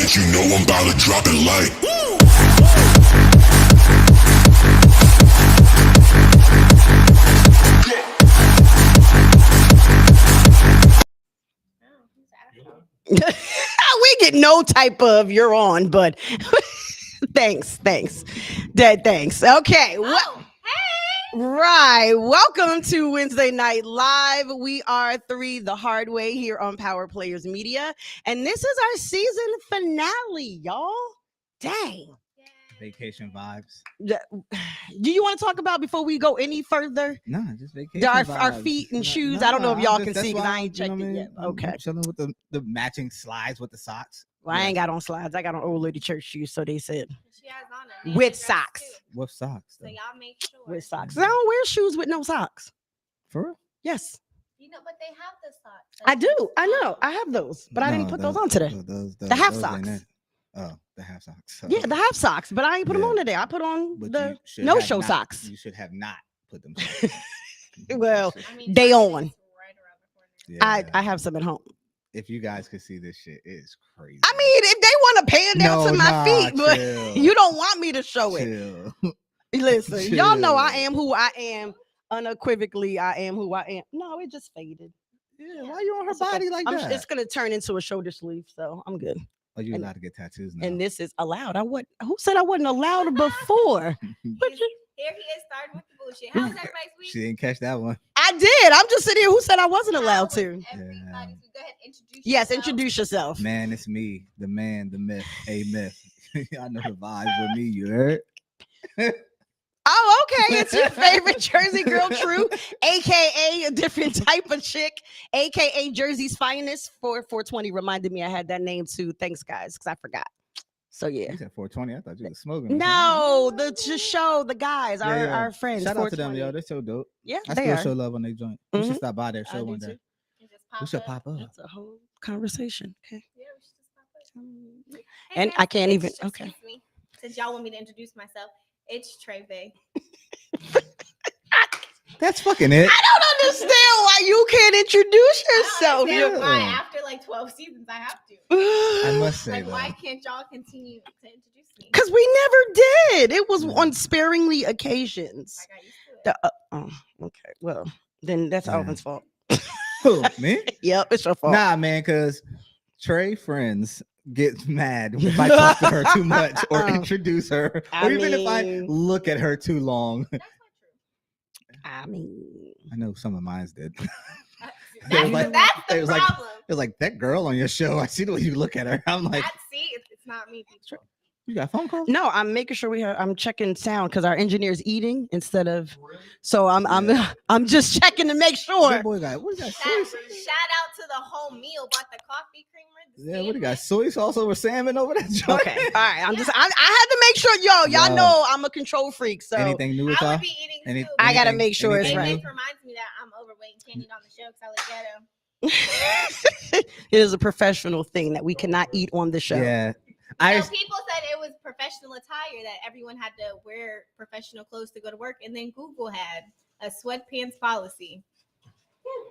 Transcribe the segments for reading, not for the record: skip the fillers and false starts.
it, you know I'm about to drop it like. We get no type of you're on, but thanks. Dead thanks. Okay. Right. Welcome to Wednesday Night Live. We are the Hardway here on Power Players Media. And this is our season finale, y'all. Dang. Vacation vibes. Do you want to talk about before we go any further? No, just vacation Our vibes. feet and shoes. I don't know if y'all can see because I ain't checked it mean? yet. Okay. I'm chilling with the matching slides with the socks. Well, I ain't got on slides. I got on old lady church shoes. So they said She has on it. with socks. With socks. So y'all make sure. With socks. I don't wear shoes with no socks. For real? Yes. You know, but they have the socks. I do. I know. I have those, but I didn't put those on today. The half socks. Oh, the half socks. Yeah, the half socks, but I ain't put them on today. I put on the no-show socks. You should have not put them. Well, I mean, they on. right around the corner. Yeah. I have some at home. If you guys could see this shit, it's crazy. I mean, if they want to pan down to my feet, but chill. you don't want me to show it. Chill. Listen, y'all know I am who I am. Unequivocally, I am who I am. No, it just faded. Yeah, why you on her It's okay. body like that? It's gonna turn into a shoulder sleeve, so I'm good. Oh, you allowed to get tattoos now. And this is allowed. Who said I wasn't allowed before? Here he is starting with the bullshit. How's everybody's week? She didn't catch that one. I did. I'm just sitting here. Who said I wasn't allowed to? Everybody, so go ahead, introduce Yes, yourself. introduce yourself. Man, it's me, the man, the myth, a myth. I know the vibes with me. You heard? Oh, okay. It's your favorite Jersey girl, True, aka a different type of chick, aka Jersey's finest. 420 reminded me I had that name too. Thanks, guys, because I forgot. So yeah. You said 420. I thought you was smoking. No, the show, the guys, our friends. Shout out to them, 420. yo. They're so dope. Yeah, I they still are. show love on their joint. We Mhm. should stop by their I show do one too. day. You just We should pop up. That's a whole conversation. Okay. Yeah, we should just pop up. And Hey, I can't it's- even. Okay. excuse me. Since y'all want me to introduce myself, it's Treve. That's fucking it. I don't understand why you can't introduce I yourself. don't understand Yeah. why after like 12 seasons I have to. I must say Like, though. why can't y'all continue to introduce me? Because we never did. It was on sparingly occasions. I got used to it. Okay. Well, then that's Yeah. Alvin's fault. Who, me? Yep, it's your fault. Nah, man, because Trey friends get mad if I talk to her too much or introduce her, I or even if I mean- look at her too long. That's not true. I mean, I know some of mine did. That's, like- that's it the was like- problem. It was like that girl on your show. I see the way you look at her. I'm like, It's not me. People. you got phone calls? no, I'm making sure I'm checking sound because our engineer's eating instead of. So I'm just checking to make sure. That boy got what do you got? Soy sauce? Shout out to the whole meal. Bought the coffee creamer. Yeah, what do you got? Soy sauce over salmon over that joint? Okay, all right. I had to make sure, y'all Yo. know I'm a control freak. So Anything new with I y'all? would be eating Any- too. I gotta anything- make sure it's anything right. It new? reminds me that I'm overweight and can't eat on the show because I look ghetto. it is a professional thing that we cannot eat on the show. Yeah. So people said it was professional attire that everyone had to wear professional clothes to go to work, and then Google had a sweatpants policy.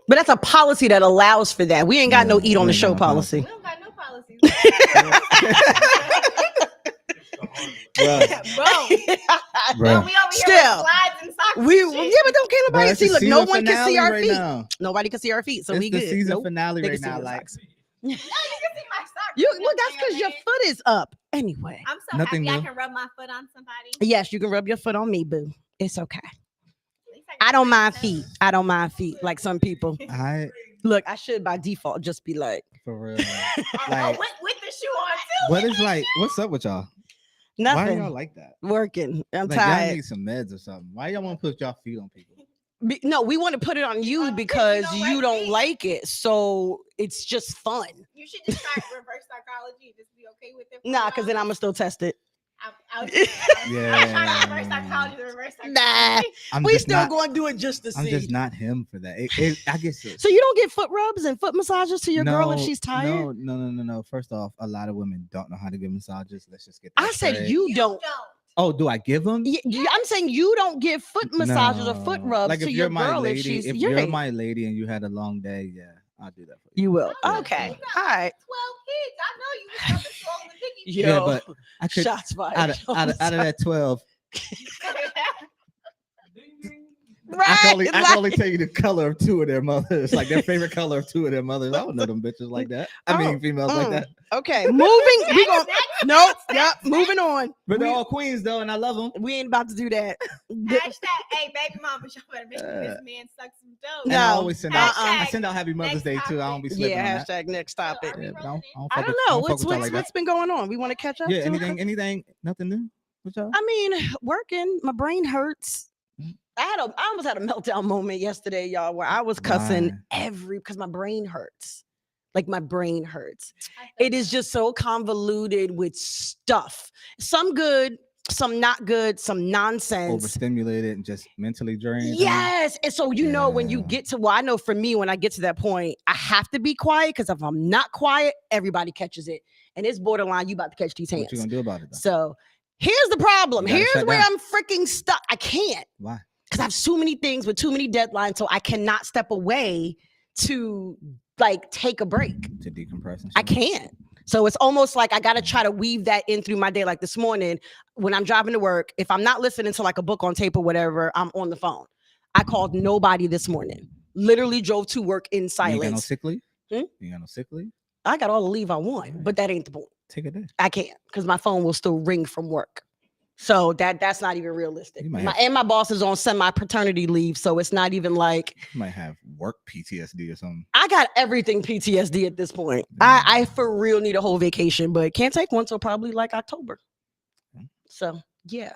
But that's a policy that allows for that. We ain't got no Yeah, eat on we the ain't show got no policy. We don't got no policies. Bruh, Bro, we over here Still. with slides and socks. and shit. But don't can't Bruh, nobody it's see. the Look, no season one can see finale our right feet. now. Nobody can see our feet, so It's we the good. season Nope. finale They right can see now. the Like socks. No, you can see my socks. Well, that's because your foot is up. Anyway. I'm so Nothing happy I new. can rub my foot on somebody. Yes, you can rub your foot on me, boo. It's okay. At least I got don't my mind toes. feet. I don't mind feet like some people. I Look, I should by default just be like, for real. Oh, Like with the shoe on too. what is like what's up with y'all? Why are nothing. y'all like that? Working. I'm Like y'all tired. need some meds or something. Why y'all want to put y'all feet on people? No, we want to put it on you Because because you you don't don't like like it. So it's just fun. You should just try reverse psychology. Just be okay with it. for a Nah, because then while. I'm gonna still test it. I'm Yeah. trying to reverse psychology. Reverse psychology. Nah, I'm we just still not, going to do it just to I'm see. just not him for that. I guess it, So you don't get foot rubs and foot massages to your girl if she's tired? No. First off, a lot of women don't know how to give massages. Let's just get that I said straight. you don't. Oh, do I give them? I'm saying you don't give foot massages or foot rubs Like to if your you're my girl lady, if she's if your you're age. my lady and you had a long day, yeah, I'll do that for you. You will. Oh, Okay. you got All right. 12 kids. I know you was up and swollen the dick Yo, Yeah, but I could shots fired. out of that 12. right? I can only tell you the color of 2 of their mothers, like their favorite color of 2 of their mothers. I don't know them bitches like that. I mean, females like that. Okay, moving. We going nope. Yep. Moving on. But they're all queens though, and I love them. We ain't about to do that. Hashtag, hey, baby mama, y'all better make sure this man sucks some dope. And No. I always send out. I Hashtag send out Happy Mother's Day too. I don't be slipping on Yeah. that. Next topic. Are we Yeah, but rolling in? I fuck don't with- know. fuck with y'all like that. What's been going on? We want to catch up. Yeah, to? anything, nothing new with y'all? I mean, working. My brain hurts. Mm. I almost had a meltdown moment yesterday, y'all, where I was cussing Why? because my brain hurts. Like my brain hurts. I feel It is just so convoluted with stuff. Some good, some not good, some nonsense. Overstimulated and just mentally drained. Yes. And so, you know, when you Yeah. get to, well, I know for me, when I get to that point, I have to be quiet because if I'm not quiet, everybody catches it. And it's borderline, you about to catch these hands. What you gonna do about it though? So here's the problem. You gotta Here's shut where down. I'm freaking stuck. I can't Why? because I have too many things with too many deadlines. So I cannot step away to like take a break. To decompress and shit? I can't. So it's almost like I got to try to weave that in through my day. Like this morning when I'm driving to work, if I'm not listening to like a book on tape or whatever, I'm on the phone. I called nobody this morning. Literally drove to work in You ain't got no silence. sick leave? Hmm? You ain't got no sick leave? I got all the leave I want, but that ain't the point. Take a day. I can't because my phone will still ring from work. So that's not even realistic. You might My boss is on semi-paternity leave, so it's not even like You might have work PTSD or something. I got everything PTSD at this point. Damn. I for real need a whole vacation, but can't take one till probably like October. So yeah,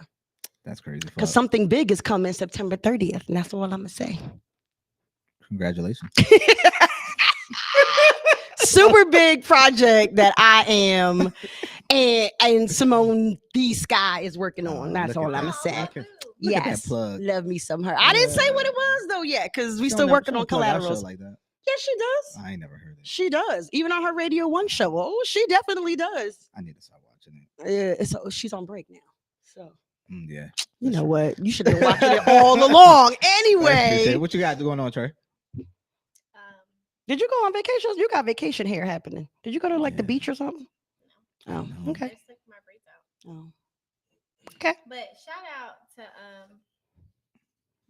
That's crazy. because fuck. something big is coming September 30th, and that's all I'm gonna say. Congratulations. Super big project that I am and Simone D Sky is working on. Oh, That's look at all I'm that. gonna say. Okay. Ooh. Look at that Yes, plug. love me some her. I didn't say what it was though yet because we She still don't working never- on she don't plug our show collaterals. like that. Yeah, she does. I ain't never heard it. She does. Even on her Radio 1 show. Oh, she definitely does. I need to start watching it. Yeah, so she's on break now. So Yeah. you That's know true. what? You should have been watching it all along. I appreciate it. Anyway, What you got going on, Trey? did you go on vacation? You got vacation hair happening. Did you go to like the Yeah. beach or something? Oh, No. okay. I just took my braids out. Oh. Okay. But shout out to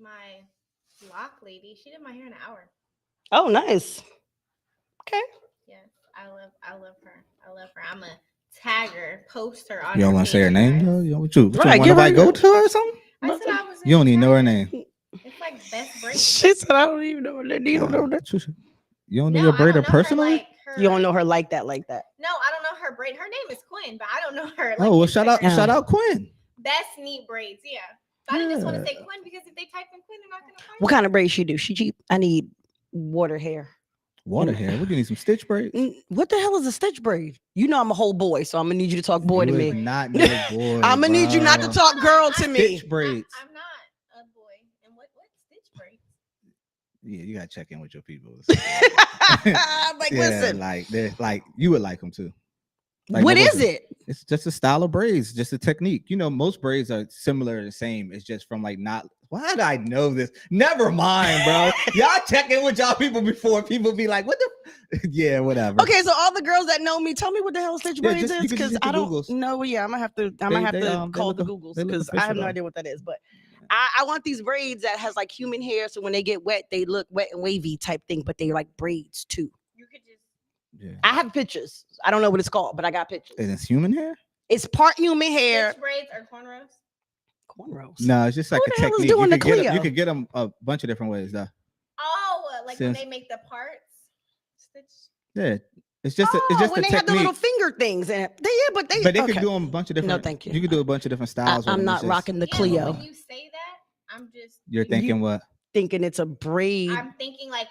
my lock lady. She did my hair in an hour. Oh, nice. Okay. Yes, I love her. I love her. I'm a tag her, post her on. You don't her want to say her page, name guys. though? You what you Right, want give her nobody go to her or something? I said I was. You don't even know her gonna tag name. It's like best braids. She said, I don't even know her name. You don't know that. You don't know No, your I don't braider know her personally? like her- You don't know her like that, like that. No, I don't know her braid. Her name is Quinn, but I don't know her. Oh well, shout out, Instagram. shout out Quinn. Best neat braids. Yeah. But I didn't just want to say Yeah. Quinn because if they type in Quinn, they're not gonna find What it. kind of braids she do? She cheap. I need water hair. Water hair. What do you need? Some stitch braids? What the hell is a stitch braid? You know I'm a whole boy, so I'm gonna need you to talk boy to You me. is not no boy. I'm gonna need you not to bro. talk girl to me. Stitch braids. I'm not a boy. And what stitch braids? Yeah, you gotta check in with your people. I'm like, listen, like they're like you would like them too. Like, what was is it? It's just a style of braids, just a technique. You know, most braids are similar, the same. It's just from like not. Why did I know this? Never mind, bro. Y'all check in with y'all people before people be like, "What the?" Yeah, whatever. Okay, so all the girls that know me, tell me what the hell stitch Yeah, braids just- you is, can just because hit the I don't Googles. know. Yeah, I'm gonna have to. They Call look the a- Googles they look because I have no official, idea what that is. But I want these braids that has like human hair, so when they get wet, they look wet and wavy type thing, but they like braids too. You could just. Yeah. I have pictures. I don't know what it's called, but I got pictures. And it's human hair? It's part human hair. Stitch braids or cornrows? Cornrows. No, it's just like Who a the hell is technique. doing the You Clio? could get them a bunch of different ways, though. Oh, like when Since- they make the parts. Stitch. Yeah, it's just Oh, it's just when a they have the technique. little finger things in it. But they But they okay. could do them a bunch of different. No, thank you. You could do a bunch of different styles. with I'm them. not It's just- rocking the Yeah, but Clio. when you say that, I'm just. You're thinking what? Thinking it's a braid. I'm thinking like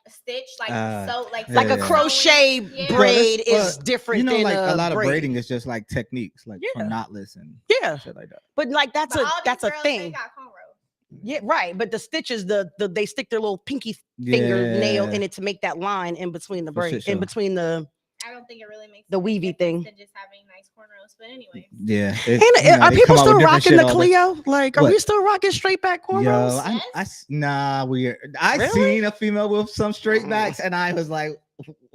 stitch, like Uh, like yeah, Like a yeah. crochet Yeah. braid Well, is different You know, than like a lot of braid. braiding is just like techniques, like Yeah. for knotless and Yeah, shit like that. but like that's But a all these girls, They thing. got cornrows. Yeah, right. But the stitches, the they stick their little pinky fingernail Yeah. in it to make that line in between the For braid, shit in show. between the. I don't think it really makes The any weavy difference thing. than just having nice cornrows. But anyway, Yeah. And are people still rocking the Clio? Like, are we What? still rocking straight back Yo, cornrows? nah, I Really? seen a female with some straight backs, and I was like,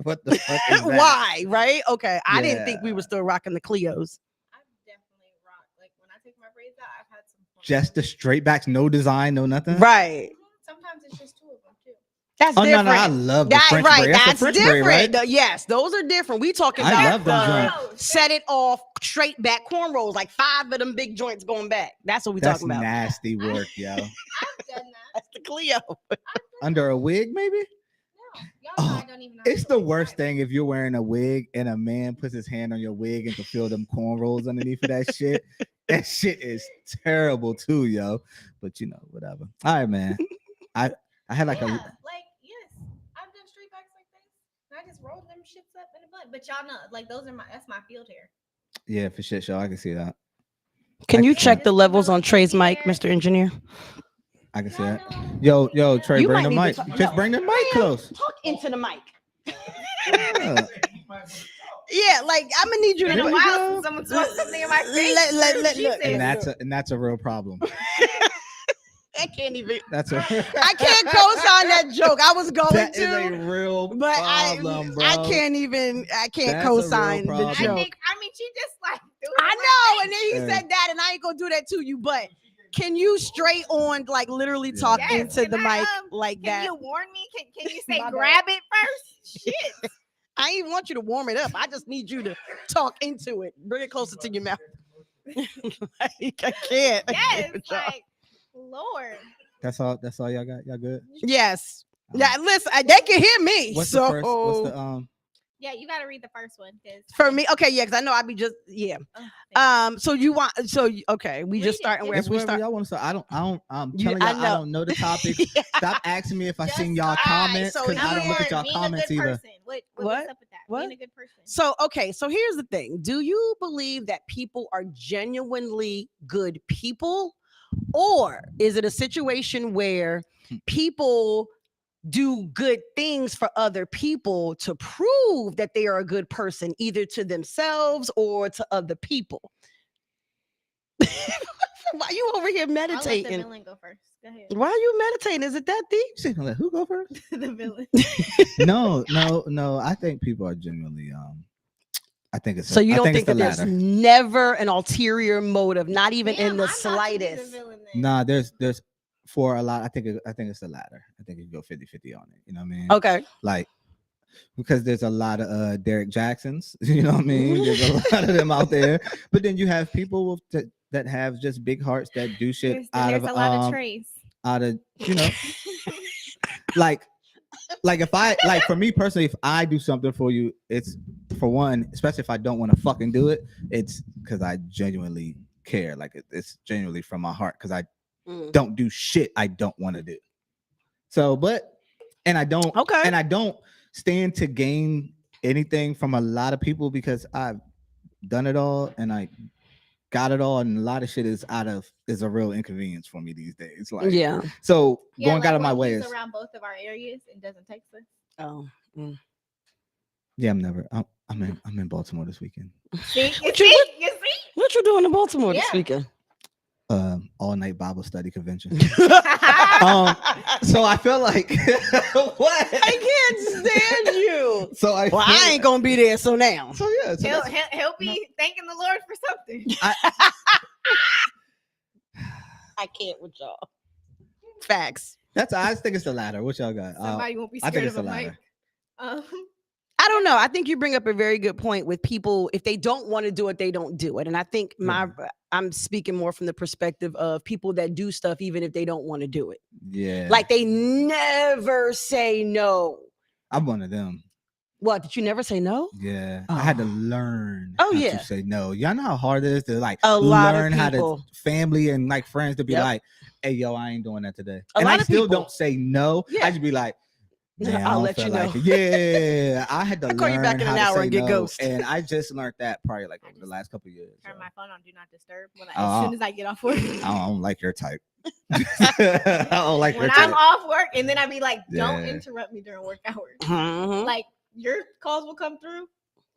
what the fuck is that? Why? Right? Okay. I didn't think we Yeah. were still rocking the Cleos. I definitely rock. Like when I take my braids out, I've had some fun. Just the straight backs, no design, no nothing. Right. Sometimes it's just two of them too. That's Oh no, different. no, I love the That, French right. braid. That's, That's the French different. braid, right? Yes, those are different. We talking I about love them the joints. set it off straight back cornrows, like 5 of them big joints going back. That's what we That's talking about. nasty work, yo. I've done that. That's the Cleo. Under a wig, maybe? No, y'all know Oh, I don't even know how It's to the do worst it. thing if you're wearing a wig and a man puts his hand on your wig and can feel them cornrows underneath of that shit. That shit is terrible too, yo. But you know, whatever. All right, man. I had like Yeah, a like yes, I've done straight backs like this. And I just rolled them shits up in a bun. But y'all know, like those are that's my field hair. yeah for shit show. I can see that. Can you I- check the Just levels on develop Trey's the mic, hair. Mr. Engineer? I can see Y'all that. know. Yo, Trey, You bring the might need mic. to talk- Just no. bring the mic Ma'am, close. Talk into the mic. Yeah. Yeah, like I'm gonna need you It's to been a There you while go. since someone smoked something in my face. Let- Jesus. And that's a real problem. I can't even. That's a I can't co-sign that joke. I was going that is a to, real but problem, bro. I can't even. I can't That's a real co-sign the problem. I joke. think, I mean, she just like threw it I in my know, face. and then he Yeah. said that, and I ain't gonna do that to you. But can you straight on, like, literally Yeah. talk Yes, into can the I, mic like Can that? you warn me? Can you say My bad. grab it first? Shit. I ain't even want you to warm it up. I just need you to talk into it. Bring it closer to your mouth. Like, I can't. I Yes, can't with y'all. like Lord. That's all y'all got. Y'all good? Yes. Um, Yeah. Listen, they can hear me. What's so the first? What's the Yeah, you got to read the first one because for me, okay, yeah, because I know I'd be just So you want okay, we just Read it. starting It's wherever we wherever start. y'all want to start. I'm You- telling I y'all, I know. don't know the topics. Stop asking me if I Just seen y'all start. comments So because I don't look at y'all being a comments good either. person. What's What? up with that? What? Being a good person. So okay, so here's the thing. Do you believe that people are genuinely good people? Or is it a situation where people do good things for other people to prove that they are a good person, either to themselves or to other people? Why you over here I'll let the meditating? villain go first. Go ahead. Why are you meditating? Is it that deep? You gonna let who go first? The villain. No. I think people are genuinely I think it's So you I don't think think it's that the there's latter. never an ulterior motive, not even Damn, in the I'm not to be the slightest? villain then. Nah, there's for a lot. I think it's the latter. I think you go 50-50 on it. You know what I mean? Okay. Like because there's a lot of Derek Jacksons. You know what I mean? There's a lot of them out there. But then you have people that have just big hearts that do shit There's a lot of trays. out of like if I like for me personally, if I do something for you, it's for one, especially if I don't want to fucking do it, it's because I genuinely care. Like it's genuinely from my heart because I don't do shit I don't want to do. So, and I don't stand to gain anything from a lot of people because I've done it all and I got it all, and a lot of shit is a real inconvenience for me these days. Like, Yeah. so Yeah, going like out of my when way he's is around both of our areas and doesn't text us. Oh. yeah. I'm in Baltimore this weekend. See, you What see, you- you see. What you doing in Baltimore this Yeah. weekend? All night Bible study convention. So I feel like what? I can't stand you. So I ain't gonna be there. So now, So yeah, so He'll be thanking the Lord for something. I can't with y'all. Facts. I think it's the latter. What y'all got? Somebody won't be I think scared it's of the a mic. latter. I don't know. I think you bring up a very good point with people. If they don't want to do it, they don't do it. And I think I'm speaking more from the perspective of people that do stuff even if they don't want to do it. Yeah. Like they never say no. I'm one of them. What? Did you never say no? Yeah. Oh. I had to learn Oh, how yeah. to say no. Y'all know how hard it is to like A lot of learn how to people. family and like friends to be Yep. like, hey yo, I ain't doing that today. A And lot I of still people. don't say no. Yeah. I just be like, man, I'll I let don't you feel know. like it. Yeah. I had to I'll call you learn back in how an to hour say and get no. ghost. And I just learned that probably like over the last couple of years. Turn So. my phone on do not disturb as Oh. soon as I get off work. I don't like your type. I don't like When your I'm type. off work and then I be like, don't Yeah. interrupt me during work hours. Mhm. Like your calls will come through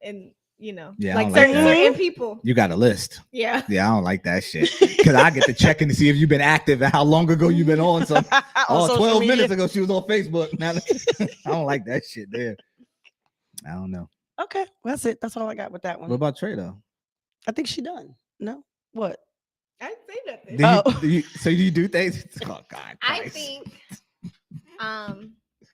and Yeah, I like don't like that. certain people. You got a list. Yeah. Yeah, I don't like that shit. Because I get to check in to see if you've been active and how long ago you've been on some. On Oh, social 12 media. minutes ago, she was on Facebook. Now, I don't like that shit there. I don't know. Okay, that's it. That's all I got with that What one. about Trey though? I think she done. No, what? I didn't say nothing. Do you, Oh. do you, so you do things? Oh God, I Christ. think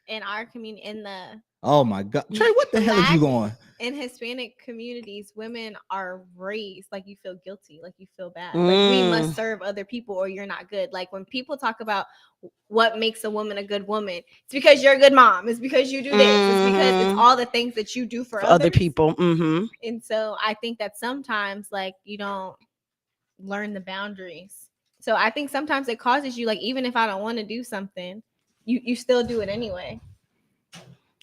in our community, in the Oh my God, Trey, what the hell is you Black- going? in Hispanic communities, women are raised like you feel guilty, like you feel bad, like we must serve other people or you're not good. Like when people talk about what makes a woman a good woman, it's because you're a good mom. It's because you do this. It's because it's all the things that you do for other others. people. Mm-hmm. And so I think that sometimes like you don't learn the boundaries. So I think sometimes it causes you like even if I don't want to do something, you still do it anyway.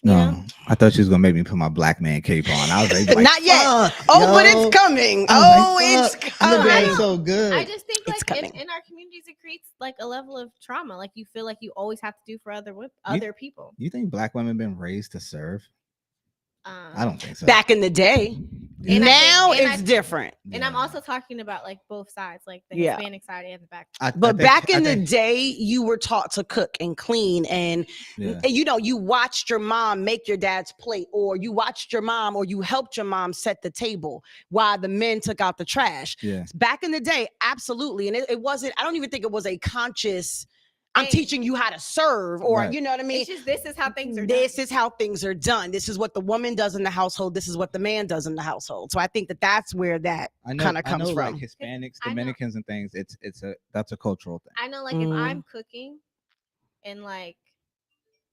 No, know? I thought she was gonna make me put my black man cape on. I was like, Not yet. fuck, Oh, but yo. it's coming. I was Oh, like, it's fuck, you look at it coming. so good. I just think It's like coming. in our communities it creates like a level of trauma. Like you feel like you always have to do for other people. You think black women been raised to serve? I don't think so. Back in the day. And I Now think- and it's I- different. And I'm also talking about like both sides, like the Yeah. Hispanic side and the back. But back in the day, you were taught to cook and clean, and you know, you watched your mom make your dad's plate, or you watched your mom, or you helped your mom set the table while the men took out the trash. Yeah. Back in the day, absolutely, and it wasn't. I don't even think it was a conscious. I'm Hey. teaching you how to serve, or Right. you know what I mean. It's just this is how things are This done. is how things are done. This is what the woman does in the household. This is what the man does in the household. So I think that that's where that kind of comes from. Like Hispanics, I know. Dominicans, and things. That's a cultural thing. I know like if I'm cooking and like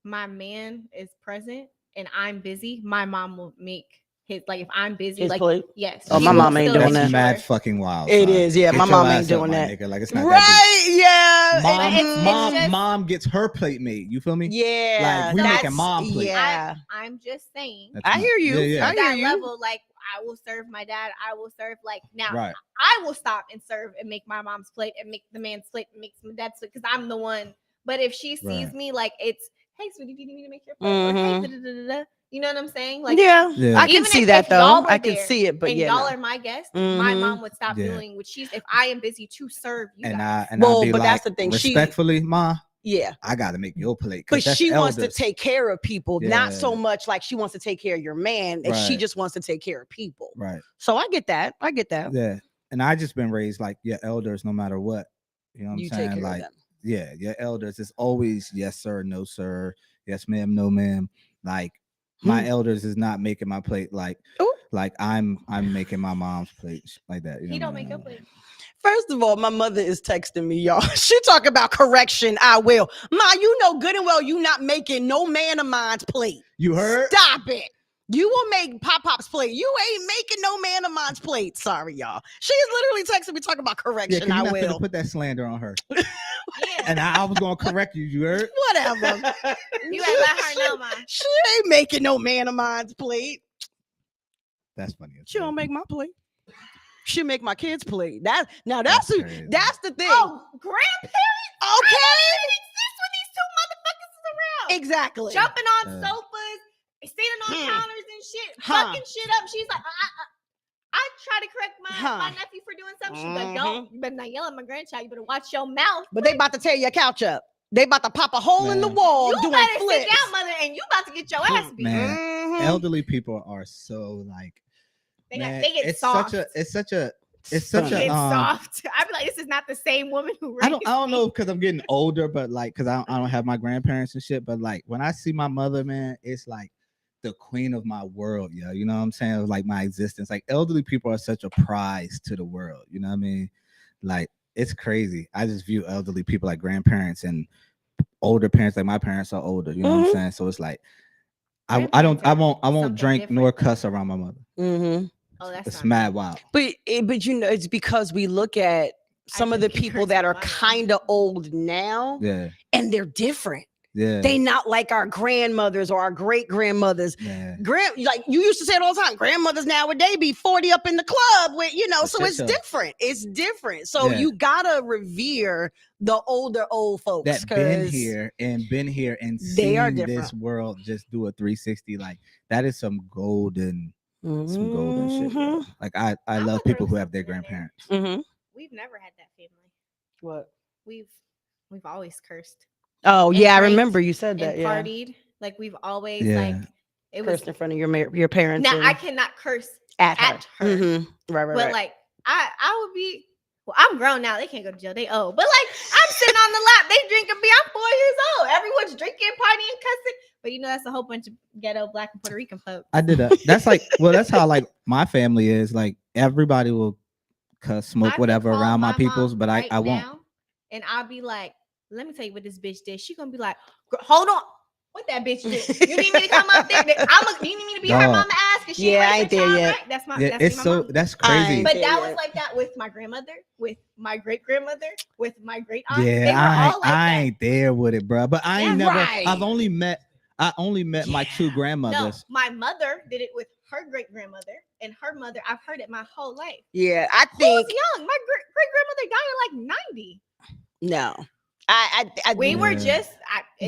my man is present and I'm busy, my mom will make his like if I'm busy, His like plate? yes. Oh, she my will mom ain't still doing make That's that. mad sure- fucking wild. It son. is, yeah. Get My your mom ass ain't up, doing my that. nigga. Like it's not that Right? Yeah. deep. Mom, it's just- mom gets her plate made. You feel me? Yeah. Like we that's- making mom plate. Yeah. I'm just saying That's I not- hear you. Yeah, yeah. I at hear that you. level, like I will serve my dad, I will serve like now Right. I will stop and serve and make my mom's plate and make the man's plate and make my dad's plate because I'm the one. But if she sees Right. me like it's hey sweetie, do you need me to make your plate? Or, hey, da-da-da-da-da. You know what I'm saying? Like Yeah. Yeah. I can even see if that though. y'all were I can there see it, but and yeah. y'all no. are my guests, my Mhm. mom would stop Yeah. doing what she's if I am busy to serve you And guys. Well, I'll be but like, that's the thing. respectfully, ma, Yeah. I gotta make your plate. 'Cause But that's she wants to elders. take care of people, not so Yeah. much like she wants to take care of your man. And she Right. just wants to take care of people. Right. So I get that. I get that. Yeah. And I just been raised like your elders, no matter what. You know what I'm You saying? take care Like, of them. yeah, your elders is always yes sir, no sir, yes ma'am, no ma'am. Like my elders is not making my plate Ooh. like I'm making my mom's plate like that. You know He what don't I make mean? your plate. First of all, my mother is texting me, y'all. She talk about correction. I will. Ma, you know good and well you not making no man of mine's plate. You heard? Stop it. You will make Pop's plate. You ain't making no man of mine's plate. Sorry, y'all. She's literally texting me talking about Yeah, correction. 'cause you're I not will. gonna put that slander on her. Yeah. And I was gonna correct you. You heard? Whatever. You gotta let her know, ma. She ain't making no man of mine's plate. That's funny. as She hell. don't make my plate. She make my kids plate. That's That's the crazy. that's the thing. Oh, grandparents Okay. exist when these two motherfuckers is around. Exactly. Jumping on Yeah. sofas, standing on counters and shit, Huh. fucking shit up. She's like, I try to correct my nephew for doing something. She's like, don't. You better not yell at my grandchild. You better watch your mouth. But they about to tear your couch up. They about to pop a hole in the Man. wall You doing better flips. sit down, mother, and you about to get your ass beat. Man, Mhm. elderly people are so like They man, get it's soft. it's such a It's Stunning. soft. I be like, this is not the same woman who raised I don't me. know because I'm getting older, but like because I don't have my grandparents and shit. But like when I see my mother, man, it's like the queen of my world, yo. You know what I'm saying? Like my existence. Like elderly people are such a prize to the world. You know what I mean? Like it's crazy. I just view elderly people like grandparents and older parents. Like my parents are older. You know what I'm saying? So it's like I won't Something drink nor different. cuss around my mother. Mm-hmm. Oh, that's It's not mad me. wild. But you know, it's because we look at some of the just keep people that are cursing kind of old now, Yeah, and they're different. yeah, They not like our grandmothers or our great grandmothers. yeah. Like you used to say it all the time, grandmothers nowadays be 40 up in the club with, you know, The so shit it's show. different. It's different. So Yeah. you gotta revere the older old folks That been 'cause here and they are seen this different. world just do a 360. Like that is some golden shit. Bro. Like I I'm love gonna people throw who have their something in there. grandparents. Mm-hmm. We've never had that family. What? We've always cursed Oh and yeah, I drank remember you said that. and Yeah. partied. Like we've always Yeah. like It Cursed was in front of your parents. now and I cannot curse at her. at her. Mhm. Right, right, But right. like I would be. Well, I'm grown now. They can't go to jail. They old. But like I'm sitting on the lap. They drinking beer. I'm 4 years old. Everyone's drinking, partying, cussing. But that's a whole bunch of ghetto Black and Puerto Rican folks. I did that. That's like, well, that's how like my family is. Like everybody will cuss, smoke, I could whatever call around my mom peoples, but right I won't. now, and I'll be like, let me tell you what this bitch did. She gonna be like, hold on. What that bitch did? You need me to come up there? You need me to be her Dog. mama ass because she Yeah, I ain't ain't raised her there child yet. right? That's my Yeah, that's it's my so mama. that's I crazy. ain't But there that yet. was like that with my grandmother, with my great grandmother, with my great aunt. Yeah, They were all like I that. ain't there with it, bro. But I ain't That's never. right. I only met my two No, grandmothers. my mother did it with her great grandmother and her mother. I've heard it my whole life. Yeah, I Who's think young? My great grandmother died at like 90. no. I We were Yeah. just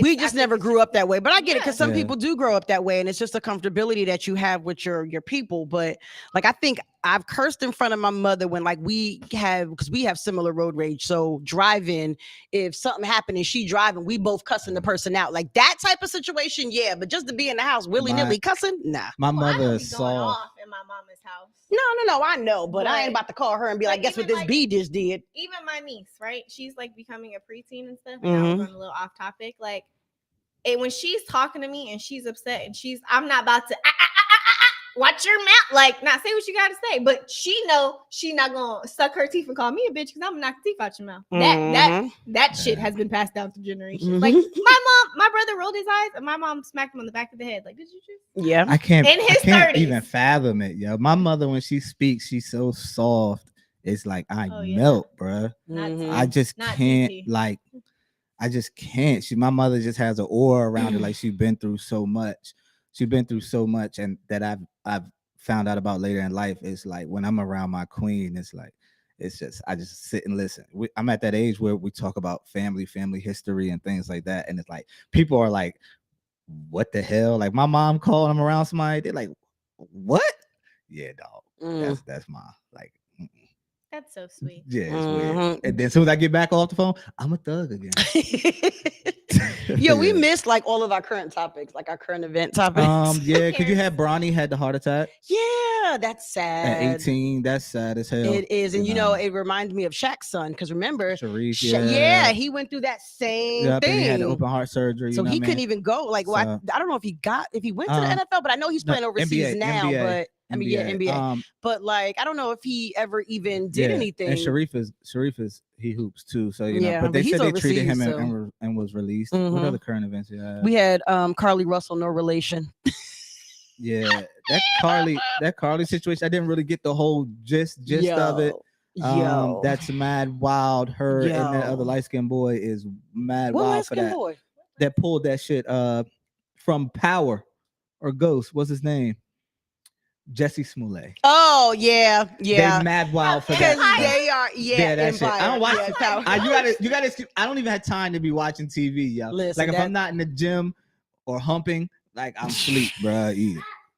we just never grew up that way, but I get it because some Yeah. people do grow up that way, and it's just a comfortability that you have with your people. But like, I think I've cursed in front of my mother when like because we have similar road rage. So driving, if something happened and she driving, we both cussing the person out, like that type of situation. Yeah, but just to be in the house willy nilly cussing, nah. My I mother don't is be going soft. off in my mama's house. No, I know, but I ain't But- about to call her and be like, Like, guess what even this like- B just did. Even my niece, right? She's like becoming a preteen and stuff. And now we're Mhm. going a little off topic. Like, and when she's talking to me and she's upset and I'm not about to watch your mouth, like not say what you gotta say, but she know she not gonna suck her teeth and call me a bitch because I'm gonna knock the teeth out your mouth. That shit has been passed down through generations. Like my brother rolled his eyes and my mom smacked him on the back of the head. Like, did you just? Yeah, I can't. In his I can't 30s. even fathom it, yo. My mother, when she speaks, she's so soft. It's like I Oh, yeah. melt, bruh. Not Mhm. I just Not can't. TT. Like, I just can't. My mother just has an aura around her. Like she's been through so much. She's been through so much, and that I've found out about later in life. It's like when I'm around my queen, it's like it's just I just sit and listen. I'm at that age where we talk about family history, and things like that, and it's like people are like, "What the hell?" Like my mom called, I'm around somebody, they're like, "What?" Yeah, dog. That's my like. That's so sweet. Yeah, it's Mhm. weird. And then as soon as I get back off the phone, I'm a thug again. Yo, we Yeah. missed like all of our current topics, like our current event topics. Yeah, because you had Bronny had the heart attack Yeah, that's sad. at 18. That's sad as hell. It is, and you know, it reminds me of Shaq's son because remember, Sharif, yeah, he went through that same Yep, and thing. he had the open heart surgery. So you know he what I couldn't mean? even go. Like, well, I don't know if he went to the NFL, but I know he's playing overseas now. NBA, but I mean, yeah, NBA. But like, I don't know if he ever even did anything. And Sharif is he hoops too. So you know, Yeah, but they but said he's they treated him overseas, and was released. What Mhm. other current events you had? We had Carly Russell, no relation. Yeah, that Carly situation. I didn't really get the whole gist of it. Yo, That's mad wild. Her and that other Yo. light skinned boy is mad what wild for light-skinned that. boy? That pulled that shit from Power or Ghost. What's his name? Jesse Smollett. Oh yeah. They mad wild for Because that. they are, Yeah, that shit. I don't watch yeah, it. Power. You gotta. I don't even have time to be watching TV, yo. Listen, Like if I'm not in the gym or humping, like I'm asleep, bro.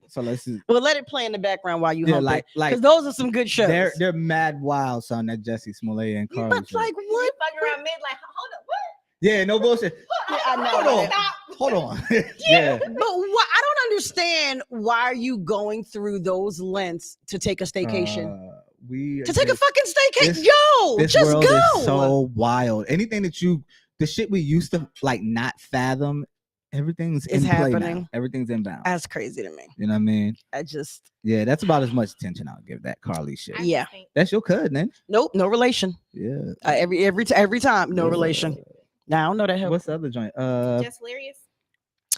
So let's just. Well, let it play in the background while you hump like because those are some good shows. they're mad wild, son. That Jesse Smollett and Carly. But shit. like You what? fucking around mid, like, hold up, what? Yeah, no bullshit. Yeah, I know. Hold on. Stop. Hold on. Yeah. But what I don't understand, why are you going through those lengths to take a staycation? To take a fucking staycation? Yo, This just world go. is so wild. Anything that the shit we used to like not fathom, everything's It's in play happening. now. Everything's inbound. That's crazy to me. You know what I mean? Yeah, that's about as much attention I'll give that Carly shit. Yeah. That's your cousin, man. Nope, no relation. Yeah. Every time, no relation. Now I don't know that help. What's the other joint? Just hilarious.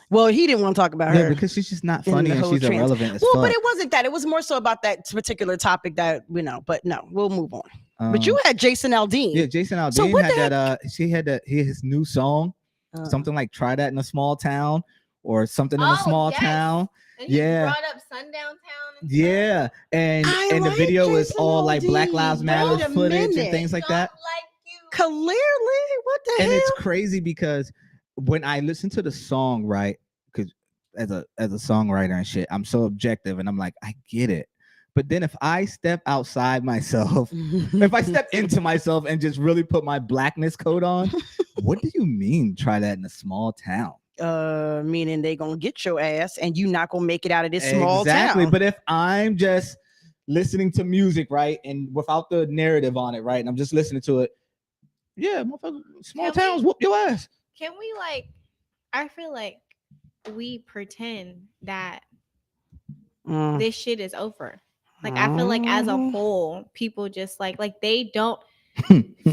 Well, he didn't want to talk about her. Yeah, because she's just not in funny the and whole she's trans- irrelevant as Well, fuck. but it wasn't that. It was more so about that particular topic that we know. But no, we'll move on. But you had Jason Aldean. Yeah, Jason Aldean So what had the that. She had his new song, something like "Try That in a Small Town" or something in a small town. And you Yeah. brought up Sundown Town. And Yeah, and the like video is Jason all like Black Aldean. Lives Matter Wait a footage and minute. things like that. Clearly, what the And hell? it's crazy because when I listen to the song, right, because as a songwriter and shit, I'm so objective and I'm like, I get it. But then if I step outside myself, if I step into myself and just really put my blackness coat on, what do you mean try that in a small town? Meaning they gonna get your ass and you not gonna make it out of this small Exactly. town. But if I'm just listening to music, right, and without the narrative on it, right, and I'm just listening to it, yeah, motherfucker, small Can towns we- whoop your ass. Can we like? I feel like we pretend that Mm. this shit is over. Like I feel like as a Mhm. whole, people just like they don't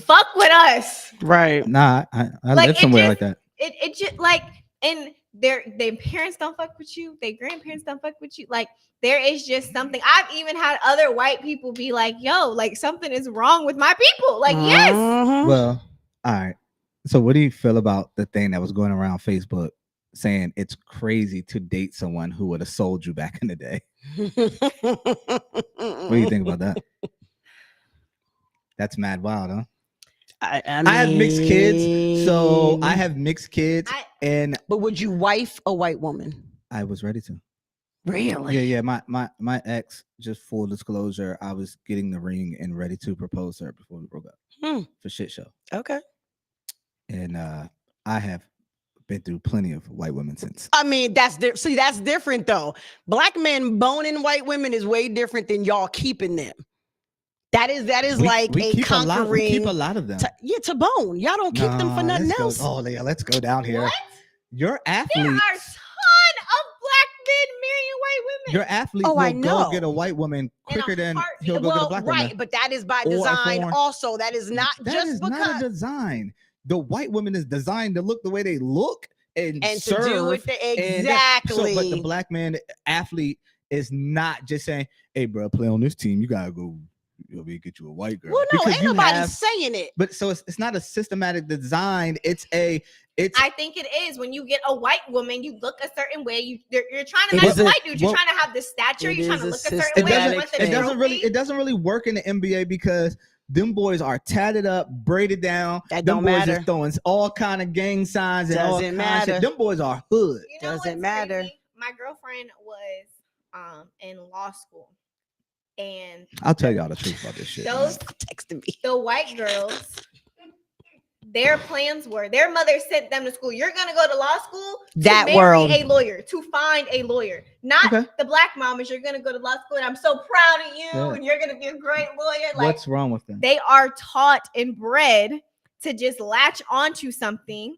fuck with us. Right. Nah, I Like, live it somewhere just- like that. It just like, and their parents don't fuck with you, their grandparents don't fuck with you. Like there is just something. I've even had other white people be like, "Yo, like something is wrong with my people." Like yes, Mhm. Well, all right. So what do you feel about the thing that was going around Facebook saying it's crazy to date someone who would have sold you back in the day? What do you think about that? That's mad wild, huh? I I have mixed kids, so I mean, have mixed kids, and But would you wife a white woman? I was ready to. Really? Yeah. My ex, just full disclosure, I was getting the ring and ready to propose to her before we broke up for shit show. Okay. And I have been through plenty of white women since. I mean, that's see, that's different though. Black men boning white women is way different than y'all keeping them. That is like we a keep conquering. a lot. We keep a lot of them. To bone. Y'all don't keep them for Nah, nothing let's go- else. Oh, yeah, let's go down here. what? Your There are athletes. a ton of black men marrying white women. Your athlete Oh, will I go know. get a white woman In a quicker than heartbeat. he'll go get a Well, black right, woman. but that is by Or a design. foreign- Also, that is not That just is because not a design. The white woman is designed to look the way they look and and serve. to do with the and exactly. but the black man athlete is not just saying, "Hey, bro, play on this team. You gotta go. You'll be get you a white girl." well, no, Because ain't you nobody have- saying it. But so it's not a systematic design. It's I think it is. When you get a white woman, you look a certain way. You're trying to It match is a a- white dude. You're well, trying to have this stature. it You're trying is to a look a certain systematic way. You thing. want the it doesn't trophy. really work in the NBA because them boys are tatted up, braided down. That them don't boys matter. is throwing all kind of gang signs and all Doesn't kind of shit. matter. Them boys are hood. You know Doesn't what's matter. crazy? My girlfriend was in law school, and I'll tell y'all the truth about this shit. those Texting me. the white girls, their plans were their mother sent them to school. You're gonna go to law school to That marry world. a lawyer, to find a lawyer, not Okay. the black mamas. You're gonna go to law school, and I'm so proud of you, Yeah. and you're gonna be a great lawyer. Like What's wrong with them? they are taught and bred to just latch onto something.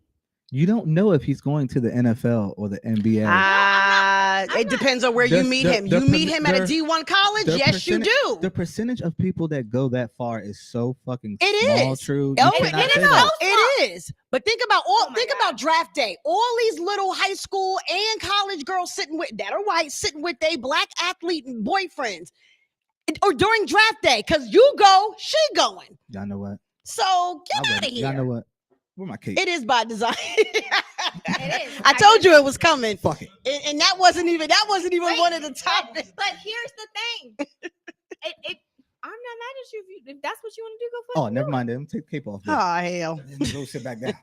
You don't know if he's going to the NFL or the NBA. I'm It not- depends on where you The- meet the- him. the You meet per- him at a the- D1 college? the Yes, you do. The percentage of people that go that far is so fucking It small. is. True. Oh, You cannot it say is. that. It is. But think about Oh my think God. about draft day. All these little high school and college girls sitting with that are white, sitting with their black athlete boyfriends, or during draft day, because you go, she going. Y'all know what? So get out of wouldn't- Y'all know here. what? Where my cake? It is by design. It is. I told you it was coming, Fuck it. and that wasn't even Wait, one of the topics. But here's the thing. I'm not mad at you if that's what you want to do. Go Oh, fucking never do mind. Then take the cape off. Oh hell! Go sit back down.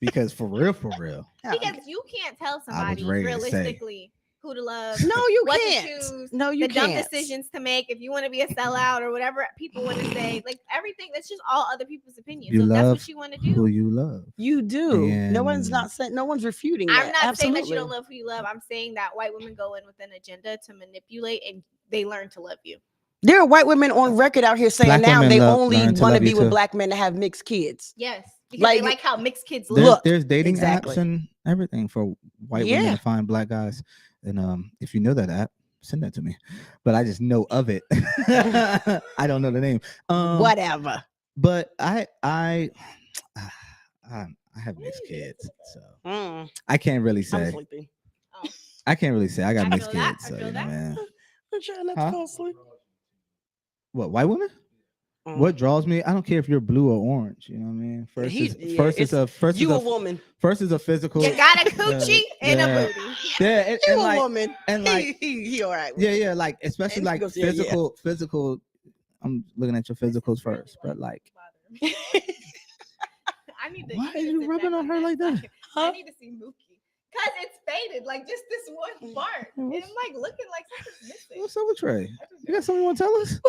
Because for real, it. Because you can't tell somebody ready to say. realistically who to love. no, you what to can't. choose, No, you the can't. dumb decisions to make, if you want to be a sellout or whatever people want to say, like everything. That's just all other people's opinions. You so if that's love what you want to who do. you love. You do. No one's And- not saying. No one's refuting I'm that. not Absolutely. saying that you don't love who you love. I'm saying that white women go in with an agenda to manipulate, and they learn to love you. There are white women on record out here saying Black now women they learn only to want to love be you with too. black men to have mixed kids. Yes, because Like- they like how mixed kids There's, look. Look, there's dating exactly. apps and everything for white women Yeah. to find black guys. And if you know that app, send that to me. But I just know of it. I don't know the name. Whatever. But I have mixed kids, so Mm, I can't really I'm say. sleepy. I can't really say I got I mixed feel that, kids. I So feel you know, that. man. I'm trying not Huh? to fall asleep. What white women? Mm. What draws me? I don't care if you're blue or orange. You know what I mean? First He- is yeah, first is a first You is a a woman. first is a physical. You got a coochie and yeah. a booty. Yeah, and, You and a like woman. and like he all right. yeah, like especially And he like goes, yeah, yeah. physical. I'm looking at your physicals first, but like, I need to. why need are to you sit rubbing back on her like that? I Huh? need to see Mookie because it's faded, like just this one part, and I'm like looking like something's missing. What's up with Trey? You got something you want to tell us?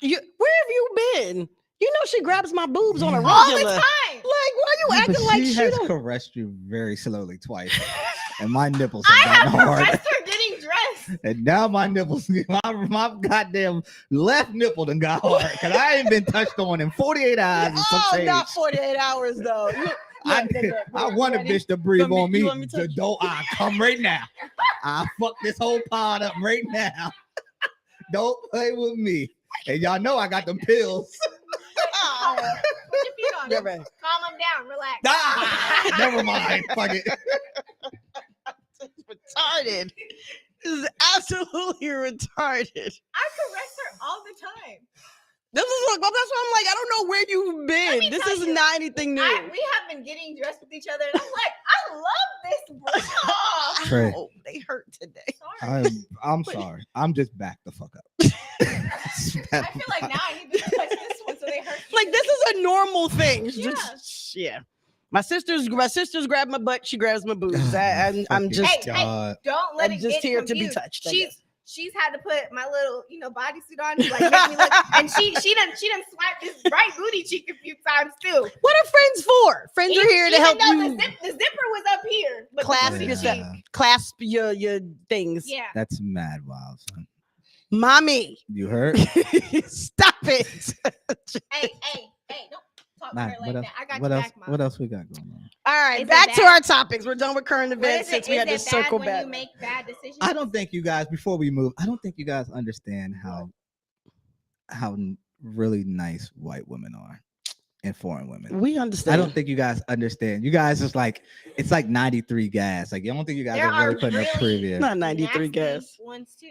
You where have you been? You know she grabs my boobs on a Damn. All the regular. time. Like, why you Yeah, acting but like she she has don't? caressed you very slowly twice, and my nipples I have have gotten hard. caressed her getting dressed. And now my nipples, my goddamn left nipple done got hard because I ain't been touched on in 48 hours and some Oh, change. not 48 hours though. I want a bitch to breathe You on me. want me to touch you? Don't I come right now? I fuck this whole pod up right now. Don't play with me. And y'all know I got them pills. Ah, Put your feet on yeah, him. right. Calm him down. Relax. Ah, never mind. Fuck it. Retarded. This is absolutely retarded. I caress her all the time. This is like, well, that's why I'm like, I don't know where you've been. This tell is you, not anything new. We have been getting dressed with each other, and I'm like, I love this bra. Trey. Oh, they hurt today. Sorry. I'm sorry. I'm just back the fuck up. I feel like now I need to touch this one so they hurt. Like this is a normal thing. It's Yeah. just, yeah. My sisters grab my butt. She grabs my boobs. I'm Fucking just. Hey, don't let I'm it just get here to be confused. touched, I guess. She's had to put my little, bodysuit on, like make me look, and she done swiped this bright booty cheek a few times too. What are friends for? Friends are here to Even help though you the zipper was up here, but the clasp booty yourself, cheek- clasp your things. Yeah. That's mad wild, son. Mommy, You heard? stop it. Hey, don't talk to Nah, her like that. I got what you else? back, Mom. What else we got going on? All right, Is it back to bad? our topics. We're done with current What events is it? since we had to Is it bad circle when back. you make bad decisions? I don't think you guys, before we move, I don't think you guys understand how really nice white women are and foreign women. We understand. I don't think you guys understand. You guys is like, it's like 93 gas. Like, you don't think you guys There are really are putting up really previous not 93 Nasty gas. ones too.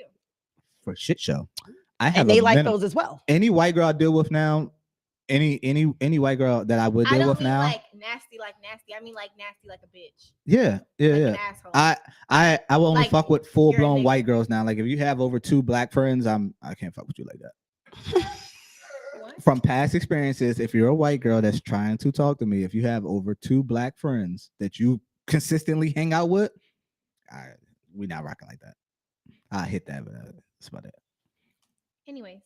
for shit show. I have And they a like minimum- those as well. Any white girl I deal with now, any white girl that I would I deal don't with mean now. like nasty. I mean like nasty like a bitch. Yeah, yeah, Like yeah. an asshole. I will only Like, fuck with full you're a blown nigga. white girls now. Like if you have over 2 black friends, I can't fuck with you like that. What? From past experiences, if you're a white girl that's trying to talk to me, if you have over 2 black friends that you consistently hang out with, we not rocking like that. I hit that, but that's about it. Anyways,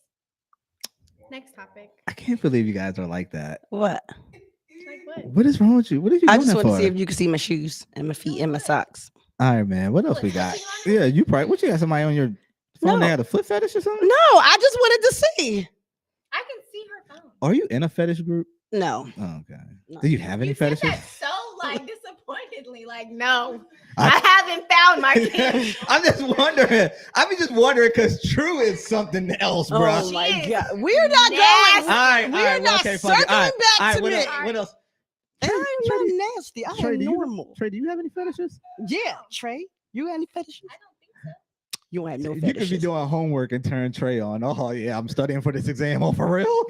next topic. I can't believe you guys are like that. What? Like what? What is wrong with you? What are you I doing just that want to for? see if you can see my shoes and my feet and my socks. All right, man. What else What, we got? touching on Yeah, you probably. What you got? Somebody on your phone? No. They had a foot fetish or something? No, I just wanted to see. I can see her phone. Are you in a fetish group? No. Oh, okay. No. Do you have any You said fetishes? that so like disappointedly. Like no, I haven't found my kid. I'm just wondering. I'm just wondering because true is something else, bro. Oh my She is god, we're not nasty. going. All right, We're all right, not okay, fuck it. circling All right, back all right, to what this. else? What else? I'm Trey, not nasty. I Trey, am do you- normal. Trey, do you have any fetishes? Yeah, Trey, you got any fetishes? I don't think so. You have no You could be fetishes. doing homework and turn Trey on. Oh yeah, I'm studying for this exam. Oh, for real?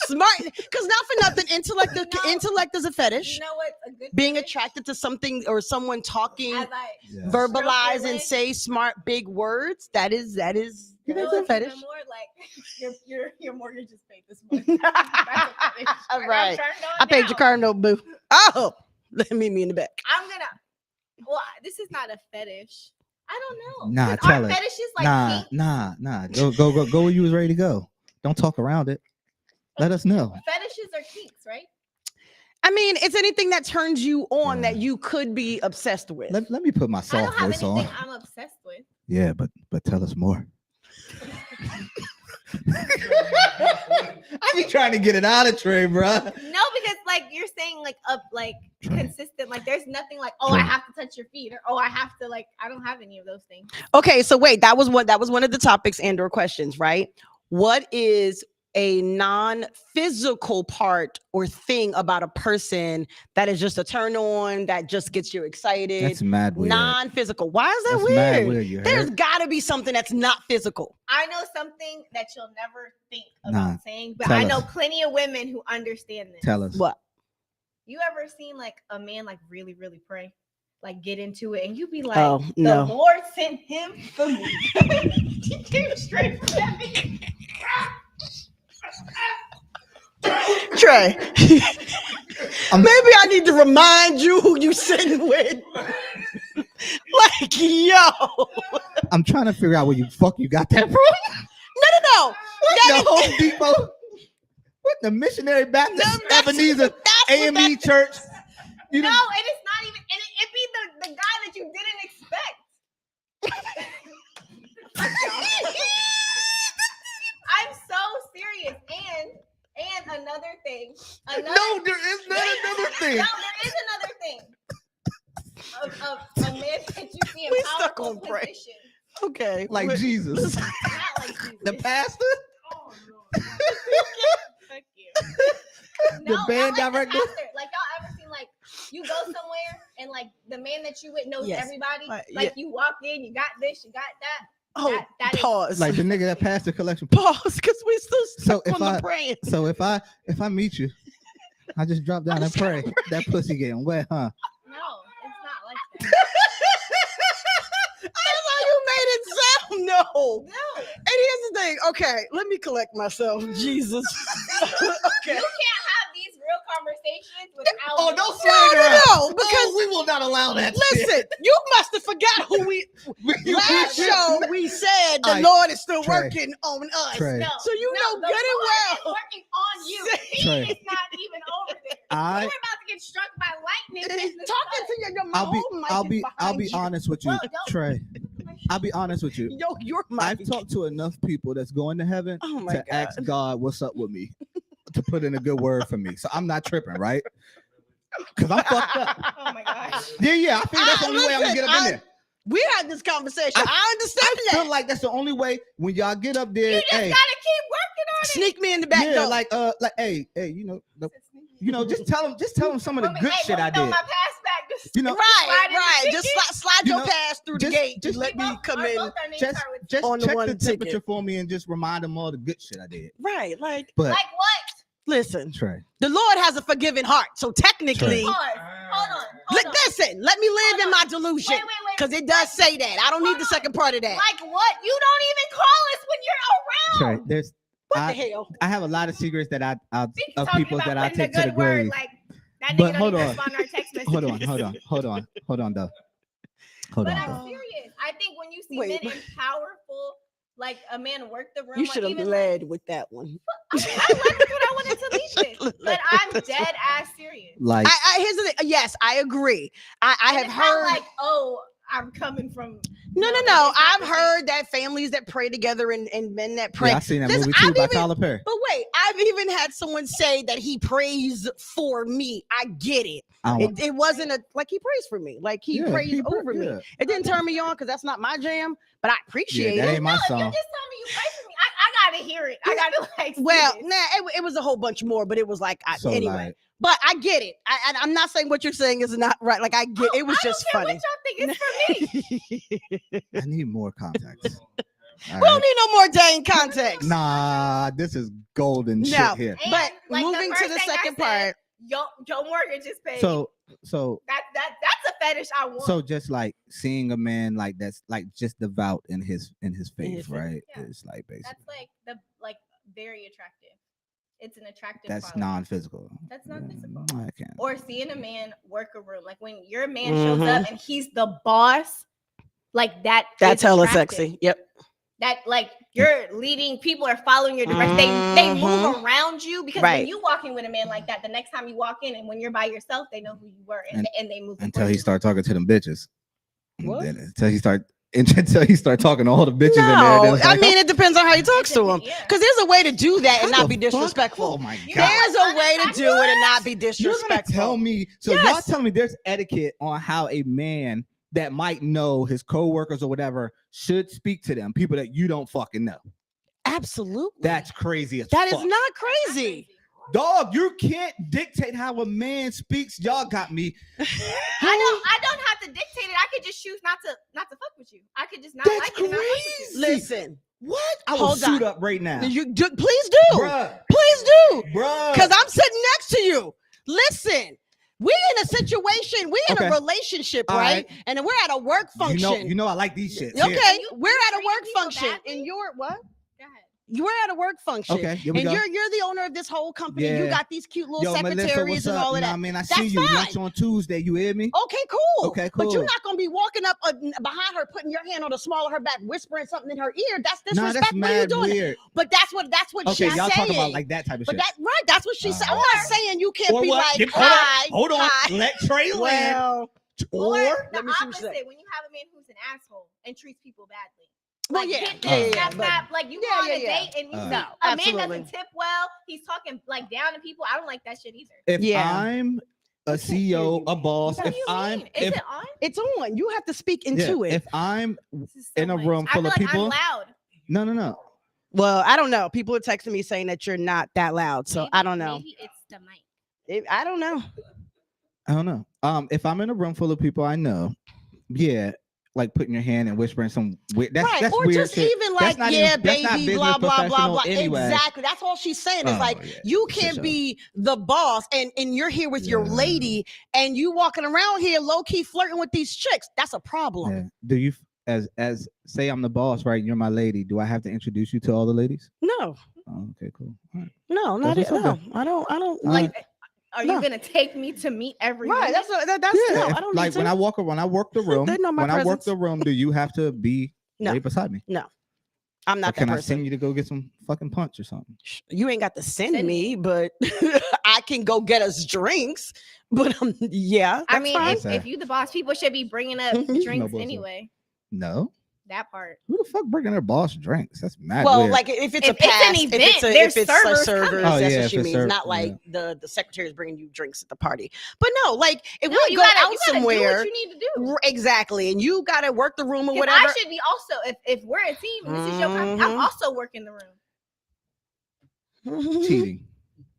Smart, because not for nothing. Intellect, No. intellect is a fetish. You know what's a good Being fetish? attracted to something or someone talking, As I Yeah. verbalize, Stroke your and leg. say smart big words. That is you know that's a what's fetish. even more like your mortgage is paid this month. That's a fetish. Like, I'm Right. turned on I paid now. your car note, boo. Oh, let me meet me in the back. I'm gonna. Well, this is not a fetish. I don't know. Nah, 'Cause tell our it. fetishes like Nah, kinks. nah. Go where you was ready to go. Don't talk around it. Let us know. Fetishes are kinks, right? I mean, it's anything that turns you on that Yeah. you could be obsessed with. Let me put my I soft don't have voice anything on. I'm obsessed with. Yeah, but tell us more. I be trying to get it out of Trey, bro. No, because like you're saying like Trey. consistent. Like there's nothing like I Trey. have to touch your feet or I have to like I don't have any of those things. Okay, so wait, that was one of the topics and or questions, right? What is a non-physical part or thing about a person that is just a turn on that just gets you excited? That's mad weird. Non-physical. Why is that That's mad weird? weird. You There's heard? got to be something that's not physical. I know something that you'll never think about Nah, saying, but tell I know us. plenty of women who understand this. Tell us. What? You ever seen like a man like really, really pray? Like get into it and you be like, Oh, the no. Lord sent him for me. He came straight from heaven. Trey, maybe I need to remind you who you sitting with. Like, yo. I'm trying to figure out where you got that from. No. What the Home Depot? What the missionary Baptist No, that's- Ebenezer that's what AME church? You No, know, and it's not even. And it be the guy that you didn't expect. I'm so serious. And another thing. no, there is not another thing. No, there is another thing. Of a man that you see in We stuck powerful on pray. position. Okay. Like wait. Jesus, Not like Jesus. the pastor, Oh no. Fuck you. the band not like director. the pastor. Like y'all ever seen like you go somewhere and like the man that you with knows Yes. everybody. Right, Like yeah. you walk in, you got this, you got that. Oh, that is- pause. Like the nigga that passed the collection. Pause, because we still stuck if on the I- praying. So if I meet you, I just drop down and pray. That pussy getting wet, huh? No, it's not like that. That's how you made it sound. No. No. And here's the thing. Okay, let me collect myself. Jesus. Okay. You can't have these real conversations without. Oh, don't No, swing around. no, because Oh, we will not allow that. listen, you must have forgot who we last show we said the Aight, Lord is still Trey. working on us. Trey. No, So you know the good and Lord well. is working on you. He Trey. is not even over there. I- You're about to get struck by lightning. Talking to your I'll be whole mic I'll is be I'll behind be you. honest with you, Well, don't- Trey. I'll be honest with you. Yo, your mic. I've talked to enough people that's going to heaven Oh my to God. ask God what's up with me, to put in a good word for me. So I'm not tripping, right? Because I'm fucked up. Oh my gosh. Yeah, I think that's the only way I'm gonna get up in there. We had this conversation. I understand I feel that. like that's the only way when y'all get up there. You just Hey, gotta keep working on it. Sneak me in the back yeah, door. like hey, just tell them some of the good shit I Throw did. my pass back. Just You know, right, in the right. ticket. Just slide You your know, pass through the just- gate. just- Let me come in. just on the check one the ticket. temperature for me and just remind them all the good shit I did. Right, like But Like what? listen, Trey, the Lord has a forgiving heart. So technically, Pause. Hold on. Hold on. listen, let me live Hold in on. my delusion. Wait. Because it does say that. I don't need the second part of that. Like what? You don't even call us when you're Trey, around. there's What I, the hell? I have a lot of secrets that I Speak of talking people about that I putting a take to the good word, grave. like that But nigga don't hold even on. respond to our text messages. Hold on though. Hold But on. I'm Though. serious. I think when you see Wait. men in powerful, like a man work the room, You like should have even led with that one. I led with what I wanted to lead with, but I'm dead ass serious. Like Here's the thing. Yes, I agree. I And have it's heard. not like, oh, I'm coming from. No. it's not I've the heard that families that pray together and men that pray. yeah, I seen that Listen, movie too I've by even- Tyler Perry. But wait, I've even had someone say that he prays for me. I get it. I don't, It wasn't like he prays for me. Like he prays over me. yeah. It didn't turn me on because that's not my jam, but I appreciate that it. ain't my No, if you song. just tell me you pray for me, I gotta hear it. I gotta like. see Well, this. it was a whole bunch more, but it was like So anyway. like, But I get it. I'm not saying what you're saying is not right. Like I get it was I just don't care funny. what y'all think it's for me. I need more context. All We don't right. need no more dang context. Nah, this is golden No. shit here. And, But like, moving to first the thing I second said, part, Joe Morgan just paid. So that's a fetish I want. so just like seeing a man like that's like just devout in his his faith, faith. right? Yeah. It's like basically That's like very attractive. It's an attractive. that's quality. non-physical. That's not physical. I can't. Or seeing a man work a room, like when your man shows up and he's the boss, like that. that's is hella attractive. sexy. Yep. That like you're leading, people are following your direction. They move around you because Right. when you walk in with a man like that, the next time you walk in and when you're by yourself, they know who you were and they move Until accordingly. he start talking to them bitches. What? Then until he start talking to all the bitches in there. No, then it's I like, mean it depends on how he talks to him. Yeah. Because there's a way to do that and how not be the fuck? disrespectful. Oh my You god. There's a way to do it and not be You're gonna disrespectful. tell me so y'all Yes. tell me there's etiquette on how a man that might know his co-workers or whatever should speak to them, people that you don't fucking know. Absolutely. That's crazy as That is fuck. not crazy. Dog, you can't dictate how a man speaks. Y'all got me. I don't have to dictate it. I could just choose not to fuck with you. I could just not That's like it and not fuck with you. crazy. Listen, What? I will Hold suit on. up right now. please do. Bruh. Please do. Bruh. Because I'm sitting next to you. Listen, we in a situation, we in Okay. a relationship, All right? right. And then we're at a work function. You know I like these shits. Okay, Yeah. You we're at a treating work people function. badly? And you're what? Go ahead. You were at a work function. Okay, here we and go. you're the owner of this whole company. Yeah. You got these cute little Yo, Melissa, secretaries what's and up? all of Nah, that. I mean, I That's see you fine. lunch on Tuesday. You hear me? Okay, cool. Okay, But you're cool. not gonna be walking up behind her, putting your hand on the small of her back, whispering something in her ear. That's Nah, disrespectful. that's What are you mad doing? weird. But that's what Okay, she's y'all saying. talking about like that type of But shit. that's what she said. I'm Or- not saying you can't Or be what? like, Hold on, hi, hold on. hi. Let Trey land. Well, Or Or the let me see what you opposite, say. when you have a man who's an asshole and treats people badly. well, Like, yeah, hit yeah, this, yeah, snap, but- snap. Like, you go Yeah, on yeah, a yeah. date and you see No, a man absolutely. doesn't tip well. He's talking like down to people. I don't like that shit either. if Yeah. I'm a CEO, a boss, What if do you I'm mean? Is if, it on? it's on. You have to speak yeah, into it. if I'm This is so in a much. room I full feel of like people, I'm loud. no. Well, I don't know. People are texting me saying that you're not that loud, so I don't know. Maybe it's the mic. I don't know. I don't know. If I'm in a room full of people I know, yeah, like putting your hand and whispering some weird. That's Right, that's or weird just shit. even That's like, not yeah, even- that's not baby, business blah blah blah professional blah. anyway. Exactly. That's all she's saying is Oh, like, yeah. you Shit can't show. be the boss and you're here with your Yeah. lady and you walking around here low key flirting with these chicks. That's a problem. Yeah. Do you as say I'm the boss, right? You're my lady. Do I have to introduce you to all the ladies? No, Oh, okay, cool. All right. no, not That's it. what's No, up I don't. All Like, right. are No. you gonna take me to meet every Right. woman? That's Yeah, no. if- I don't like need to. when I work the room. They know my when I work presence. the room, do you have to be No. right beside me? I'm Or not can that I person. send you to go get some fucking punch or something? You ain't got to send Send me, but I can go get us drinks. But yeah, I that's mean, fine. if you the boss, people should be bringing up Mhm. drinks bullshit. anyway. No. That part. Who the fuck bringing their boss drinks? That's mad Well, weird. like if it's If a it's an pass, event, if there's it's servers a servers, coming. Oh, that's yeah, what if she it's means. Not like the secretary is bringing you drinks at the party. But no, like if No, we you go gotta, out you gotta do somewhere, what you need to do. exactly, and you got to work the room or 'Cause whatever. I should be also, if we're a team and this is your company, Mhm. I'm also working the room. cheating.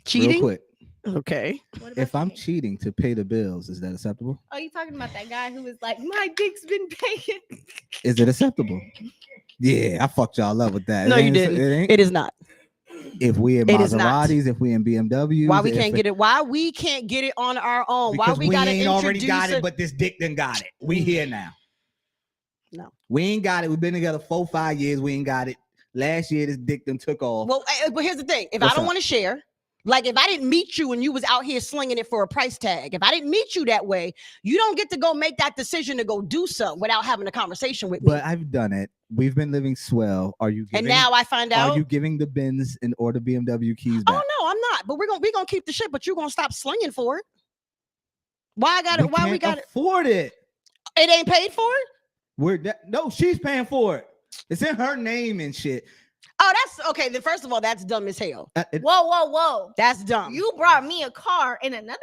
Cheating. Real quick. Okay. What about If I'm cheating? cheating to pay the bills, is that acceptable? Oh, you talking about that guy who was like, my dick's been paying? Is it acceptable? Yeah, I fucked y'all up with that. No, you didn't. It ain't. It is not. If we in It is not. Maseratis, if we in BMWs, Why we can't get it? Why we can't get it on our own? Why Because we gotta ain't already introduce got it, it? but this dick done got it. We here now. No. We ain't got it. We've been together 4-5 years. We ain't got it. Last year, this dick done took off. Well, but here's the thing: if What's I don't up? want to share, like if I didn't meet you and you was out here slinging it for a price tag, if I didn't meet you that way, you don't get to go make that decision to go do something without having a conversation with me. But I've done it. We've been living swell. Are you giving? And now I find out. Are you giving the Benz or the BMW keys back? Oh no, I'm not. But we're gonna keep the shit. But you're gonna stop slinging for it. Why I got it? Why we got it? Afford it? It ain't paid for it. No, she's paying for it. It's in her name and shit. Oh, that's okay. Then first of all, that's dumb as hell. Whoa. That's dumb. You brought me a car in another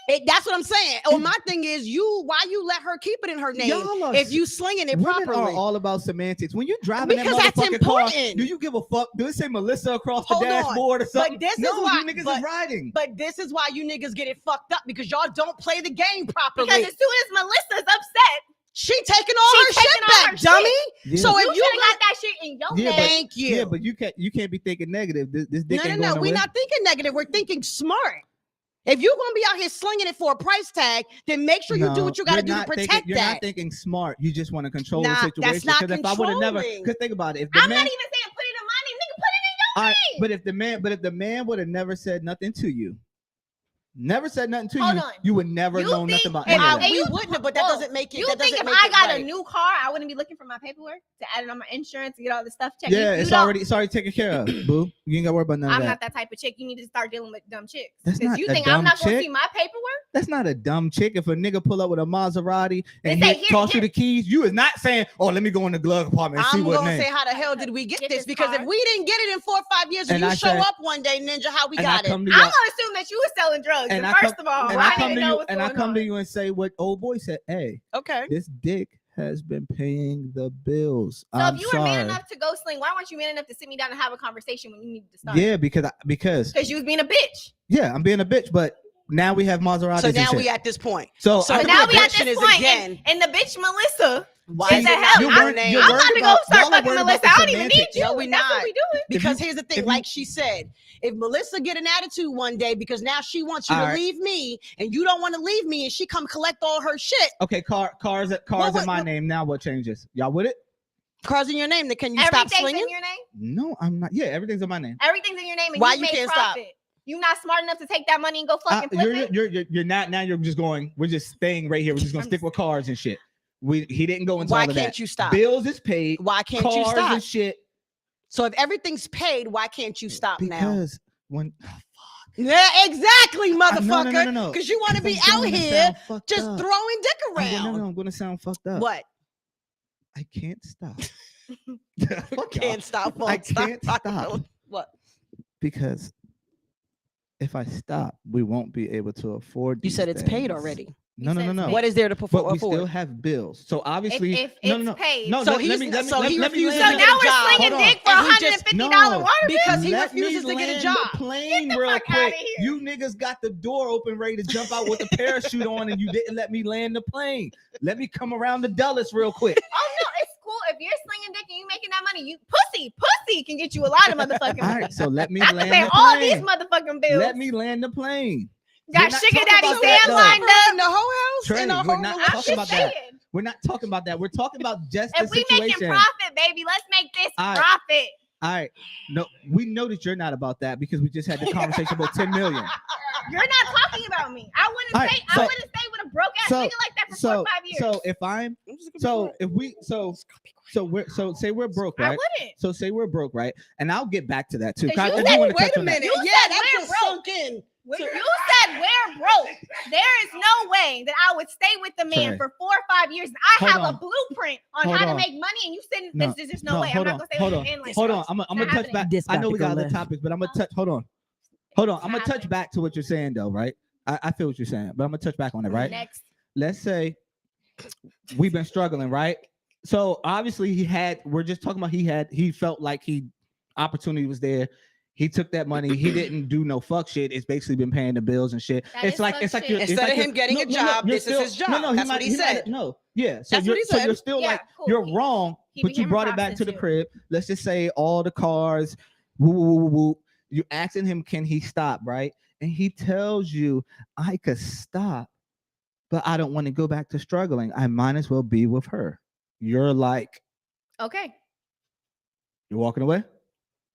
bitch's That's what I'm saying. Oh, my thing is, why you let her keep it in her name Y'all are if you slinging it Women properly? are all about semantics. When you driving Because that that's motherfucking car, important. do you give a fuck? Do it say Melissa across the Hold on. dashboard or something? But this no, is why. you niggas is riding. But this is why you niggas get it fucked up because y'all don't play the game properly. Because as soon as Melissa's upset, she taking all her taking shit all back, her dummy. Yeah. So you if you should have got that shit in your Yeah, name. but- thank you. Yeah, but you can't be thinking negative. This dick ain't No. going We're nowhere. not thinking negative. We're thinking smart. If you're gonna be out here slinging it for a price tag, then make sure you do No, what you got to you're do to not protect thinking, You're that. not thinking smart. You just want to control Nah, the situation. that's not if I would have never, controlling. because think about it. If the I'm man, not even saying put it in my name, nigga, put it in your all right, name. but if the man would have never said nothing to you, never said nothing to Hold you, on. you would never You know think nothing about if any I- of that. and We you- wouldn't have, but that whoa. doesn't make it. You that think doesn't if make I it got right. a new car, I wouldn't be looking for my paperwork to add it on my insurance to get all this stuff checked? Yeah, You it's don't- already taken care of, boo. You ain't got to worry about none of I'm that. not that type of chick. You need to start dealing with dumb chicks. That's Because not you a think dumb I'm not going to chick. see my paperwork? That's not a dumb chick. If a nigga pull up with a Maserati and They say, he "Here, toss you here." the keys, you is not saying, "Oh, let me go in the glove compartment and see I'm what gonna name." say, how the hell did we get Get this? this Because car. if we didn't get it in 4 or 5 years, and And you I show say- up one day, Ninja, how we and I got it? come to I'm you, going to assume that you were selling drugs. and And I first come- of all, and I I didn't come to even know you, what's and I going come on. to you and say what old boy said. Hey, Okay. this dick has been paying the bills. So I'm if you were man sorry. enough to go sling, why weren't you man enough to sit me down and have a conversation when you needed to start? Yeah, because Because you was being a bitch. yeah, I'm being a bitch, but now we have Maseratis. So and now shit. we at this point. So So I So could now be we a at bitch. question this is point, again- and the bitch Melissa. Why Is is the it hell? not You're her worried- name? you're I'm worried about to go about- start y'all are fucking worried Melissa. about the I don't even need semantics. you. No, we That's what not. we doing. Because you- here's the if thing, you- like she said, if Melissa get an attitude one day because now she wants you All to right. leave me and you don't want to leave me and she come collect all her shit, Okay, cars What- in my name. Now what changes? Y'all with it? Cars in your name. Then can you stop Everything's swinging? in your name. No, I'm not. Yeah, everything's in my name. Everything's in your name, and Why you you made can't stop? profit. You not smart enough to take that money and go fucking flip it. You're not. Now you're just going. We're just staying right here. We're just gonna stick with cars and shit. He didn't go into Why all of that. can't you stop? Bills is paid. Why can't cars you stop? and shit. So if everything's paid, why can't you stop now? Because when Yeah, exactly, motherfucker. no. Because you want to be I'm out gonna here sound fucked just up. throwing dick around. I'm gonna sound fucked up. What? I can't stop. Can't stop. I can't stop What? because if I stop, we won't be able to afford. You these said it's paid things. already. No. What is there to But we afford? still have bills. So obviously, If it's paid. No, So let he's- me- let me- so let he me- let me refuses So land- to get now a we're job. slinging Hold on. dick for And he just- $150 No. water bill. Because he Let me refuses to get a land job. The plane Get the real fuck quick. outta here. You niggas got the door open, ready to jump out with a parachute on, and you didn't let me land the plane. Let me come around to Dulles real quick. Oh no, it's cool. If you're slinging dick and you making that money, you pussy can get you a lot of motherfucking All money. right, so let me I can land pay the all these plane. motherfucking bills. Let me land the plane. Got We're not sugar talking daddy about Sam that, though. lined up. In the whole house? Trey, in the we're whole not I'm talking just about that. saying. We're not talking about that. We're talking about just If the we making situation. profit, baby, let's make this All right. profit. All right. No, we know that you're not about that because we just had the conversation about 10 million. You're not talking about me. I wouldn't All right, stay. so- I wouldn't stay with a broke ass so- nigga like that for 4 So, or 5 years. so if I'm, so if we, so we're, so say we're broke, I right? wouldn't. So say we're broke, right? And I'll get back to that too. 'Cause 'Cause you I said- do wanna Wait touch a on that. minute. You Yeah, said that we're just broke. sunk in. You said we're broke. There is no way that I would stay with the man Trey. for 4 or 5 years. And I Hold have on. a blueprint on Hold how to on. make money, and you said No, there's just no way. I'm hold not on, gonna stay hold with on, a man like hold that. on. I'm Not gonna touch happening. back. This I know about we to got go other left. topics, but I'm gonna touch. Hold on. I'm gonna touch happening. back to what you're saying though, right? I feel what you're saying, but I'm gonna touch back on it, right? Next. Let's say we've been struggling, right? So obviously we're just talking about he felt like opportunity was there. He took that money. He didn't do no fuck shit. It's basically been paying the bills and shit. That It's is like fuck it's like shit. you're, it's Instead like of him you're- getting a job, you're this is his job. No, That's what he said. No, yeah. So That's you're what he so said. you're still Yeah, like cool. you're He- wrong, he but you became a brought it back to the prostitute. crib. Let's just say all the cars. Woo, woo, woo, woo. You asking him, can he stop, right? And he tells you, I could stop, but I don't want to go back to struggling. I might as well be with her. You're like, Okay, you're walking away?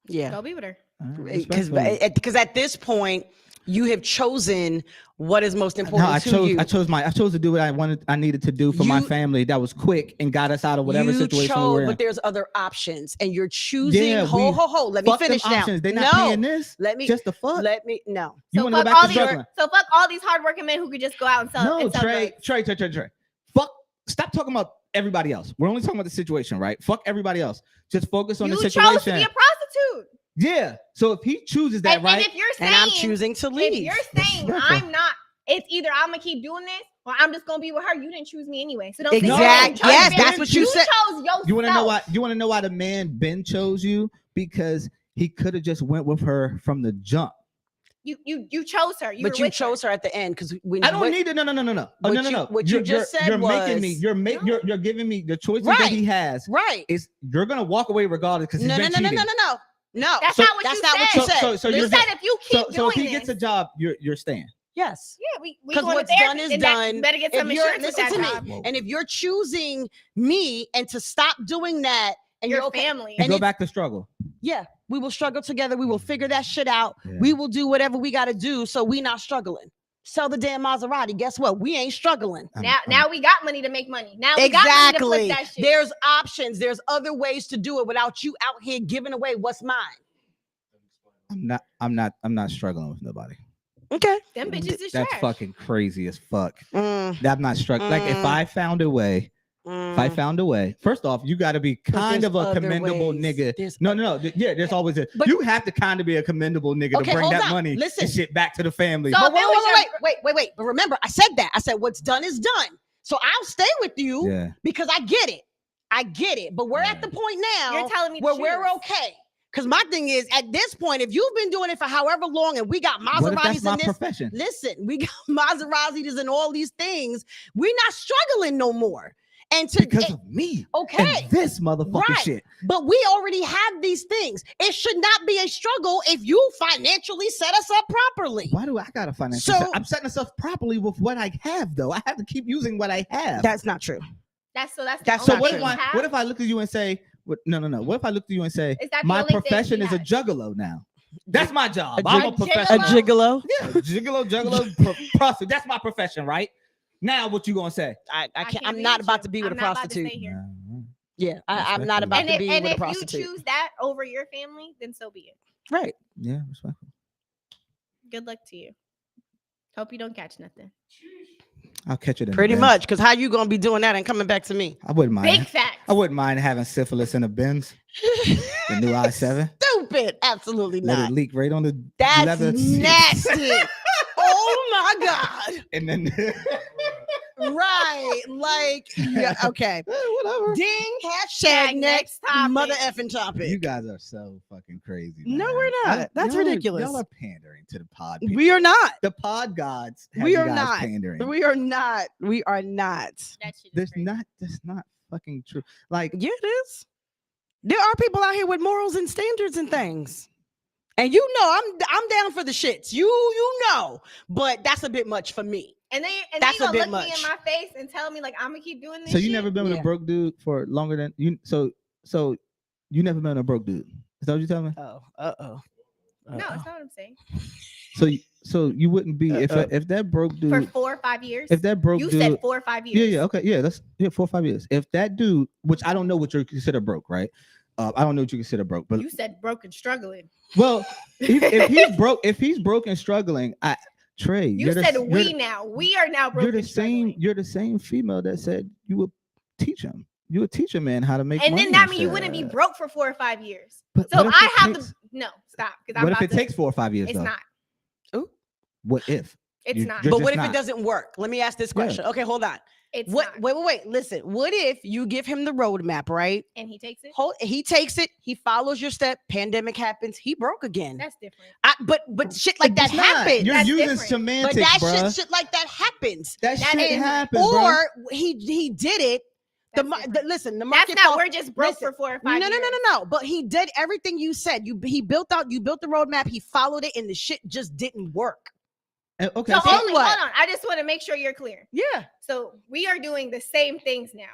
Yeah. go be with her. All right, respectfully. Because at this point, you have chosen what is most No, important I to you. chose to do what I needed to do for my You- family. That was quick and got us out of whatever you situation we chose, were in. but there's other options, and you're choosing. Yeah, Ho. Let me Fuck them finish now. options. They're not no, paying this. let me Just the fuck. let me no. You So want to go fuck back all to these. struggling? So fuck all these hardworking men who could just go out and sell. No, and sell Trey. drugs. Fuck. Stop talking about everybody else. We're only talking about the situation, right? Fuck everybody else. Just focus on You the chose situation. to be a prostitute. Yeah. So if he chooses that, And right? if you're saying, And I'm choosing to leave. if you're saying I'm not, it's either I'm gonna keep doing this or I'm just gonna be with her. You didn't choose me anyway. So don't say you Exact- chose yes, me. that's what you said. chose yourself. You want to know why? You want to know why the man Ben chose you? Because he could have just went with her from the jump. You chose her. But you chose her at the end because when I don't need to. No. Oh, What no. what you just said you're making me. was- You're giving me the choices Right. that he has. right. Is you're gonna walk away regardless because he's No. been cheating. No. That's So- not what that's you not what said. you said. So you you're said just, if you keep so doing if he this, gets a job, you're staying. Yes. yeah, we Because going what's to done therapy, is and that- done. Better get If some you're insurance with listen that to me, job. and if you're choosing me and to stop doing that, and Your you're okay, family. And And go it's- back to struggle. yeah, we will struggle together. We will figure that shit out. Yeah. We will do whatever we got to do so we not struggling. Sell the damn Maserati. Guess what? We ain't struggling. Now we got money to make money. Now we got money to flip Exactly. that shit. There's options. There's other ways to do it without you out here giving away what's mine. I'm not struggling with nobody. Okay. Them bitches is That's trash. fucking crazy as fuck. Mm, I'm not struggling. Like if Mm. I found a way, first off, you got to be kind there's of a other commendable ways. nigga. There's No. Yeah, there's always a. But- You have to kind of be a commendable nigga Okay, to bring hold that on. money Listen. and shit back to the family. So- But if it was wait. But remember, I said that. I said what's done is done. So I'll stay with you yeah. because I get it. But we're at the point now You're telling me to where we're choose. okay. Because my thing is, at this point, if you've been doing it for however long and we got What if that's Maseratis my in this, profession? listen, we got Maseratis and all these things, we're not struggling no more. And to Because of me. okay, And this motherfucking Right. shit. but we already have these things. It should not be a struggle if you financially set us up properly. Why do I got to finance? So- I'm setting myself properly with what I have, though. I have to keep using what I have. That's not true. That's That's the So only what thing if you I have. what if I look at you and say, No. What if I look to you and say, Is that the my only thing profession he is a has? juggalo now? That's my job. A I'm a gigolo? professional. A gigolo? Yeah, juggalo, prostitute. That's my profession, right? Now, what you gonna say? I I can't. can't I'm be not with about you. to be with I'm a not about to prostitute. stay here. Yeah, I'm not about And to if, be and with a if you prostitute. choose that over your family, then so be it. Right. Yeah, respectful. Good luck to you. Hope you don't catch nothing. I'll catch it in Pretty the much. Because how you gonna be doing that and coming back to me? I wouldn't mind. Big facts. I wouldn't mind having syphilis in a Benz, the new i7. Stupid. Absolutely Let not. it leak right on the That's leather seats. nasty. Oh my God. And then Right. Like, yeah, okay. whatever. Ding, hashtag next topic. mother effing topic. You guys are so fucking crazy. No, man. we're not. That's y'all ridiculous. Y'all are pandering to the pod. People. We are not. The pod gods. Have We you are guys not. pandering. We are not. We are not. That shit is That's crazy. not fucking true. Like, Yeah, it is. There are people out here with morals and standards and things. And you know, I'm down for the shits. You know, but that's a bit much for me. And they That's a gonna bit look me much. in my face and tell me like I'm gonna keep doing this. so you shit? never been with Yeah. a broke dude for longer than you. So you never been with a broke dude. Is that what you telling me? Oh, No, that's not what I'm saying. So you wouldn't be if that broke dude For 4 or 5 years. if that broke You dude said 4 or 5 years. yeah okay yeah that's 4 or 5 years. If that dude, which I don't know what you consider broke, right? I don't know what you consider broke, but You said broke and struggling. well, if he's broke and struggling, Trey, You said we now. We are now broke You're the and same. struggling. You're the same female that said you would teach him. You would teach a man how to make And money. then that and means you shit. wouldn't be broke for 4 or 5 years. But So what if I it have takes- the no stop because I'm What if about it to. takes 4 or 5 years? It's though? not. What if? It's not. you're but just what if not. it doesn't work? Let me ask this Yeah. question. Okay, hold on. It's What? not. Wait. Listen. What if you give him the roadmap, right? And he takes it. He takes it. He follows your step. Pandemic happens. He broke again. That's different. But shit like that It's not. happens. You're That's using different. semantics, But that bruh. shit like that happens. That that shit is- happens, bruh. Or he did it. That's different. Listen, the That's market. not. fall- We're just broke listen, for 4 or 5 No. years. But he did everything you said. He built out. You built the roadmap. He followed it, and the shit just didn't work. Okay, So so- only what? hold on. I just want to make sure you're clear. Yeah. So we are doing the same things now,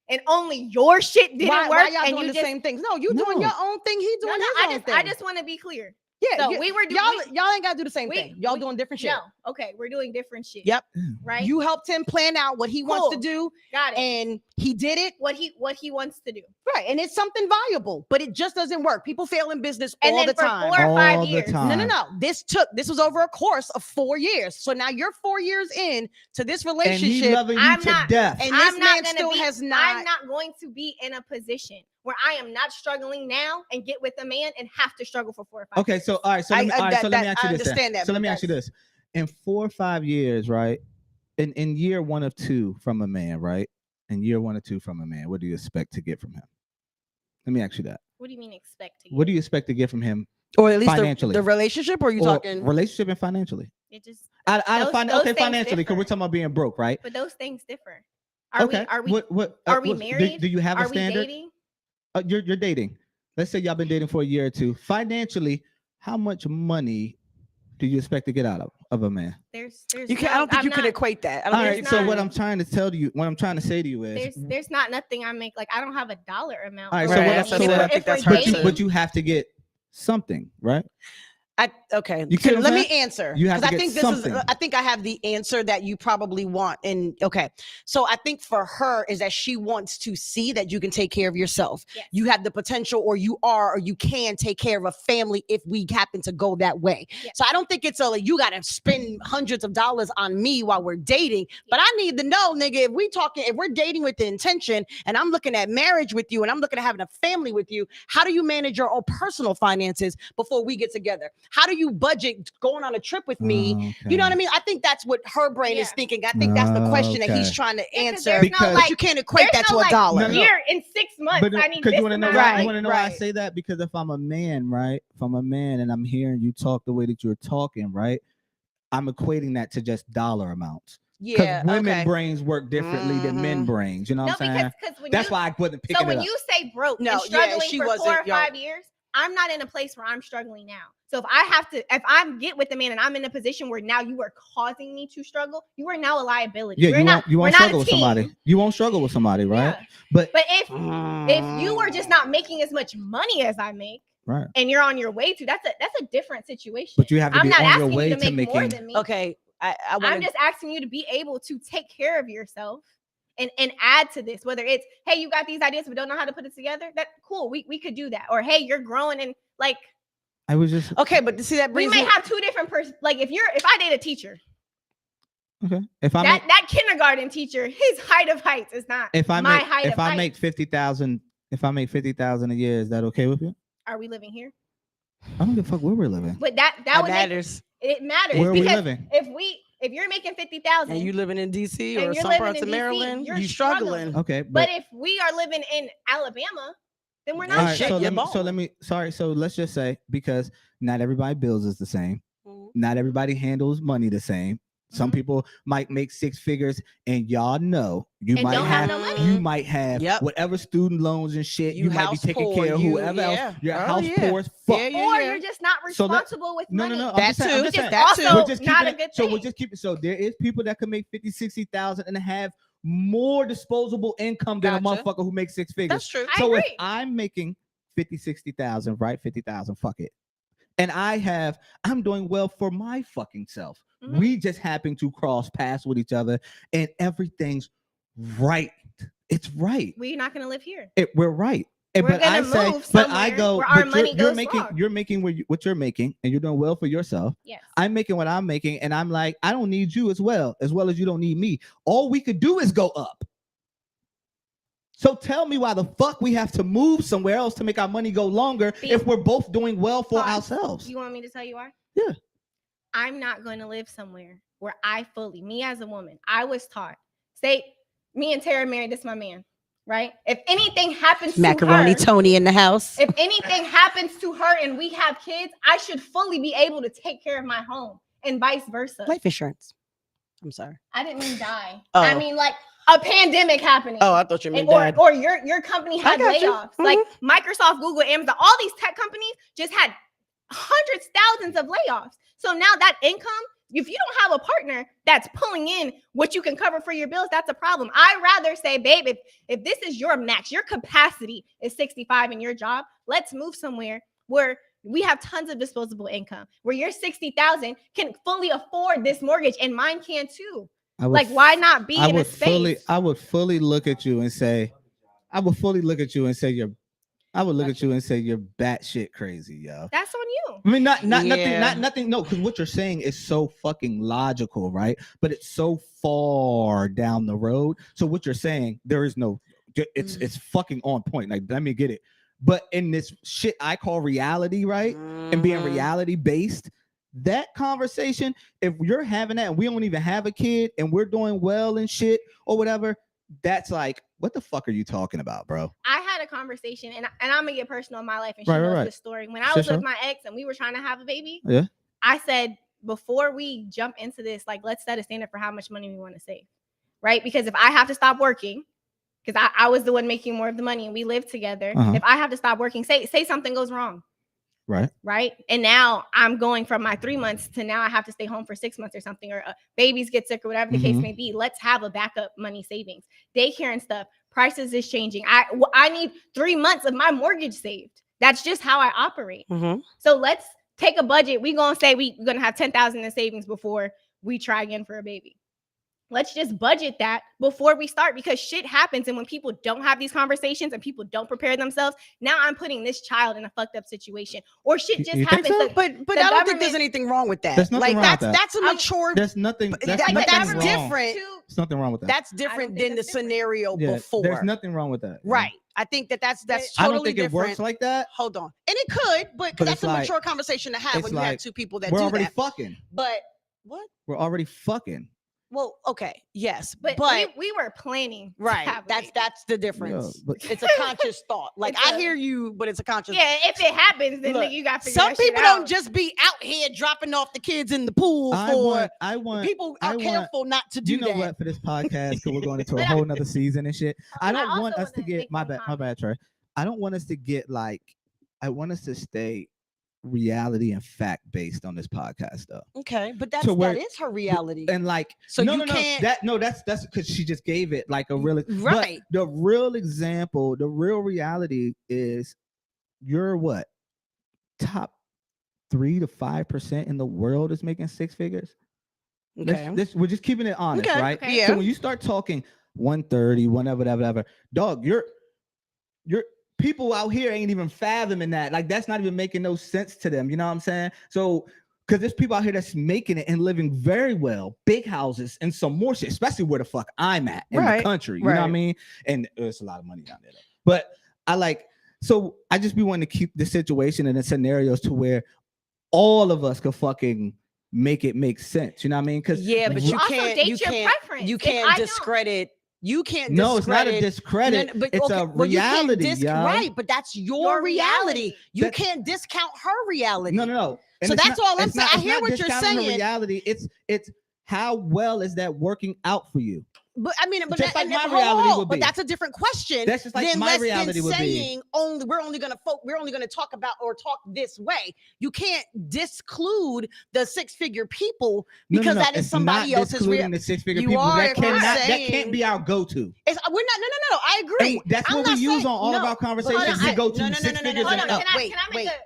and only your shit didn't Why work. y'all and doing you the just same things? No, you No. doing your own thing. He doing his own thing. I just want to be clear. yeah. So we were doing. y'all ain't gotta do the same we- thing. Y'all we- doing different shit. No, okay, we're doing different shit. Yep. Right. You helped him plan out what he wants to Cool. do, got it. and he did it. What he wants to do. Right, and it's something valuable, but it just doesn't work. People fail in business And all then the for time. 4 or 5 All the years. time. No. This was over a course of 4 years. So now you're 4 years in to this and he relationship, loving you I'm to not- death. and I'm this not man gonna still be, has I'm not. not going to be in a position where I am not struggling now and get with a man and have to struggle for 4 or 5 Okay, years. so all right, so let me, all right, so let me ask you I this. then. understand that. So let but me ask you this: in 4 or 5 years, right? In year 1 of 2 from a man, right? In year 1 or 2 from a man, what do you expect to get from him? Let me ask you that. What do you mean expect to? What do you expect to get from him? or at least financially? the relationship, or are you Or talking? relationship and financially? It just. Out of Those okay, things financially, because we're differ. talking about being broke, right? But those things differ. Are Okay. we? What are we do- married? Do you have a Are we standard? dating? You're dating. Let's say y'all been dating for a year or 2. Financially, how much money do you expect to get out of a man? There's. You can. I don't think you can equate that. I don't All think right. you So can. what I'm trying to tell you, what I'm trying to say to you is, There's not nothing I make. Like I don't have a dollar amount. All right, for so it. what I'm- If so we're- what I if think that's we're her but you, dating- but you have to get something, right? Okay. You So get what let I'm me answer. You have 'cause to I get think this something. is. I think I have the answer that you probably want. And okay, so I think for her is that she wants to see that you can take care of yourself. Yes. You have the potential, or you are, or you can take care of a family if we happen to go that way. Yes. So I don't think it's a like, you got to spend hundreds of dollars on me while we're dating. But I need to know, nigga, if we're dating with the intention, and I'm looking at marriage with you, and I'm looking at having a family with you, how do you manage your own personal finances before we get together? How do you budget going on a trip with me? You know what I mean? I think that's what her brain is Yeah. thinking. I think that's the question that he's Okay. trying to Yeah, 'cause answer. there's no, Because- But like, you can't equate there's that to no, a like, dollar. No, no. Here in 6 months, But I need because this you want to know amount. why? Right, You want to know why I right. say that? Because if I'm a man, right? If I'm a man and I'm hearing you talk the way that you're talking, right? I'm equating that to just dollar amounts. Because Yeah, women okay. brains work differently than men Mhm. brains. You know No, what I'm saying? because when That's you why I wasn't picking so it when up. you say broke No, and yeah, struggling she for wasn't, 4 or yo. 5 years, I'm not in a place where I'm struggling now. So if I get with a man and I'm in a position where now you are causing me to struggle, you are now a liability. Yeah, we're you won't not struggle a with team. somebody. You won't struggle with somebody, right? Yeah. But But if you are just not making as much money as I make, right, and you're on your way to, that's a different situation. but you have to I'm be not on your asking way you to to make more making. than me. Okay, I I'm want just asking you to be able to take care of yourself and add to this. Whether it's, hey, you got these ideas but don't know how to put it together, that cool, we could do that. Or hey, you're growing and like I was just okay, but to see that we brings may me- have two different like if I date a teacher, okay. If I that kindergarten teacher, his height of heights is not my height of height. make 50,000, if I make 50,000 a year, is that okay with you? Are we living here? I don't give a fuck where we're living. But that would matters. It matters. Where are we because living? If you're making 50,000 and you living in DC and or you're some living parts in of DC, Maryland, you're you struggling. Okay, but if we are living in Alabama, then we're All not all right, shit, so you're let me so let's just say, because not everybody bills is the same. Mhm. Not everybody handles money the same. Some Mhm. people might make six figures, and y'all know you And might don't have have no money. you might have Yep. whatever student loans and shit. You might be house taking poor, care of you- whoever yeah. else. Your Oh, house yeah. poor as fuck. Yeah, or you're just not So let- responsible with No, money. no, no. I'm That just saying, too. I'm just Which is saying. also We're just not keeping a good So we're thing. just keeping. So there is people that can make 50, 60,000 and have more disposable income than a Gotcha. motherfucker who makes six figures. That's true. I So if agree. I'm making 50, 60,000, right? 50,000, fuck it. And I'm doing well for my fucking self. Mhm. We just happen to cross paths with each other and everything's right. It's right. We're not going to live here. We're right. And, We're but I gonna say, move but I somewhere go, where our but money you're goes making, far. you're making what you're making, and you're doing well for yourself. Yes. I'm making what I'm making, and I'm like, I don't need you as well as you don't need me. All we could do is go up. So tell me why the fuck we have to move somewhere else to make our money go longer if we're both doing well for Pause. ourselves. You want me to tell you why? Yeah. I'm not going to live somewhere where me as a woman, I was taught, say, me and Tara married, this is my man, right? If anything happens Macaroni to her, Tony in the house. if anything happens to her and we have kids, I should fully be able to take care of my home and vice versa. Life insurance. I'm sorry. I didn't mean die. Oh. I mean like a pandemic happening. Oh, I thought you meant or, dad. or your company had got you. layoffs. Like Microsoft, Google, Amazon, all these tech companies just had hundreds, thousands of layoffs. So now that income, if you don't have a partner that's pulling in what you can cover for your bills, that's a problem. I'd rather say, babe, if this is your max, your capacity is 65 in your job, let's move somewhere where we have tons of disposable income, where your 60,000 can fully afford this mortgage, and mine can too. Like, why not be in a space? I would fully look at you and say, you're batshit crazy, yo. That's on you. I mean, not Yeah. nothing. No, because what you're saying is so fucking logical, right? But it's so far down the road. So what you're saying, there is no. It's fucking on point. Like, let me get it. But in this shit I call reality, right? And being reality based, that conversation, if you're having that and we don't even have a kid and we're doing well and shit or whatever, that's like, what the fuck are you talking about, bro? I had a conversation, and I'm gonna get personal in my life, and she Right, knows right. the story. When I was with my ex and we were trying to have a baby, Yeah. I said, before we jump into this, like, let's set a standard for how much money we want to save, right? Because if I have to stop working, because I was the one making more of the money and we lived together, if I have to stop working, say something goes wrong, right? And now I'm going from my 3 months to now I have to stay home for 6 months or something, or babies get sick or whatever the case may be. Let's have a backup money savings. Daycare and stuff, prices is changing. I need 3 months of my mortgage saved. That's just how I operate. So let's take a budget. We gonna say we're gonna have 10,000 in savings before we try again for a baby. Let's just budget that before we start, because shit happens. And when people don't have these conversations and people don't prepare themselves, now I'm putting this child in a fucked up situation, or shit just You think happens. so? But I don't think there's anything wrong with that. There's nothing Like, wrong with that. that's a mature. There's nothing. That's but nothing that's wrong. different. There's nothing wrong with that. That's different than the that's different. scenario Yeah, before. There's nothing wrong with that. Right. I think that's totally I don't think different. it works like that. Hold on. And it could, but But that's it's a like- mature conversation to have it's when you have like, two people that We're do already that. fucking. But what? We're already fucking. Well, okay, yes, But we were planning. to right. have a baby. That's the difference. Yeah, but- It's a conscious thought. Like, I hear you, but it's a conscious. Yeah, if it happens, then Look, you got to figure some that shit people don't out. just be out here dropping off the kids in the pool for. People are careful not to do you know that. what? For this podcast, because we're going into a But whole nother season and shit. I I don't also want us to wanna get make my one bad, Trey. I don't want us to get like I want us to stay reality and fact based on this podcast, though. Okay, but So that is her reality. And like, So no, you no, no, can't. that's because she just gave it like a really Right. But the real example, the real reality is you're what, top 3 to 5% in the world is making six figures. Okay. We're just keeping it honest, Okay, right? okay. Yeah. So when you start talking 130, whatever, dog, you're people out here ain't even fathoming that. Like, that's not even making no sense to them. You know what I'm saying? So, because there's people out here that's making it and living very well, big houses and some more shit, especially where the fuck I'm at in the country. You know what I mean? And there's a lot of money down there, though. But I just be wanting to keep the situation and the scenarios to where all of us could fucking make it make sense. You know what I mean? Because but you also can't. date You your can't. preference. You If can't I don't- discredit. You can't. No, it's not a discredit. discredit. It's a well, you can't reality, y'all. right? But that's your reality. You That- can't discount her reality. No. And So it's that's all I'm it's saying. not- I hear it's not what you're discounting the saying. reality. It's how well is that working out for you? But I mean, but Just like my hold reality on, would but be. that's a different question. That's just like than my reality would be. saying we're only gonna talk about or talk this way. You can't disclude the six-figure people because that is it's somebody not else's discluding the six-figure You people. are That if you're that saying- can't be our go-to. We're not. No. I agree. And that's I'm what we not use saying- on all of no, our conversations. hold on, We I- go to no, six figures hold and on. up.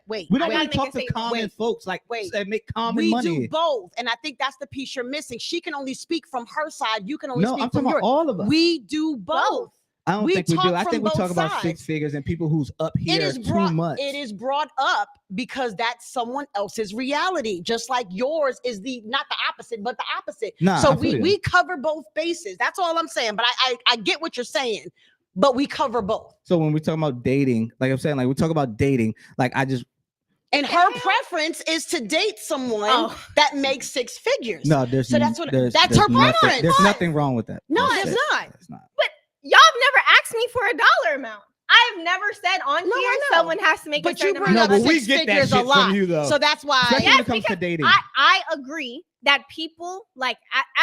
Wait. We don't I really gotta talk make a to statement. common folks like Wait. that make common We money. do both, and I think that's the piece you're missing. She can only speak from her side. You can only No, speak I'm from talking about yours. all of us. We do both. I don't we think we do. talk I from think we talk both about sides. six figures and people who's up It here is too brought. much. It is brought up because that's someone else's reality, just like yours is not the opposite, but the opposite. Nah, so I feel you. we cover both bases. That's all I'm saying. But I get what you're saying, but we cover both. So when we talk about dating, like I'm saying, like we talk about dating, like I just And her preference is to date someone that makes six figures. no, there's So that's what there's that's her nothing- preference. There's nothing wrong with that. No, That's there's it. not. It's not. Y'all have never asked me for a dollar amount. I've never said on No, here I know. someone has to make But a certain you bring amount up No, of but we six get that figures shit a lot. from you though. So that's why. Especially Yes, when it comes to because dating. I agree that people like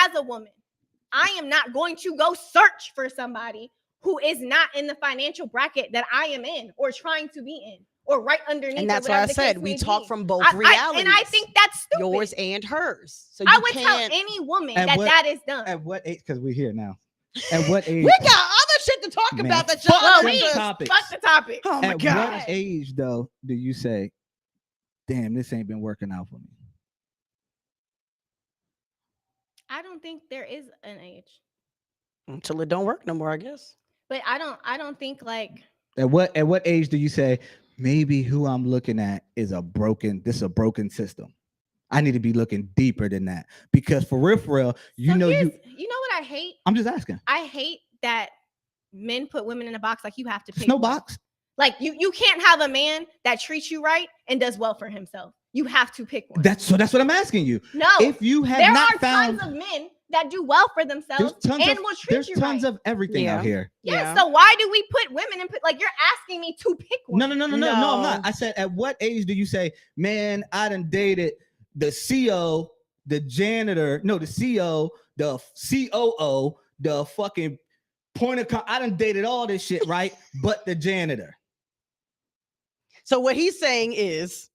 as a woman, I am not going to go search for somebody who is not in the financial bracket that I am in or trying to be in or right underneath. And that's or why I whatever the said case we may talk be. from both And realities. I think that's stupid. Yours and hers. So I you would tell can't. any woman At that what- that is done. At what age? Because we're here now. At what age? We got other shit to talk Man, about that fuck y'all them just- topics. Fuck the topic. Oh my At god. what age though do you say, damn, this ain't been working out for me? I don't think there is an age, Until it don't work no more, I guess. but I don't think like At what age do you say maybe who I'm looking at is a broken system? I need to be looking deeper than that because for real, you So know here's- you. you know what I hate? I'm just asking. I hate that men put women in a box like you have to pick It's no one. box. Like you can't have a man that treats you right and does well for himself. You have to pick one. That's what I'm asking you. No, If you have there not are found, tons of men that do well for themselves and will treat there's you tons right. of everything Yeah. out here. Yes, so why do we put women in like you're asking me to pick one? No, I'm No. not. I said, at what age do you say, man, I done dated the CO, the janitor, no, the CO, the COO, the fucking point of I done dated all this shit, right? But the janitor. So what he's saying is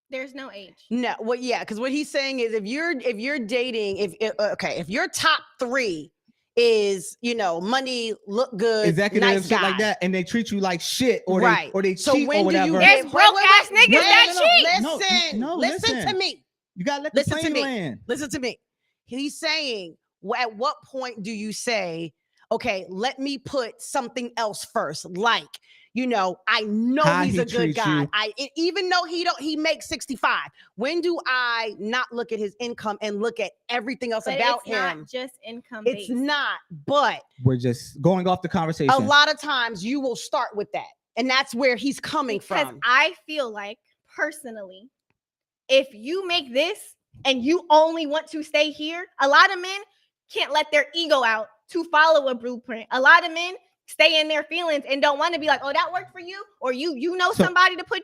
There's no age. no. Well, yeah, because what he's saying is if you're dating, if your top three is money, look good, Executive nice shit guy, like that, and they treat you like shit, or Right. they So cheat when or do you whatever. There's broke ass niggas wait, that cheat. Listen to me. You gotta let Listen the to plane me. land. Listen to me. He's saying, at what point do you say, okay, let me put something else first? Like, I know How he's he a good treats guy. you. Even though he makes 65. When do I not look at his income and look at everything else But about it's him? not just income It's based. not, but We're just going off the conversation. a lot of times you will start with that. And that's where he's coming Because from. I feel like personally, if you make this and you only want to stay here, a lot of men can't let their ego out to follow a blueprint. A lot of men stay in their feelings and don't want to be like, oh, that worked for you, or you know So- somebody to put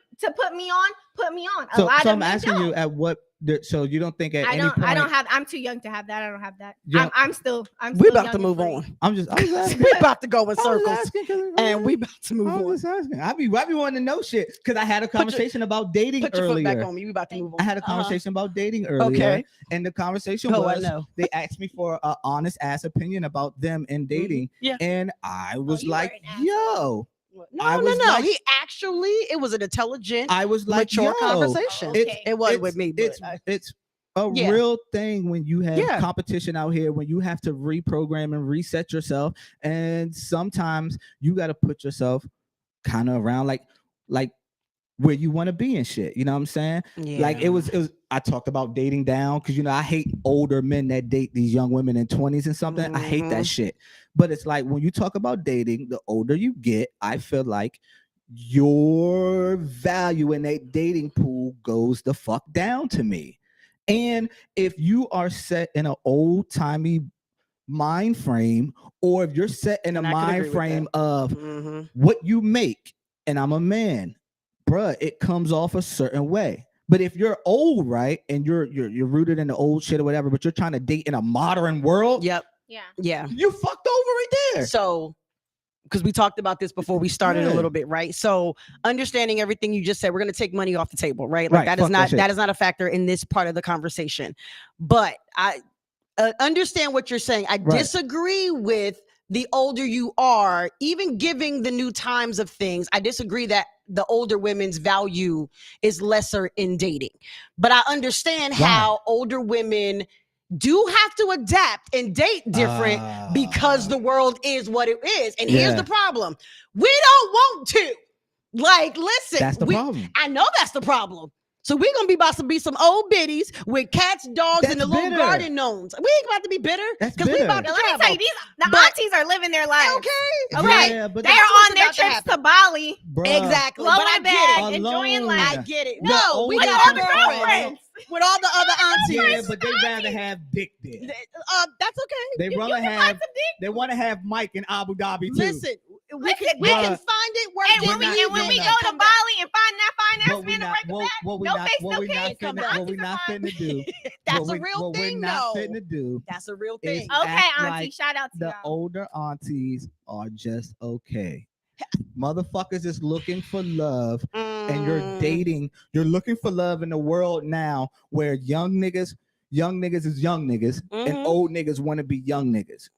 me on, put me on. A So lot of I'm men asking don't. you, at what So you don't think at I any don't. point? I don't have. I'm too young to have that. I don't have that. You don't- I'm still. We still about to young and move free. on. I was asking. We about to go in I was circles, asking 'cause- and we about to move I on. was just asking. I be wanting to know shit because I had a conversation about dating Put your foot back earlier. on me. We about to move on. I had a conversation about dating earlier. Okay. And the conversation Oh, I was know. they asked me for an honest ass opinion about them in dating. Yeah. And I was you were like, an asshole. yo. No, I no, was no. like- He actually, it was an intelligent, I was like, mature yo. conversation. Okay. It was with me, but It's a Yeah. real thing when you have Yeah. competition out here, when you have to reprogram and reset yourself. And sometimes you got to put yourself kind of around like where you want to be and shit. You know what I'm saying? Like it was I talked about dating down because I hate older men that date these young women in 20s and something. I hate that shit. But it's like when you talk about dating, the older you get, I feel like your value in that dating pool goes the fuck down to me. And if you are set in an old-timey mind frame, or if you're set in a And I could agree mind with frame of Mhm. what you make, and I'm a man, bruh, it comes off a certain way. But if you're old, right, and you're rooted in the old shit or whatever, but you're trying to date in a modern world, Yep. Yeah. Yeah. you fucked over right there. So, because we talked about this before we started Yeah. a little bit, right? So, understanding everything you just said, we're going to take money off the table, right? Like Right, that is fuck that not shit. that is not a factor in this part of the conversation. But I understand what you're saying. I Right. disagree with the older you are, even giving the new times of things. I disagree that the older women's value is lesser in dating. But I understand Why? how older women do have to adapt and date different because the world is what it is. And here's Yeah. the problem. We don't want to. Like, listen, That's the problem. I know that's the problem. So we're gonna be about to be some old biddies with cats, dogs, That's and the little bitter. garden gnomes. We ain't about to be bitter That's because we bitter. about to Now, let me travel. tell you, the But- aunties are living their lives. Okay. Okay. Yeah, but They're that's what's on their about to trips happen. to Bali, Bruh, Exactly. blowing But I it get back, it. enjoying Alone. I life. get it. The No, we older got women- other girlfriends with all the other aunties. Yeah, but they rather have dick there. That's okay. They You rather can find have some dick. they want to have Mike in Abu Dhabi too. Listen, we Listen, can bruh. find it. Work And it, when we, not- and when we're we not- go to come back. Bali and find that fine ass What we man to not, break what, back, what we no not, face, what no we not case, come finna, back. what we not finna do. That's what a we, real what thing, we're not though. finna do. That's a real is thing. act Okay, auntie, like shout out to the y'all. older aunties are just okay. Motherfuckers is looking for love, and you're dating. You're looking for love in the world now, where young niggas is young niggas, and Mhm. old niggas want to be young niggas.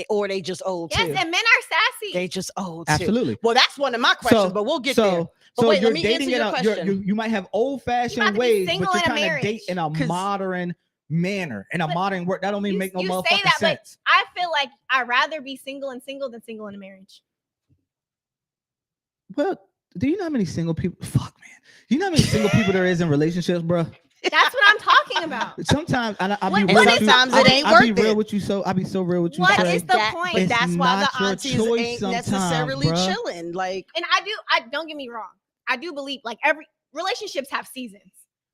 Or they just old Yes, too. and men are sassy. They just old too. Absolutely. Well, that's one of my questions, but we'll get there. But So wait, let you're me dating answer in your a, question. you might have old You about fashioned to be ways, but single you're in a trying to marriage. date in a 'Cause- modern manner, in a But modern work. That don't mean you- make no you say motherfucking that, but sense. I feel like I'd rather be single than single in a marriage. Well, do you know how many single people? Fuck, man. You know how many single people there is in relationships, bro? That's what I'm talking about. Sometimes I'll What- be what real is with you. the sometimes it point? ain't I'll be worth real it. with you. So I'll be so real with you. What Trey. is the point? But It's that's why not the your aunties choice ain't sometimes, necessarily bruh. chilling. Like, And I don't get me wrong. I do believe like every relationships have seasons,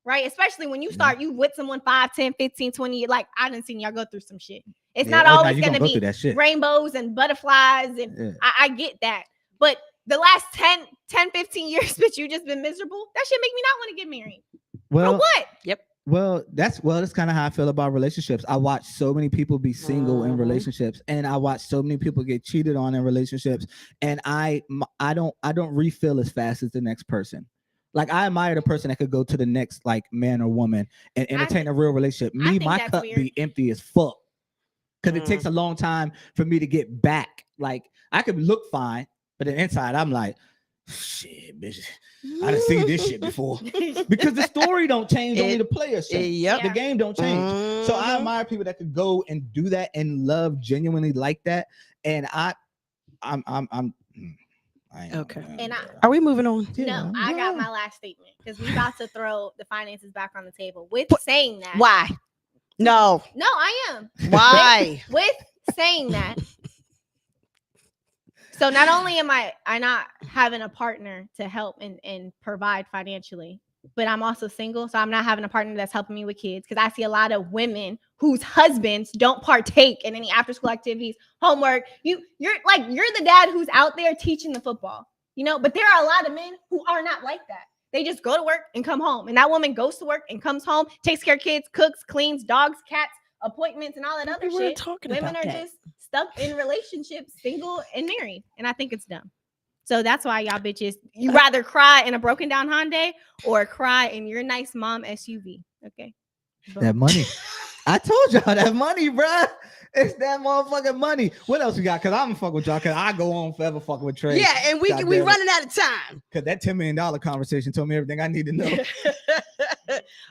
right? Especially when you start you with someone 5, 10, 15, 20 years. Like I done seen y'all go through some shit. It's not oh, nah, always you gonna go be through that shit. rainbows and butterflies and Yeah. I get that. But the last 10, 15 years, bitch, you just been miserable. That shit make me not want to get married. For Well, what? that's kind of how I feel about relationships. I watch so many people be single in Mhm. relationships, and I watch so many people get cheated on in relationships, and I don't refill as fast as the next person. Like I admire the person that could go to the next like man or woman and entertain a real relationship. I Me, think my that's cup weird. be empty as fuck because it Mm. takes a long time for me to get back. Like I could look fine, but then inside I'm like, shit, bitch. I done seen this shit before. Because the story don't change, only the players change. Yep. The game don't change. So I Mhm. admire people that could go and do that and love genuinely like that. And I ain't Okay. And Are we moving on? No, I got my last statement because we about to throw the finances back on the table. With saying that, Why? No. no, I am. Why? With saying that, so not only am I not having a partner to help and provide financially, but I'm also single, so I'm not having a partner that's helping me with kids because I see a lot of women whose husbands don't partake in any after school activities, homework. You're the dad who's out there teaching the football, but there are a lot of men who are not like that. They just go to work and come home. And that woman goes to work and comes home, takes care of kids, cooks, cleans, dogs, cats, appointments, and all that other We weren't shit. talking Women about are that. just stuck in relationships, single and married. And I think it's dumb. So that's why y'all bitches, you rather cry in a broken down Hyundai or cry in your nice mom SUV. Okay. That money. I told y'all that money, bruh. It's that motherfucking money. What else we got? Because I'm fucking with y'all. Because I go on forever fucking with Trey. Yeah, and we Goddamn it. running out of time. Because that $10 million conversation told me everything I need to know.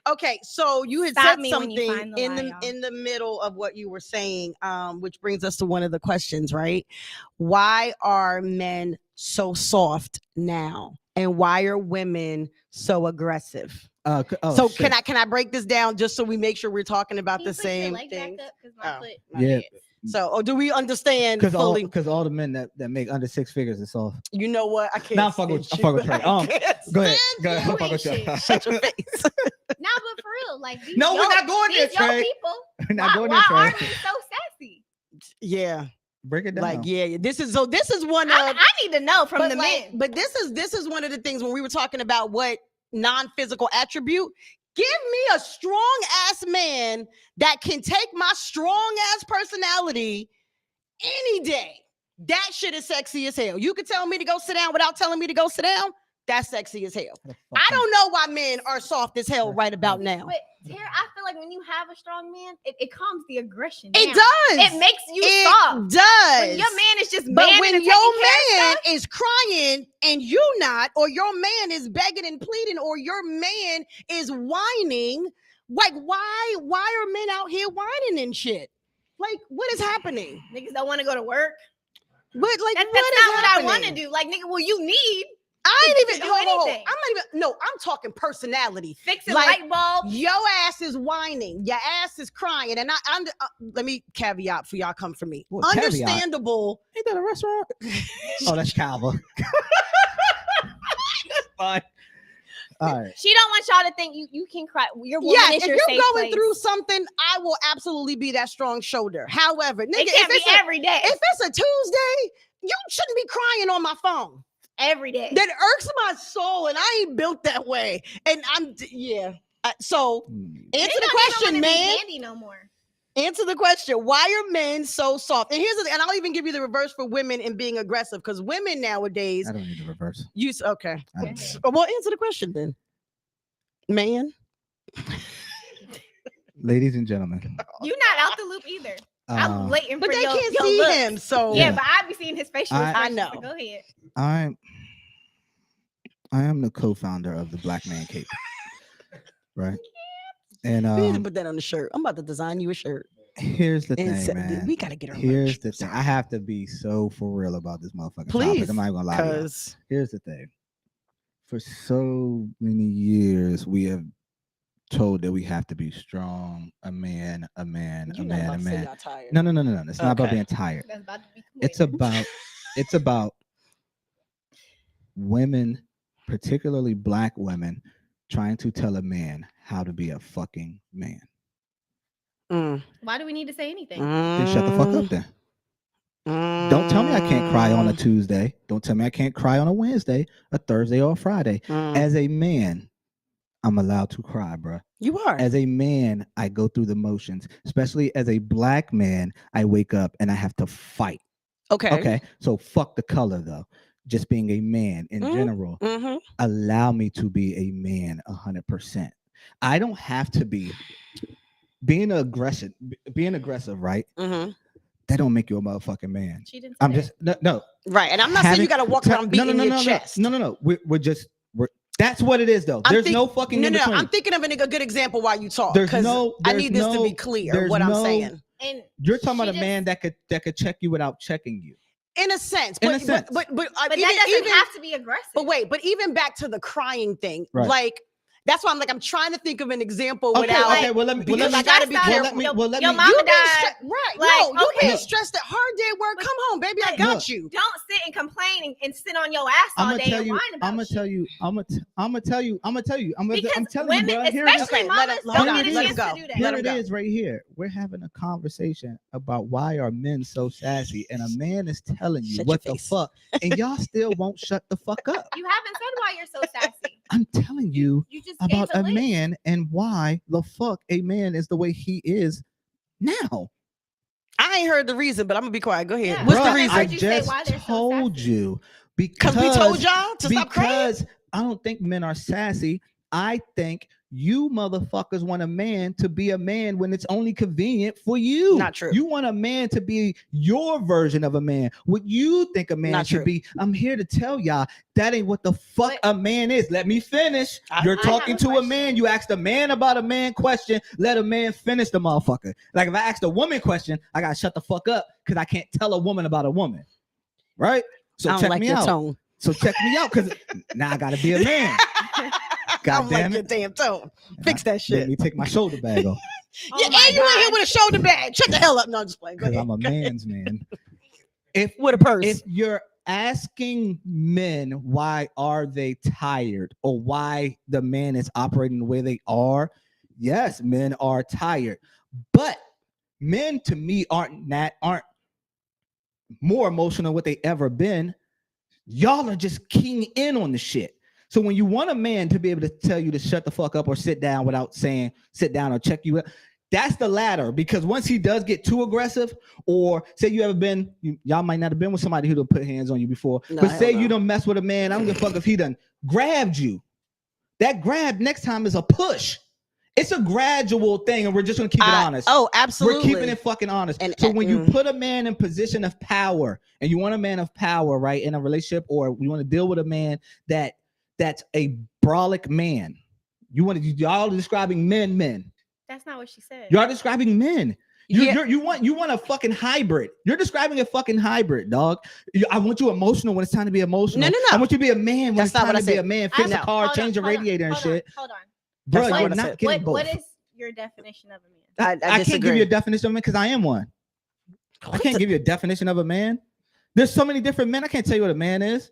Okay, so you had Stop said me when you something find the lie, y'all. in the middle of what you were saying, which brings us to one of the questions, right? Why are men so soft now, and why are women so aggressive? So shit. can I break this down just so we make sure we're talking about Can you the put your same leg thing? back up? 'Cause my Oh, foot- my Yeah. bad. So, do we understand fully? Because all the men that make under 6 figures is soft. You know what? I can't. Nah, I'm fucking with stand Trey. you. I can't Go ahead. stand Go ahead. you. I'm fucking with you. Shit. Shut your face. Nah, but for real, like these No, we're yo- not going there, these yo Trey. people. We're not going there, Why are Trey. we so sassy? Yeah, Break it down. like yeah. This is one of. I need to know from but the like, men. but this is one of the things when we were talking about what non-physical attribute. Give me a strong ass man that can take my strong ass personality any day. That shit is sexy as hell. You could tell me to go sit down without telling me to go sit down. That's sexy as hell. I don't know why men are soft as hell right about now. But Tara, I feel like when you have a strong man, it calms the aggression. It down. does. It makes you It soft. does. When your man is just But manning when and your taking care man of stuff, is crying and you not, or your man is begging and pleading, or your man is whining, like why are men out here whining and shit? Like what is happening? niggas don't want to go to work. But like That's what is not what I happening? want to do. Like, nigga, well, you need I ain't even do hold on. anything. I'm not even. No, I'm talking personality. fixing Like, light bulbs. Your ass is whining. Your ass is crying. And let me caveat for y'all come for me. What, caveat? Understandable. Ain't that a restaurant? Oh, that's Calva. That's fine. All right. She don't want y'all to think you can cry. Your woman Yes, is if your you're safe going place. through something, I will absolutely be that strong shoulder. However, nigga, It can't if be every day. if it's a Tuesday, you shouldn't be crying on my phone. Every day. That irks my soul, and I ain't built that way. And yeah. So answer the They don't even question, wanna be man. handy no more. Answer the question. Why are men so soft? And and I'll even give you the reverse for women and being aggressive, because women nowadays I don't need the reverse. okay. I don't need Well, answer the question then, man. Ladies and gentlemen. You not out the loop either. I'm waiting But for they your, can't your see looks. him, so Yeah, Yeah. but I be seeing his facial I expressions. know. So go ahead. I am the co-founder of the Black Man Cape. Right? And we need to put that on the shirt. I'm about to design you a shirt. here's the And thing, man. we gotta get our Here's merch. the thing. I have to be so for real about this motherfucking Please, topic. I'm not gonna lie to you. because Here's the thing. For so many years, we have told that we have to be strong, a man. you're not about to say No. y'all tired. No. It's not about Okay. being tired. That's about to be It's about women, particularly black women, trying to tell a man how to be a fucking man. Why do we need to say anything? Then shut the fuck up then. Don't tell me I can't cry on a Tuesday. Don't tell me I can't cry on a Wednesday, a Thursday, or a Friday. As a man, I'm allowed to cry, bro. You are. As a man, I go through the motions. Especially as a black man, I wake up and I have to fight. Okay. So fuck the color though. Just being a man in general, allow me to be a man 100%. I don't have to be being aggressive, right? That don't make you a motherfucking man. She didn't say I'm that. just no. Right. And I'm not saying you gotta walk around beating your chest. No. We're that's what it is though. There's no fucking in between. I'm thinking of a good example while you talk. There's I need this to be clear. What I'm saying. And You're talking about a she man that could check you without checking you. In a sense, In a sense. but that doesn't have to be aggressive. But even back to the crying thing, Right. like that's why I'm trying to think of an example Okay, without. well let me because I gotta be careful. Your let me mama You been died. right? Like, No, you okay. been stressed at hard day at work. Come home, baby. I Look, got you. Don't sit and complain and sit on your ass all I'm day gonna tell and you. whine about I'm gonna shit. tell you. I'm Because telling women, you, bro. Here it is. especially Okay, mamas, let don't him get a go. chance to do that. Here Let him it go. is right here. We're having a conversation about why are men so sassy, and a man is telling you Shut what your the face. fuck, and y'all still won't shut the fuck up. You haven't said why you're so sassy. I'm telling you You just about gave a the list. man and why the fuck a man is the way he is now. I ain't heard the reason, but I'm gonna be quiet. Go ahead. Yeah. What's Bruh, the I reason? I heard you say just why they're so told sassy. you Because we told y'all to stop crying. because I don't think men are sassy. I think you motherfuckers want a man to be a man when it's only convenient for you. Not true. You want a man to be your version of a man. What you think a man Not should true. be. I'm here to tell y'all that ain't what the fuck But- a man is. Let me finish. You're I talking have a to a man. question. You asked a man about a man question. Let a man finish the motherfucker. Like if I asked a woman question, I gotta shut the fuck up because I can't tell a woman about a woman. Right? So I don't check like me your out. tone. So check me out because now I gotta be a man. I God don't like damn your it. damn tone. Fix that Let shit. me take my shoulder bag off Oh Yeah, my and you in here God. with a shoulder bag. Shut the hell up. No, I'm just playing. Go because ahead. I'm a man's man. If With a purse. if you're asking men why are they tired or why the man is operating the way they are, yes, men are tired. But men to me aren't more emotional than what they ever been. Y'all are just keying in on the shit. So when you want a man to be able to tell you to shut the fuck up or sit down without saying sit down or check you out, that's the latter. Because once he does get too aggressive, or say you ever been, y'all might not have been with somebody who done put hands on you before, No, but hell say no. you done mess with a man, I don't give a fuck if he done grabbed you. That grab next time is a push. It's a gradual thing, and we're just gonna keep it honest. Oh, absolutely. We're keeping it fucking honest. And- so when you put a man in position of power, and you want a man of power, right, in a relationship, or you want to deal with a man that's a brolic man, y'all are describing men. That's not what she said. Y'all describing men. Yeah. You want a fucking hybrid. You're describing a fucking hybrid, dog. I want you emotional when it's time to be emotional. No. I want you to be a man when That's it's not time what to I be said. a man. Fix a No. car, Hold change on, the radiator and shit. Hold on. Bro, That's not you're what I not said. getting both. What is your definition of a man? I I can't give disagree. you a definition of a man because I am one. I can't give you a definition of a man. There's so many different men. I can't tell you what a man is.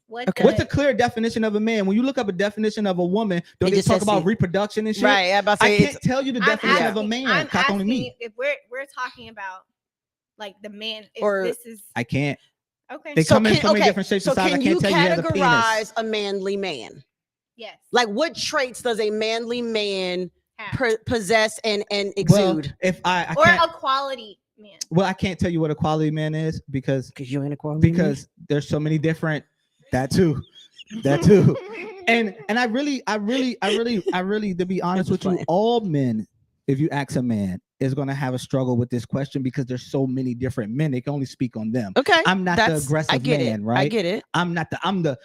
What's a clear definition of a man? When you look up a definition of a woman, don't It they just talk says about he- reproduction and shit? Right. I'm about to say I can't tell you the definition of a man. I'm Cock only asking me. you if we're talking about like the man. If Or- this is I can't. okay. They come in so many different shapes So and sizes. I can you can't tell you he has a categorize penis. a manly man? Yes. Like what traits does a manly man Have. possess and Well, exude? if I Or can't, a quality man. well, I can't tell you what a quality man is because You ain't a quality man? there's so many different. That too. And I really, to be honest with you, playing. all men, if you ask a man, is going to have a struggle with this question because there's so many different men. They can only speak on them. Okay. I'm not the aggressive I get man, it. right? I get it. I'm manscaping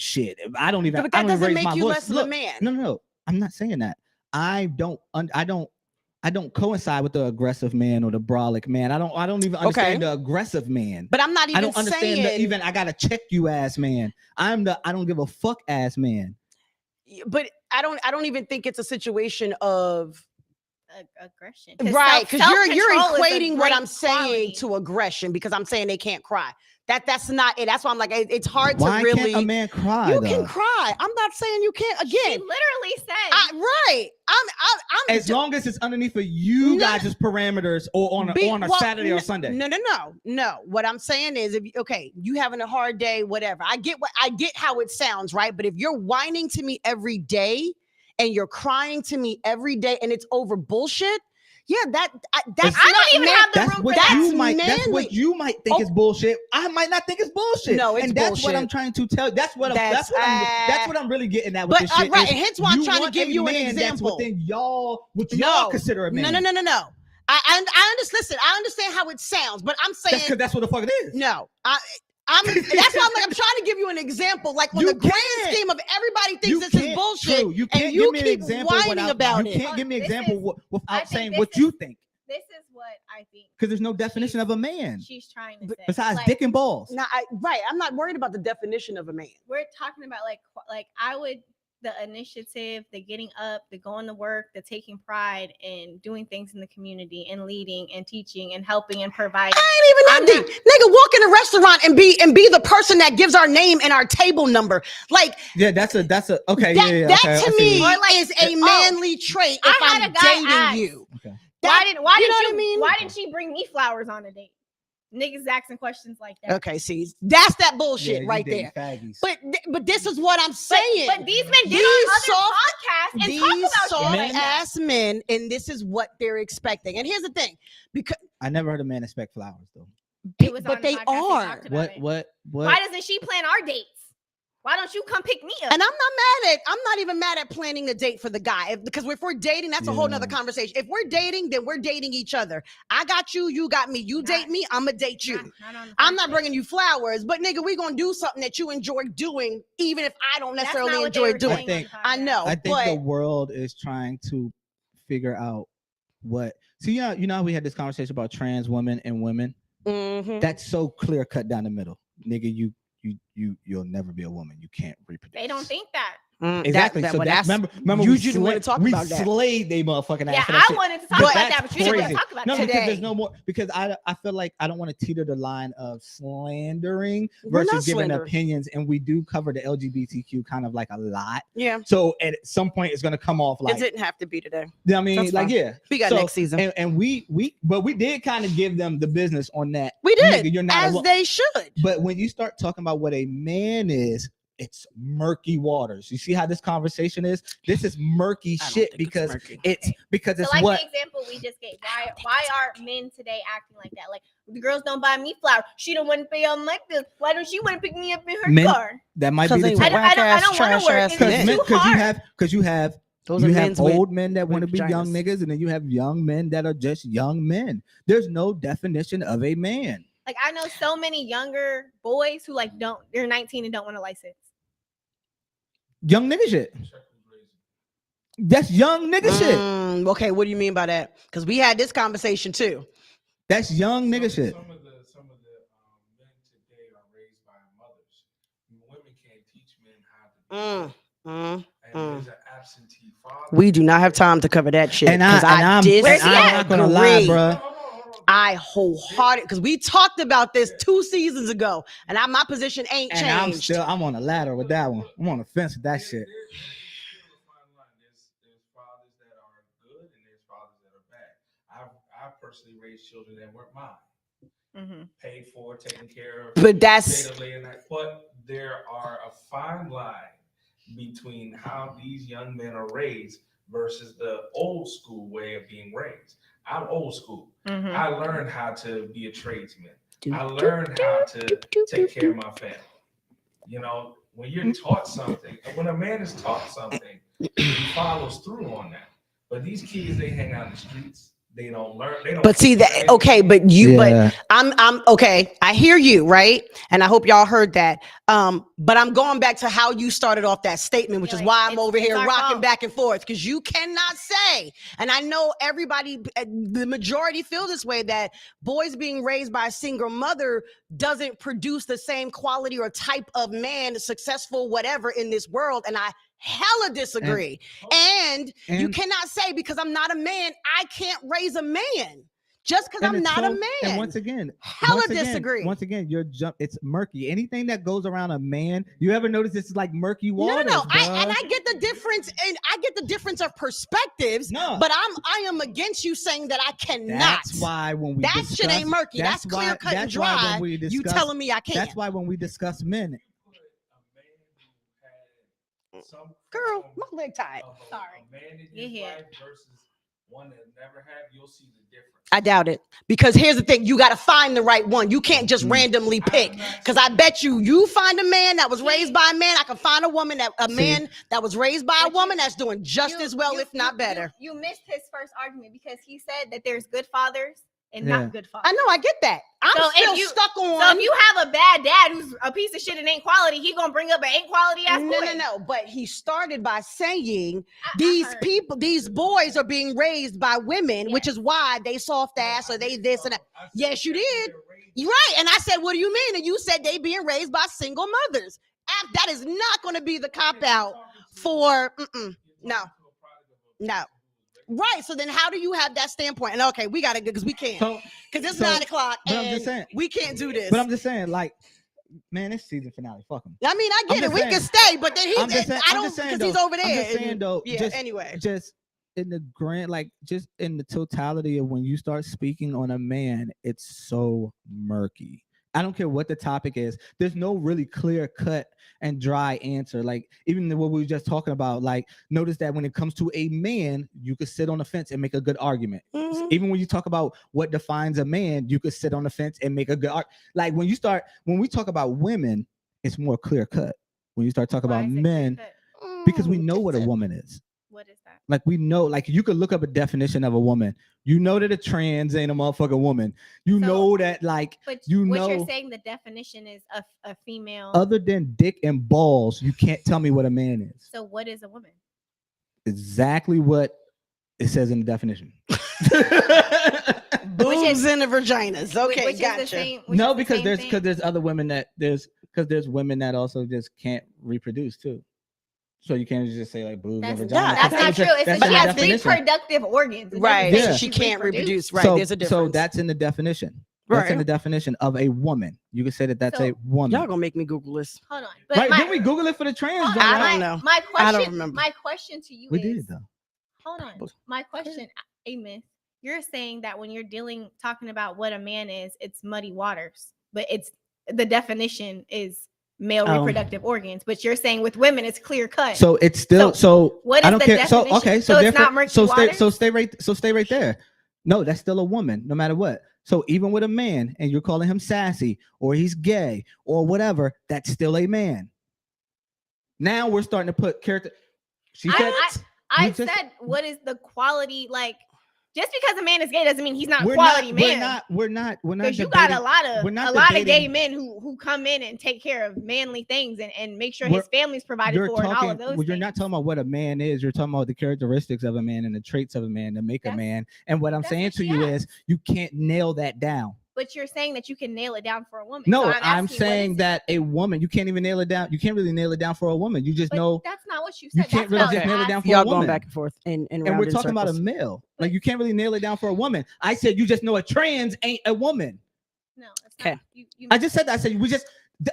shit. I don't even. But I that don't even doesn't raise make my you voice. less of a Look, man. No. I'm not saying that. I don't coincide with the aggressive man or the brolic man. I don't even understand the aggressive man. But I'm not even I don't understand saying, the even I gotta check you ass man. I'm the I don't give a fuck ass man. but I don't even think it's a situation of aggression. right, because you're self-control is a equating what great I'm saying quality. to aggression because I'm saying they can't cry. That's not it. That's why I'm like it's hard Why to really. can't a man cry? You though? can cry. I'm not saying you can't. She Again, literally said. right. I'm As long as it's underneath of you guys' parameters or on a Saturday or Sunday. No. What I'm saying is, if you having a hard day, whatever. I get how it sounds, right? But if you're whining to me every day and you're crying to me every day and it's over bullshit, yeah, that's I don't even have the That's room what for that. you might. manly. That's what you might think is bullshit. I might not think it's bullshit. No, it's and that's what bullshit. I'm trying to tell. That's what I'm really getting at with But this shit. right, is and hence why I'm trying to want give a you an man That's example. within y'all consider a man. No. I understand. Listen, I understand how it sounds, but I'm saying That's because that's what the fuck it is. no. That's why I'm trying to give you an example. Like on the grand scheme of everybody thinks this is bullshit, True. You can't and you give me an keep example whining about you it. can't give me an This example I without think saying this what is- you think. This is what I think. Because there's no definition of a man She's trying to say. besides Like, dick and balls. No, I'm not worried about the definition of a man. we're talking about like I would the initiative, the getting up, the going to work, the taking pride in doing things in the community and leading and teaching and helping and providing. I ain't even that deep. Nigga, walk in a restaurant and be the person that gives our name and our table number. Like Yeah, that's a okay. that okay, to I see me what you- is a manly trait if I had I'm a guy dating ask, you. Okay. Why You know what I didn't mean? Why didn't she bring me flowers on a date? Niggas asking questions like that. Okay, see, that's that bullshit Yeah, you right dating there. faggies. But this is what I'm saying. But these men get These on other soft- podcasts and These talk about shit soft like that. ass men, and this is what they're expecting. And here's the thing, because I never heard a man expect flowers though. It was but on the they podcast, are. talked about it. What? Why doesn't she plan our dates? Why don't you come pick me up? And I'm not even mad at planning a date for the guy. Because if we're dating, that's a whole nother conversation. If we're dating, then we're dating each other. I got you, you got me. You date me, I'm gonna date you. I'm not bringing you flowers, but nigga, we gonna do something that you enjoy doing, even if I don't necessarily enjoy doing. I know. I think the world is trying to figure out what. See, you know how we had this conversation about trans women and women. Mm-hmm. That's so clear cut down the middle, nigga. You'll never be a woman. You can't reproduce. They don't think that. Exactly. So that's remember you didn't want to talk about that. We slayed they motherfucking ass. Yeah, for that I shit. wanted to talk about that, but you didn't want crazy. to talk about No, that because today. there's no more. Because I feel like I don't want to teeter the line of slandering We're not versus giving slandering. opinions, and we do cover the LGBTQ kind of like a lot. Yeah. So at some point, it's gonna come off like. It didn't have to be today. I mean, That's like fine. yeah. We got So, next season. And we did kind of give them the business on that. We did, Nigga, you're not as they should. But when you start talking about what a man is, it's murky waters. You see how this conversation is? This is murky shit because it's So like what the example we just gave. Why are men today acting like that? Like the girls don't buy me flowers. She don't want to pay on like this. Why don't she want to pick me up in her Men- car? that might be the Because type. I don't want to work. It's too hard. Because you have Those are you have men's with old men that want to be young vaginas. niggas, and then you have young men that are just young men. There's no definition of a man. Like I know so many younger boys who like they're 19 and don't want a license. Young nigga shit. That's young nigga shit. Okay, what do you mean by that? Because we had this conversation too. That's young nigga shit. Some of the men today are raised by mothers. Women can't teach men how to do that. And there's an absentee father. We do not have time to cover that shit. And I'm not gonna lie, bro. I wholehearted because we talked about this 2 seasons ago, and my position ain't changed. And I'm on a ladder with that one. I'm on the fence with that shit. There's fathers that are good and there's fathers that are bad. I personally raised children that weren't mine. Mm-hmm. Paid for, taken care of. But that's But there are a fine line between how these young men are raised versus the old school way of being raised. I'm old school. Mm-hmm. I learned how to be a tradesman. I learned how to take care of my family. You know, when you're taught something, when a man is taught something, he follows through on that. But these kids, they hang out in the streets. They don't learn. They don't. But see that okay, but I'm okay. I hear you, right? And I hope y'all heard that. But I'm going back to how you started off that statement, which is why I'm over here rocking back and forth, because you cannot say, and I know everybody, the majority feel this way, that boys being raised by a single mother doesn't produce the same quality or type of man, successful, whatever in this world. And I hella disagree. And you cannot say because I'm not a man, I can't raise a man. Just because I'm not a man. And once again, disagree. Once again, it's murky. Anything that goes around a man, you ever notice this is like murky water? No. I get the difference, and I get the difference of perspectives. No. But I am against you saying that I cannot. That's why when we that shit ain't murky. That's clear cut and dry. You telling me I can't. That's why when we discuss men. Girl, my leg tied. Sorry. A man in his life versus one that never had, you'll see the difference. I doubt it, because here's the thing: you got to find the right one. You can't just randomly pick. Because I bet you find a man that was raised by a man. I can find a man that was raised by a woman that's doing just as well, if not better. You missed his first argument because he said that there's good fathers and not good fathers. I know, I get that. I'm still stuck on. So if you have a bad dad who's a piece of shit and ain't quality, he gonna bring up an ain't quality ass boy. No. But he started by saying these boys are being raised by women, which is why they soft ass or they this and that. Yes, you did. You're right. And I said, what do you mean? And you said they being raised by single mothers. That is not going to be the cop out for no. Right. So then how do you have that standpoint? And okay, we got to go because we can't. Because it's 9 o'clock and we can't do this. But I'm just saying, like, man, it's season finale. Fuck him. I mean, I get it. We can stay, but then I don't, because he's over there. I'm just saying, though. Yeah, just, anyway. Just in the grand, like just in the totality of when you start speaking on a man, it's so murky. I don't care what the topic is. There's no really clear cut and dry answer. Like even what we were just talking about, like notice that when it comes to a man, you could sit on the fence and make a good argument. Mhm. Even when you talk about what defines a man, you could sit on the fence and make a good argument. Like when we talk about women, it's more clear cut. When you start talking Why about is it men, clear-cut? because we know what a woman is. What is that? Like we know, like you could look up a definition of a woman. You know that a trans ain't a motherfucking woman. You So- know that, like, But you what know, you're saying, the definition is a female. other than dick and balls, you can't tell me what a man is. So what is a woman? Exactly what it says in the definition. Boobs and the vaginas. Okay, Which is the gotcha. same- which No, is the because same thing. there's other women that there's women that also just can't reproduce too. So you can't just say like boobs and That's, vagina. Yeah, that's not That's true. a- It's that's that in she the has definition. reproductive organs. It doesn't Right. mean Yeah. She can't reproduce. Right. So, There's a difference. so that's in the definition. That's in right. the definition of a woman. You can say that that's So- a woman. Y'all gonna make me Google this. Hold on. But Right? my, Didn't we Google it for the trans? hold joint, on, I right? don't know. My question, I don't remember. My question to you We is, did though. hold on. My question, Amos, you're saying that when you're talking about what a man is, it's muddy waters, but it's the definition is male reproductive organs. But you're saying with women, it's clear cut. So it's still so. what I is don't the care. So definition? okay. So So it's therefore, not murky so stay. waters? So stay right. So stay right there. No, that's still a woman, no matter what. So even with a man, and you're calling him sassy, or he's gay, or whatever, that's still a man. Now we're starting to put character. She said, I we just- said, what is the quality? Like, just because a man is gay doesn't mean he's not a we're quality not, man. We're not. Because you got a lot we're of not gay debating- men who come in and take care of manly things and make sure We're- his family's provided You're for and all talking. of those Well, you're things. not talking about what a man is. You're talking about the characteristics of a man and the traits of a man that make a That's- man. And what I'm that's saying what to she you asked. is, you can't nail that down. But you're saying that you can nail it down for a woman. No, So I'm asking, what saying is it? that a woman, you can't even nail it down. You can't really nail it down for a woman. You just But know, that's not what you you said. can't That's really what just I nail it was down for Y'all a going woman. back and forth and And round we're in talking about a circles. male. Like you can't really nail it down for a woman. I said you just know a trans ain't a woman. No, it's Okay. not. You I just said that. I said we just.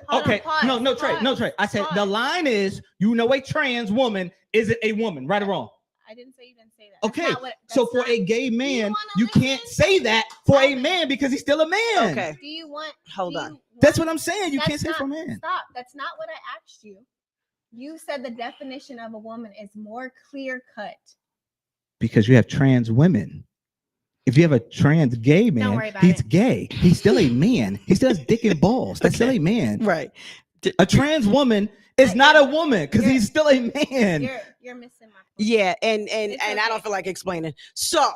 Hold on, Okay, pause, no, Trey, no, pause, Trey. I said the pause. line is, you know, a trans woman is it a woman, right or wrong? I didn't say you didn't say that. That's Okay, not what- so that's for not- a gay man, wanna you listen? can't say that for a Okay. man because he's still a man. Okay. Do you want? Hold do on. you That's want- what I'm saying. You That's can't say not- for a man. Stop. That's not what I asked you. You said the definition of a woman is more clear cut. Because you have trans women. If you have a trans gay man, worry about he's it. gay. He's still a man. He still has dick and balls. That's still a man. Right. A trans woman is But not a you're- woman because you're- he's still a man. You're missing my point. Yeah, and It's I don't okay. feel like explaining. So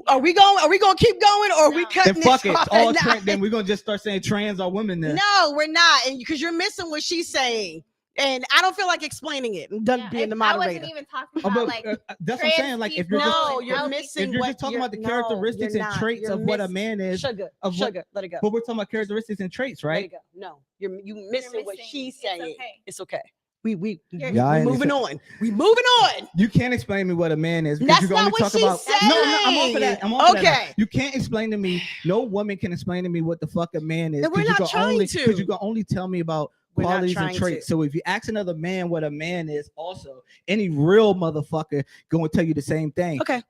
are we going? Are we going to keep going, or are we No. cutting Then fuck this it. off All at trans. nine? Then we're gonna just start saying trans are women then. No, we're not, and because you're missing what she's saying, and I don't feel like explaining it. I'm done Yeah, being the I moderator. wasn't even talking Oh, about but, like that's what I'm trans saying. Like if you're people just No, and you're healthy missing. if you're what just talking you're- about the no, characteristics you're and not. traits You're of what a missing- man is, Sugar, of what- sugar, let it go. but we're talking about characteristics and traits, Let right? it go. No, you're missing what missing. she's It's saying. okay. It's okay. We You're- we Y'all moving ain't- on. We moving on. You can't explain to me what a man is because That's you can not only what talk she's about. saying. No, I'm on for that. I'm on for that. Okay. Now. You can't explain to me. No woman can explain to me what the fuck a man is. And we're 'cause you not can trying only, to. Because you can only tell me about We're not qualities and trying traits. to. So if you ask another man what a man is, also any real motherfucker going to tell you the same thing. Okay.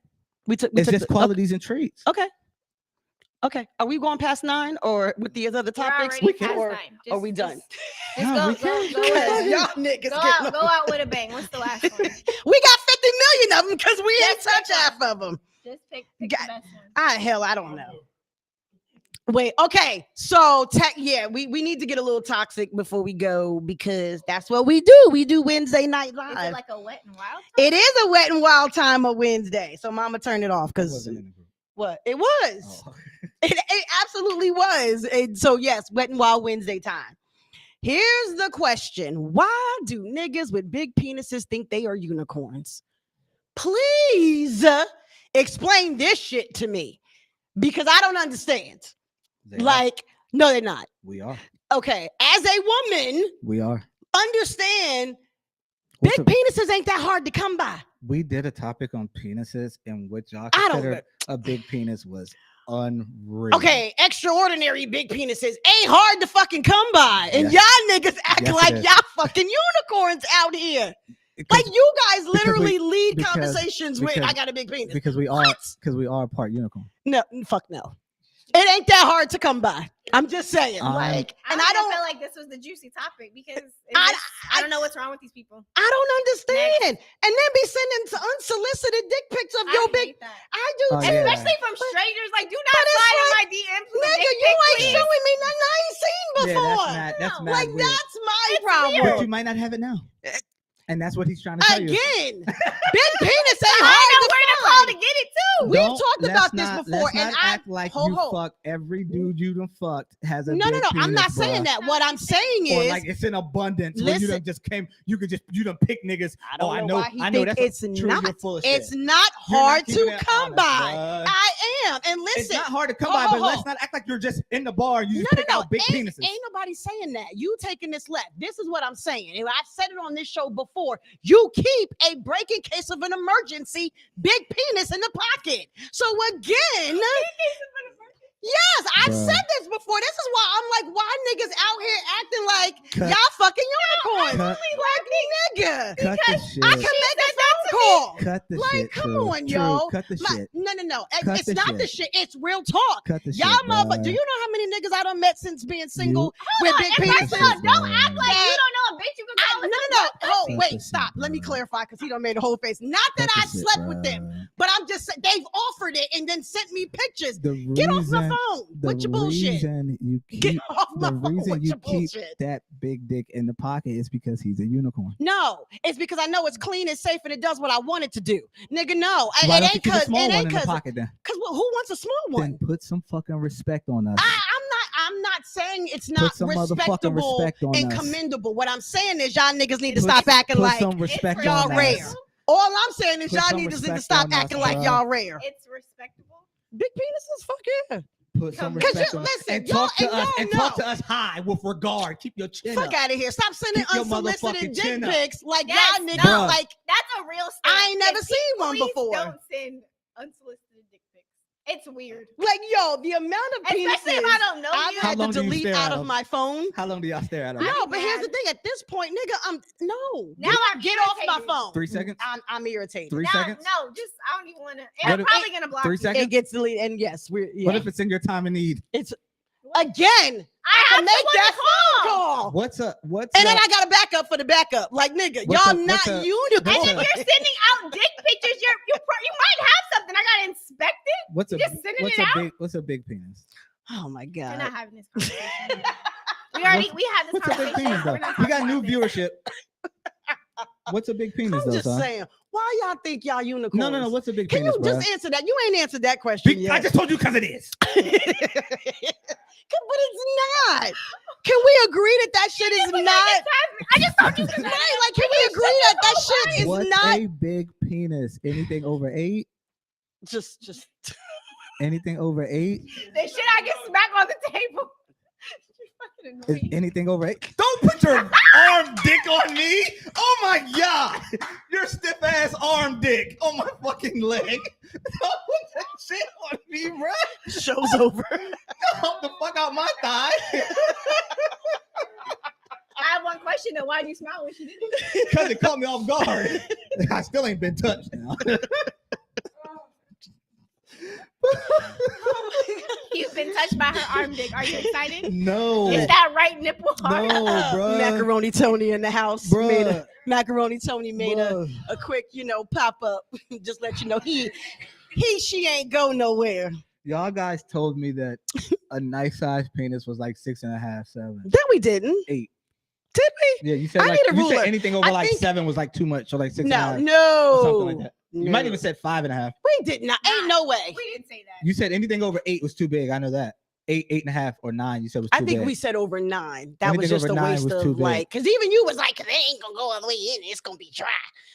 We took. It's just qualities and traits. Okay. Okay. Are we going past 9 or with the other We're topics? already We can- past Or time. are Just- we done? Just No, go, we go, can't. go, Go with- ahead. Y'all niggas go getting out, go out with a bang. What's the last one? We got 50 million of them because we ain't Just pick touch half of them. Just pick the Got- best one. I don't know. Wait, okay. So we need to get a little toxic before we go because that's what we do. We do Wednesday night Is live. it like a wet and wild? It is a wet and wild time of Wednesday. So mama turn it off I because wasn't in the group. what? It was. Oh. It absolutely was. And so yes, wet and wild Wednesday time. Here's the question. Why do niggas with big penises think they are unicorns? Please explain this shit to me because I don't understand. They are. Like, no, they're not. We are. Okay. As a woman, We are. understand What's big penises ain't that hard to come by. We did a topic on penises in which y'all I don't considered a big penis was unreal. Okay, extraordinary big penises ain't hard to fucking come by. And Yes. y'all niggas act Yes, it like is. y'all fucking unicorns out here. Because- Like you guys because literally leave need Because- conversations with because- I got a big penis. because we are part unicorn. No, fuck no. It ain't that hard to come by. I'm just saying. Like, and I don't feel like this was the juicy topic because I- I don't know what's wrong with these people. I don't understand. And then be sending unsolicited dick pics of your I big. hate that. I do Oh, too. yeah. Especially from strangers. Like, do not But it's slide in like, my DMs with a Nigga, dick you pic, ain't please. showing me nothing I ain't seen before. That's No. mad Like weird. that's my It's problem. weird. But you might not have it now. And that's what he's trying to tell you. Again, big penis ain't I hard know to where to find. call to get it too. We've Don't- talked let's about this not- before, let's and not I act like ho, you ho. fuck every dude you done fucked has a No, big I'm not penis, saying bruh. that. What I'm saying Or is, like it's in abundance. When you Listen. done just came, you done pick niggas. I don't I know know. why he I know think that's it's true. not. You're full of It's shit. not You're not hard keeping to it come honest, by. bruh. I am, and It's listen. not hard to come ho, by, ho, but ho. let's not act like you're just in the bar. You just No, pick out big ain't, penises. ain't nobody saying that. You taking this left. This is what I'm saying. And I've said it on this show before. You keep a break in case of an emergency, big penis in the pocket. So again, yes, I've Bruh. said this before. This is why I'm like, why niggas out here acting like Cut- y'all fucking unicorns? cut- Like, nigga, Cut the shit. I can make a phone call. Cut the Like, shit. come True. on, True. yo. Cut the shit. No. Cut It's the not shit. the shit. It's real talk. Cut the Y'all shit. motherfucker, do bruh. you know how many niggas I done met since being single with big And penises? first of all, don't act like That- you don't know a bitch you can call. No. Oh, Cut wait, the stop. shit, Let me bruh. clarify because he done made a whole face. Not that Cut I the shit, slept with them, bruh. but I'm just saying they've offered it and then sent me pictures. The Get off reason, my phone with your bullshit. reason you Get keep off my the phone reason with you your keep bullshit. that big dick in the pocket is because he's a unicorn. No, it's because I know it's clean, it's safe, and it does what I want it to do. Nigga, no. Why It don't you ain't keep a because small it one ain't in the because pocket then? who wants a small one? Then put some fucking respect on us. I'm not saying it's not some motherfucking respectable respect on and us. commendable. What I'm saying is y'all niggas need to Put- stop acting Put like some respect y'all on rare. us. All I'm saying is Put y'all some need to respect stop on us, acting like bruh. y'all rare. It's respectable. Big penises, fuck yeah. Put some Because respect you- on us. listen, And y'all- talk to and us. y'all And talk know. to us high with regard. Keep your chin Fuck up. out of here. Stop sending Keep your unsolicited motherfucking dick chin up. pics like Yes, y'all niggas Bruh. like That's a real step. I ain't never And seen one please before. Don't send unsolicited dick pics. It's weird. like yo, the amount of Especially penises if I don't know I've you. How had to long do you delete stare out at of them? my phone. How long do y'all stare at him? No, be but here's mad. the thing. At this point, nigga, now Now I'm get off my irritated. phone. 3 seconds? I'm irritated. 3 Now, seconds? no, just I don't even want to. What I'm if- probably gonna block 3 you. seconds? It gets deleted, and yes, we're What yeah. if it's in your time of need? Again, I have can make someone that to phone call. call. What's And then I got a backup for the backup. Like nigga, What's y'all a- not what's a- unicorns. And what's if a- you're sending out dick pictures, you might have something. I gotta inspect it. what's a just sending what's it a out? big penis? Oh my We're god. not having this conversation. we had this What's a big conversation. penis though? We're not We talking got new about this. viewership. What's a big penis I'm though, just son? saying, why y'all think y'all unicorns? No. What's a big Can penis, you bro? just answer that? You ain't answered that question yet. I just told you because it is. But it's not. Can we agree that that shit is not? I just told you. Right? Like, can we agree that that shit is What's not? a big penis? Anything over 8? Just. Anything over 8? The shit I get smacked on the table. You fucking Is annoying. anything over 8? Don't put your arm dick on me. Oh my god. Your stiff ass arm dick on my fucking leg. Don't put that shit on me, bro. Show's over. Help the fuck out my thigh. I have one question though. Why did you smile when she did it? Because it caught me off guard. I still ain't been touched now. You've been touched by her arm dick. Are you excited? No. Is that right nipple hard? No, bro. Macaroni Tony in the house. Bruh. Macaroni Tony made a quick, pop up. Just let you know she ain't go nowhere. Y'all guys told me that a nice sized penis was like 6.5, 7. Then we didn't. 8. Did we? Yeah, you said I like need a you said ruler. anything over I like think- 7 was like too much, or like 6.5. or No. something like that. You No. might even said 5.5. We did not. Ain't no way. We didn't say that. You said anything over 8 was too big. I know that. 8, 8.5, or 9. You said was too I think big. we said over 9. That Anything was just over a 9 waste was too of big. like, because even you was like, because it ain't gonna go all the way in. It's gonna be dry.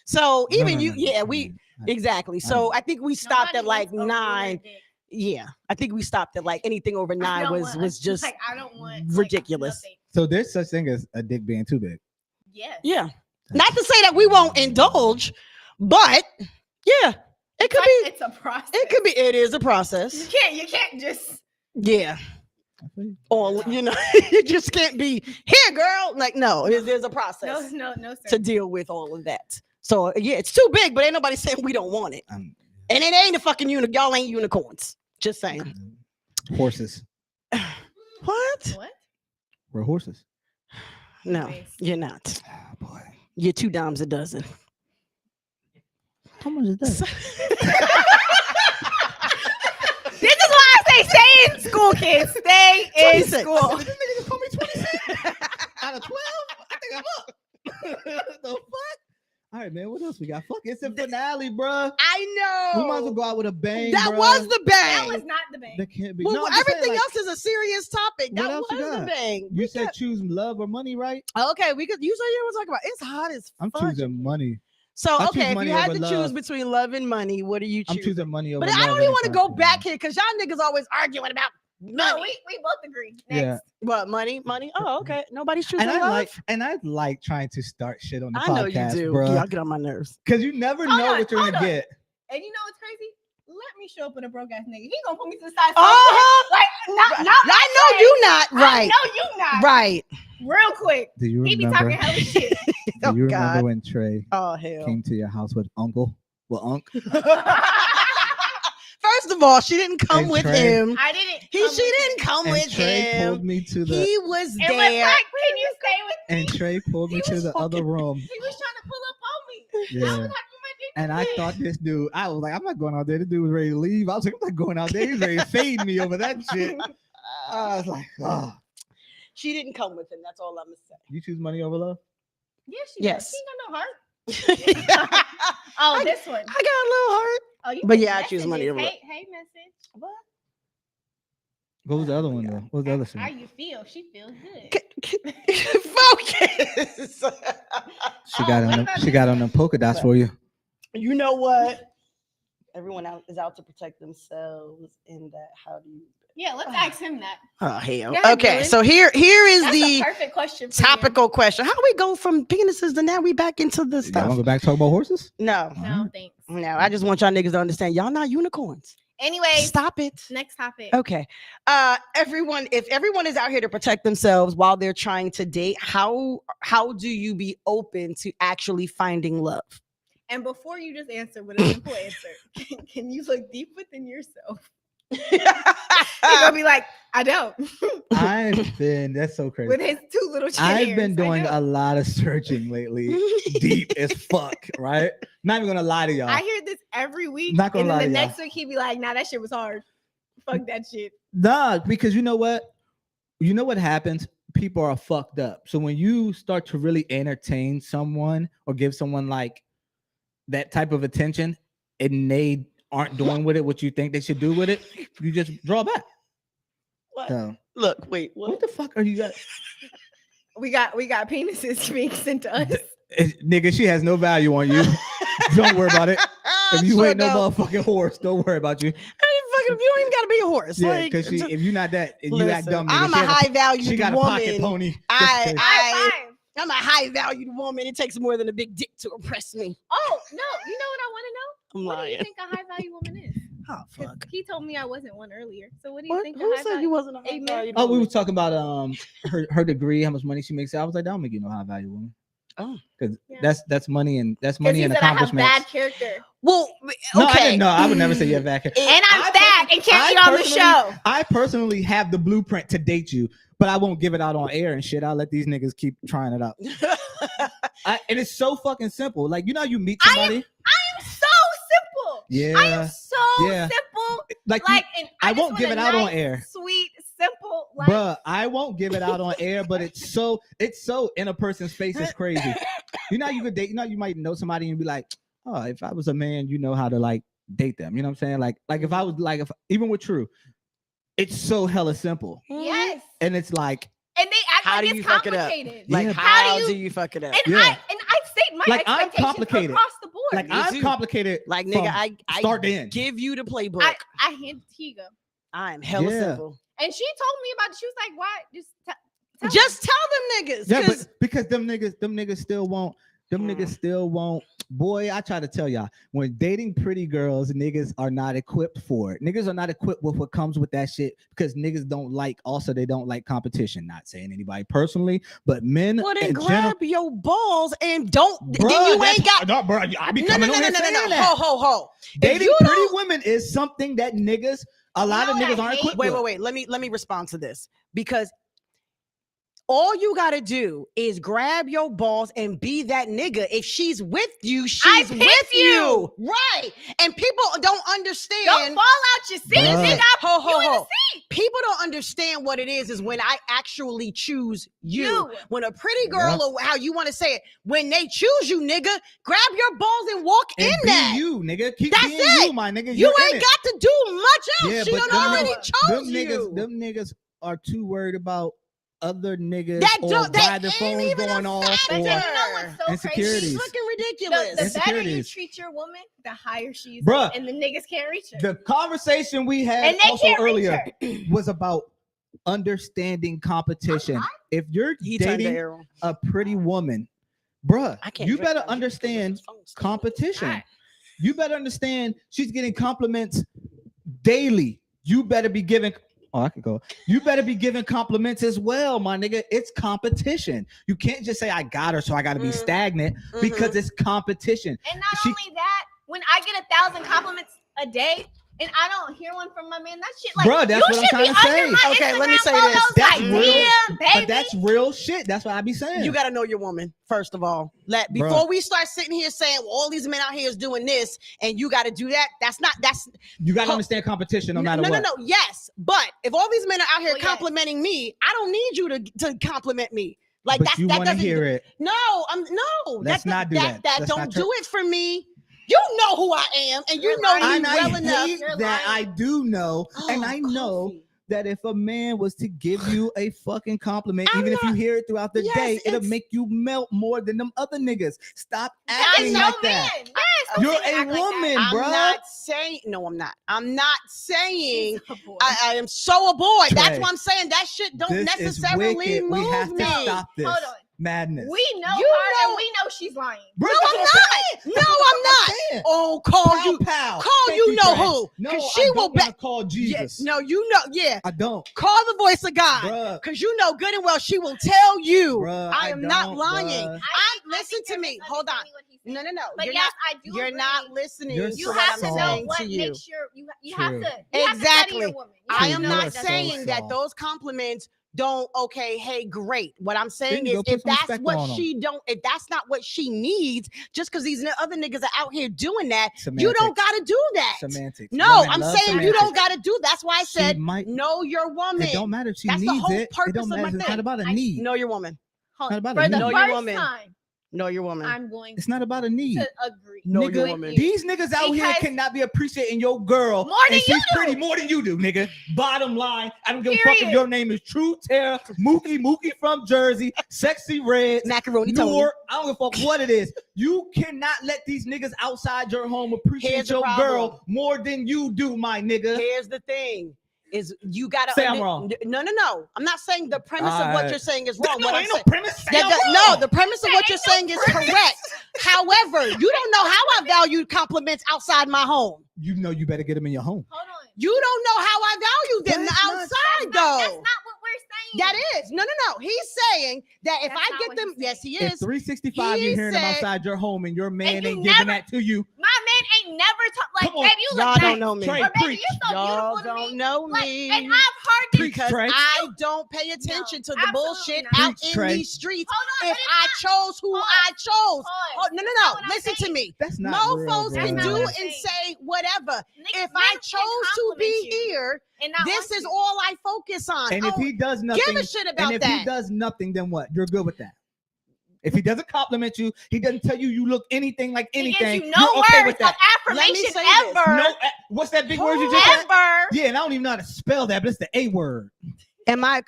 So No, even no, you, no, yeah, no, we no. exactly. So I think we stopped at Nobody like wants a 9. ruler dick. Yeah, I think we stopped at like anything over I 9 don't was want- just like I don't want like, ridiculous. nothing. So there's such thing as a dick being too big. Yes. yeah. Not to say that we won't indulge, but yeah, it could be. It's a process. It could be. It is a You process. can't just. Yeah. Or you just can't be here, girl. Like no, there's a process No, sir. to deal with all of that. So yeah, it's too big, but ain't nobody saying we don't want it. And it ain't a fucking y'all ain't unicorns. Just saying. Horses. What? We're horses. No, Anyways. you're not. Oh, boy. You're $2 a dozen. How much is that? This is why I say stay in school, kids. Stay in 26. school. This nigga just called me 26 out of 12. I think I'm up. The fuck? All right, man. What else we got? Fuck, it's a finale, bruh. I know. We might as well go out with a bang. That bruh. was the That bang. was not the bang. That can't be. Well, No, I'm just saying, everything like, else is a serious topic. what That else was you the got? bang. You said choose love or money, right? Okay, we could. You said you were talking about. It's hot as I'm fudge. choosing money. So I choose okay, if money you had over to choose love. between love and money, what do you choose? I'm choosing money over But love. I don't even want to go anytime. back here because y'all niggas always arguing about No, money. we both agree. Next. Yeah. What money? Oh, okay. Nobody's choosing And love. I like trying to start shit on the I know podcast, you do. bro. Y'all get on my nerves. Because you never Hold know on, what you're hold gonna on. get. And you know what's crazy? Let me show up with a broke ass nigga. He gonna put me to the side. Uh-huh. Like not. I know you not right. I know you not. Right. Real quick. Do you He be remember? talking hella shit. Do Oh, you remember God. when Trey Oh hell. came to your house with Uncle? Well, Unc. First of all, she didn't come And with Trey- him. I didn't. She didn't come And with Trey him. pulled me to the He was And was there. like, can you stay with me? and Trey pulled me He to was the other fucking- room. He was trying to pull up on me. I Yeah. was like, you might need to And I leave. thought this dude, I was like, I'm not going out there. This dude was ready to leave. I was like, I'm not going out there. He's ready to fade me over that shit. I was like, oh. She didn't come with him. That's all I'm gonna say. You choose money over love? Yeah, she Yes. does. She ain't got no heart. I Oh, I- this one. got a little heart. Oh, you But put yeah, I choose money messages. over- Hey, message. What? What was the other one, though? What was the other How thing? you feel? She feels good. Focus. She Oh, got on what them. about She this got one? on them polka dots for you. You know what? Everyone out is out to protect themselves in that. How do you? Yeah, let's ask him that. Oh hell. Go ahead, Okay, Dylan. so here is That's a the perfect question. For you. topical question. How do we go from penises to now we back into the Y'all stuff? want to go back and talk about horses? No, No, thanks. no. I just want y'all niggas to understand y'all not unicorns. Anyways, Stop it. next topic. Okay. If everyone is out here to protect themselves while they're trying to date, how do you be open to actually finding love? And before you just answer with a simple answer, can you look deep within yourself? You're gonna be like, I don't. I've been. That's so crazy. With his two little chin I've hairs, been I doing know. a lot of searching lately, deep as fuck. Right? Not even gonna lie to y'all. I hear this every week. Not gonna and then lie the to y'all. next week he be like, nah, that shit was hard. Fuck that shit. Nah, because you know what? You know what happens? People are fucked up. So when you start to really entertain someone or give someone like that type of attention and they aren't doing with it what you think they should do with it, you just draw back. What? So, Look, wait, what what? the fuck are you guys? We got penises being sent to us. Nigga, she has no value on you. Don't worry about it. If you Sure ain't no don't. motherfucking horse, don't worry about you. I mean, fucking, you don't even gotta be a horse. Yeah, like, because just- if you're not that, and you act listen, dumb, nigga, I'm a high valued she got a woman. pocket pony. High five. I'm a high valued woman. It takes more than a big dick to impress me. Oh no, you know what I want to know? I'm What do you lying. think a high value woman is? Oh 'Cause fuck. he told me I wasn't one earlier. So what do you What? think? Who a high said you value? wasn't a high Amen. valued Oh, we woman? were talking about her degree, how much money she makes. I was like, that don't make you no high value woman. Oh. Because Yeah. that's money and that's 'Cause money he and said I have accomplishments. bad character, Well, No, I okay. didn't know. I would never say you have bad character. and I'm I fat and can't I eat on the personally- show. I personally have the blueprint to date you, but I won't give it out on air and shit. I'll let these niggas keep trying it out. And it's so fucking simple. Like, you know, you meet I am- somebody. I am so simple. Yeah. I am so Yeah. simple. Like, Like, and I just won't want give a it out on nice, air. Sweet, simple. Like, bruh, I won't give it out on air, but it's so in a person's face. It's crazy. You know, you could date. You know, you might know somebody and be like, "Oh, if I was a man, you know how to like date them." You know what I'm saying? Like if I was like, if even with True, it's so hella simple, yes. and it's like, And they act How like do it's you fuck it up? complicated. Like, Yeah. how do do you- you fuck it up? And Yeah. I state my Like, I'm expectations complicated. across the board. like Me I'm too. complicated. Like, from nigga, I start to end. give you the playbook. I hand here you go. I'm hella Yeah. simple. And she told me about it. She was like, "Why? Just tell Just tell them niggas. Yeah, 'Cause but because them niggas still won't. Them niggas still won't. Boy, I try to tell y'all, when dating pretty girls, niggas are not equipped for it. Niggas are not equipped with what comes with that shit because niggas don't like. Also, they don't like competition. Not saying anybody personally, but men. Well, then in grab your balls and don't. Bruh, then you ain't got. No, bro. I be No, coming no, on no, here no, no, saying no. that. Ho. If Dating you pretty don't- women is something that niggas, a lot of know what niggas I aren't hate? equipped Wait. with. Let me respond to this because all you gotta do is grab your balls and be that nigga. If she's with you, she's pick with you. you. Right. And people don't understand. Don't fall out your seat. Bruh. Nigga, Ho. you in the seat. People don't understand what it is when I actually choose you. When a pretty girl, Yeah. or how you want to say it, when they choose you, nigga, grab your balls and walk And in be that. you, nigga. Keep That's being it. you, my nigga. You You're in ain't it. got to do much else. Yeah, She but done them already niggas- chose you. Them niggas are too worried about other niggas That or don't- why that the ain't phone's even going a off factor. or But you know what's so insecurities. crazy? It's looking The ridiculous. better you Insecurities. treat your woman, the higher she is, Bruh. and the niggas can't reach her. the conversation we had And they also can't reach earlier her. was about understanding competition. If you're He turned the dating arrow. a pretty woman, bruh, I can't you drink better that juice understand because his phone's still- competition. Alright. You better understand she's getting compliments daily. You better be giving. Oh, I could go. You better be giving compliments as well, my nigga. It's competition. You can't just say I got her, so I got to be Mhm. stagnant because it's competition. And not She- only that, when I get 1,000 compliments a day and I don't hear one from my man, that shit like Bruh, that's you what I'm should be trying to say. under my Okay, let me Instagram say this. photos That's like, real, damn, baby. But that's real shit. That's what I be saying. You got to know your woman, first of all. Before Bruh. we start sitting here saying, well, all these men out here is doing this and you got to do that, that's You got to Ho- understand competition no matter no, what. no. Yes. But if all these men are out here Well, yes. complimenting me, I don't need you to compliment me. Like But that, you that want to doesn't hear it. No, no. Let's not do that. That Let's don't not do it for me. You know who I am, and you You're know lying. me And well I enough. hate You're that lying. I do know, and Oh, I know coffee. that if a man was to give you a fucking compliment, I'm even if you not- hear it throughout the Yes, day, it'll it's- make you melt more than them other niggas. Stop That's acting no like man. that. Yes, You're don't a act like that. woman, I'm bruh. not saying no. I'm not. I'm not saying. He's a boy. I am so a boy. That's Trey, why I'm saying that shit don't This is necessarily wicked. move We have me. to stop this Hold on. madness. We know You her know- and we know she's lying. Bruh, No, that's I'm what saying. not. That's No, what I'm not. saying. Oh, call Pow, you. pow. Call Thank you know Trey. who? No, 'Cause I she don't will wanna bet- call Yeah, Jesus. no, you know. Yeah. I don't. Call the voice of God. Bruh. Because you know good and well she will tell you. Bruh, I am not don't, lying. bruh. Listen to you're me. Hold on. misunderstanding what he's saying. No, no, no. But You're yes, not. I do You're agree. not listening. You're to You what have I'm to know saying what to you. makes your you have True. to you have to Exactly. study your woman. You I have to am know You not are what so saying that soft. those compliments don't. Okay, hey, great. What I'm saying you is, go, put if some that's respect what on 'em. she don't, if that's not what she needs, just because these other niggas are out here doing that, you Semantics. don't got to do that. Semantics. No, Women I'm love saying you semantics. don't got to do. That's why I She said might- know your woman. It don't matter if she That's the needs whole it. It purpose don't of my matter. It's thing. not about a I- need. Know your woman. Hold Not on. about For a the need. Know your first woman. time, Know your woman. I'm going It's not about a need. to agree. Know your Nigga, woman. these niggas out here Because- cannot be appreciating your girl. More than and she's you do. pretty more than you do, nigga. Bottom line, I don't give a fuck if Period. your name is True Terra, Mookie from Jersey, Sexy Red, Macaroni Tony. Newark. I don't give a fuck what it is. You cannot let these niggas outside your home appreciate Here's the your problem. girl more than you do, my nigga. Here's the thing: is you gotta Say I'm wrong. No. I'm not saying the premise of what Alright. you're saying is wrong. No, What I'm ain't no saying- premise. Say I'm no, wrong. the premise of what you're saying is correct. However, you don't know how I value compliments outside my home. You know you better get them in your home. Hold on. You don't know how I value them That's not- outside, That's not though. what we're saying. That is no. He's saying that if That's I not get what them, he's yes, he If is. 365 He you're hearing them said- outside your home and your man And you ain't giving never- that to you, My man ain't never talked like, Come on. baby, you look Y'all nice. don't know me. Trey, Or, baby, preach. you so Y'all beautiful to don't me. know Like, me. and I've heard this. Preach, Because Trey. I don't pay attention to the absolutely bullshit not. out Preach, in Trey. these streets. Hold on. If I chose who Pause. I chose. Oh, no. That's not what I'm Listen to saying. me. that's not real, Mofos can bro. do what I'm and saying. say whatever. Niggas- If I men can chose to compliment be you here, and not this want is you. all I focus on. And if Oh, he does nothing, give a shit and about if that. he does nothing, then what? You're good with that. If he doesn't compliment you, he doesn't tell you you look anything like He anything. gives you no you're okay words with that. of Let me affirmation say this. ever. No, what's that big word you just said? Ever. Yeah, and I don't even know how to spell that, but it's the A word. Am I?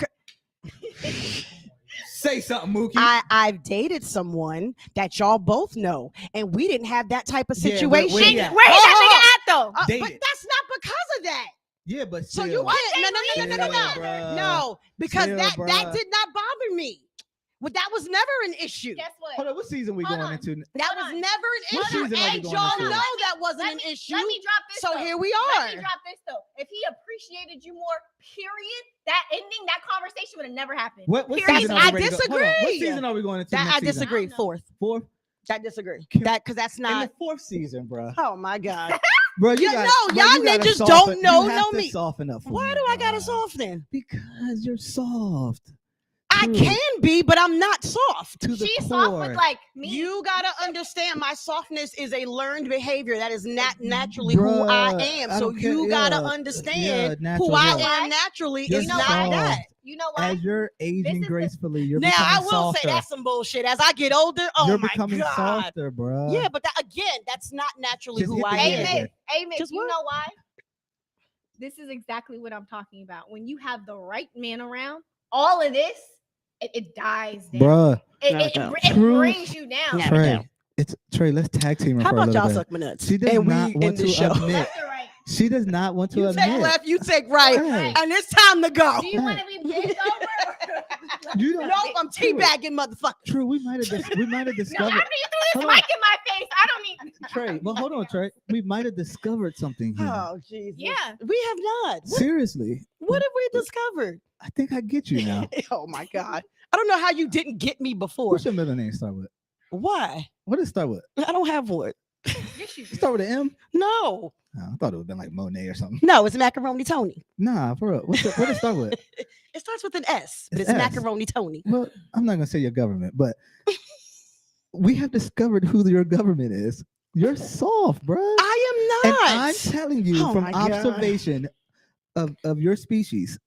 Say something, Mookie. I've dated someone that y'all both know, and we didn't have that type of Yeah, situation. where And he at? where he that nigga at though? But Dated. that's not because of that. Yeah, but So still. you can't. No. Chill, bruh. No, because Chill, that bruh. did not bother me. Well, that was never an issue. Guess what? Hold on, what season we Hold going on. into? That Hold was on. never an What issue, season are we and going y'all into? know that wasn't an Let issue. me drop this. So though. here we Let are. me drop this though. If he appreciated you more, period, that ending, that conversation would have never happened. What Period. season are I we ready to go? Hold on, what disagree. season are we going into? That next I season? disagree. I don't know. Fourth. Fourth. I disagree. Can- That because that's In not. the fourth season, bro. Oh my god. Bro, you Yeah, gotta, no, bro, y'all you gotta niggas soften- don't know you have to me. Soften up. For Why me, do I gotta bro. soften? Because you're soft. I True. can be, but I'm not soft. To the She's core. soft with like me. You gotta understand, my softness is a learned behavior. That is not naturally who I Bruh, am. I So don't care. you gotta Yeah, understand natural who I what? am naturally You're is You know not why? that. You know why? As you're aging is the- gracefully, you're Now I becoming will softer. say that's some bullshit. As I get older, oh you're my becoming god. softer, bro. Yeah, but that, again, that's not naturally Just who hit the I head am. again. Amen. Just You what? know why? This is exactly what I'm talking about. When you have the right man around, all of this, it dies down. Bruh. No, it don't. It True. brings you down. No. Trey, Trey. Let's tag team her How for a about little y'all bit. suck my nuts? She does and not we want end to this show. admit. Left or right? She does not want to You admit. take left, you take right, Hey. and it's time to go. Do you want to be pissed over? You don't- Nope, I'm teabagging, motherfucker. True, we might have No, discovered. after you threw this Hold on. mic in my face, I don't need. Trey, well, hold on, Trey. We might have discovered something here. Oh Jesus! Yeah. we have not. What, Seriously, what have we discovered? I think I get you now. Oh my god! I don't know how you didn't get me before. What's your middle name start with? Why? What does it start with? I don't have one. Yes, you It do. start with an M? No, Oh, I thought it would have been like Monet or something. no, it's macaroni Tony. Nah, for real. What does it start with? It starts with an S, but It's it's S. macaroni Tony. Well, I'm not gonna say your government, but we have discovered who your government is. You're soft, bro. I And am not. I'm telling you Oh from my God. observation of your species,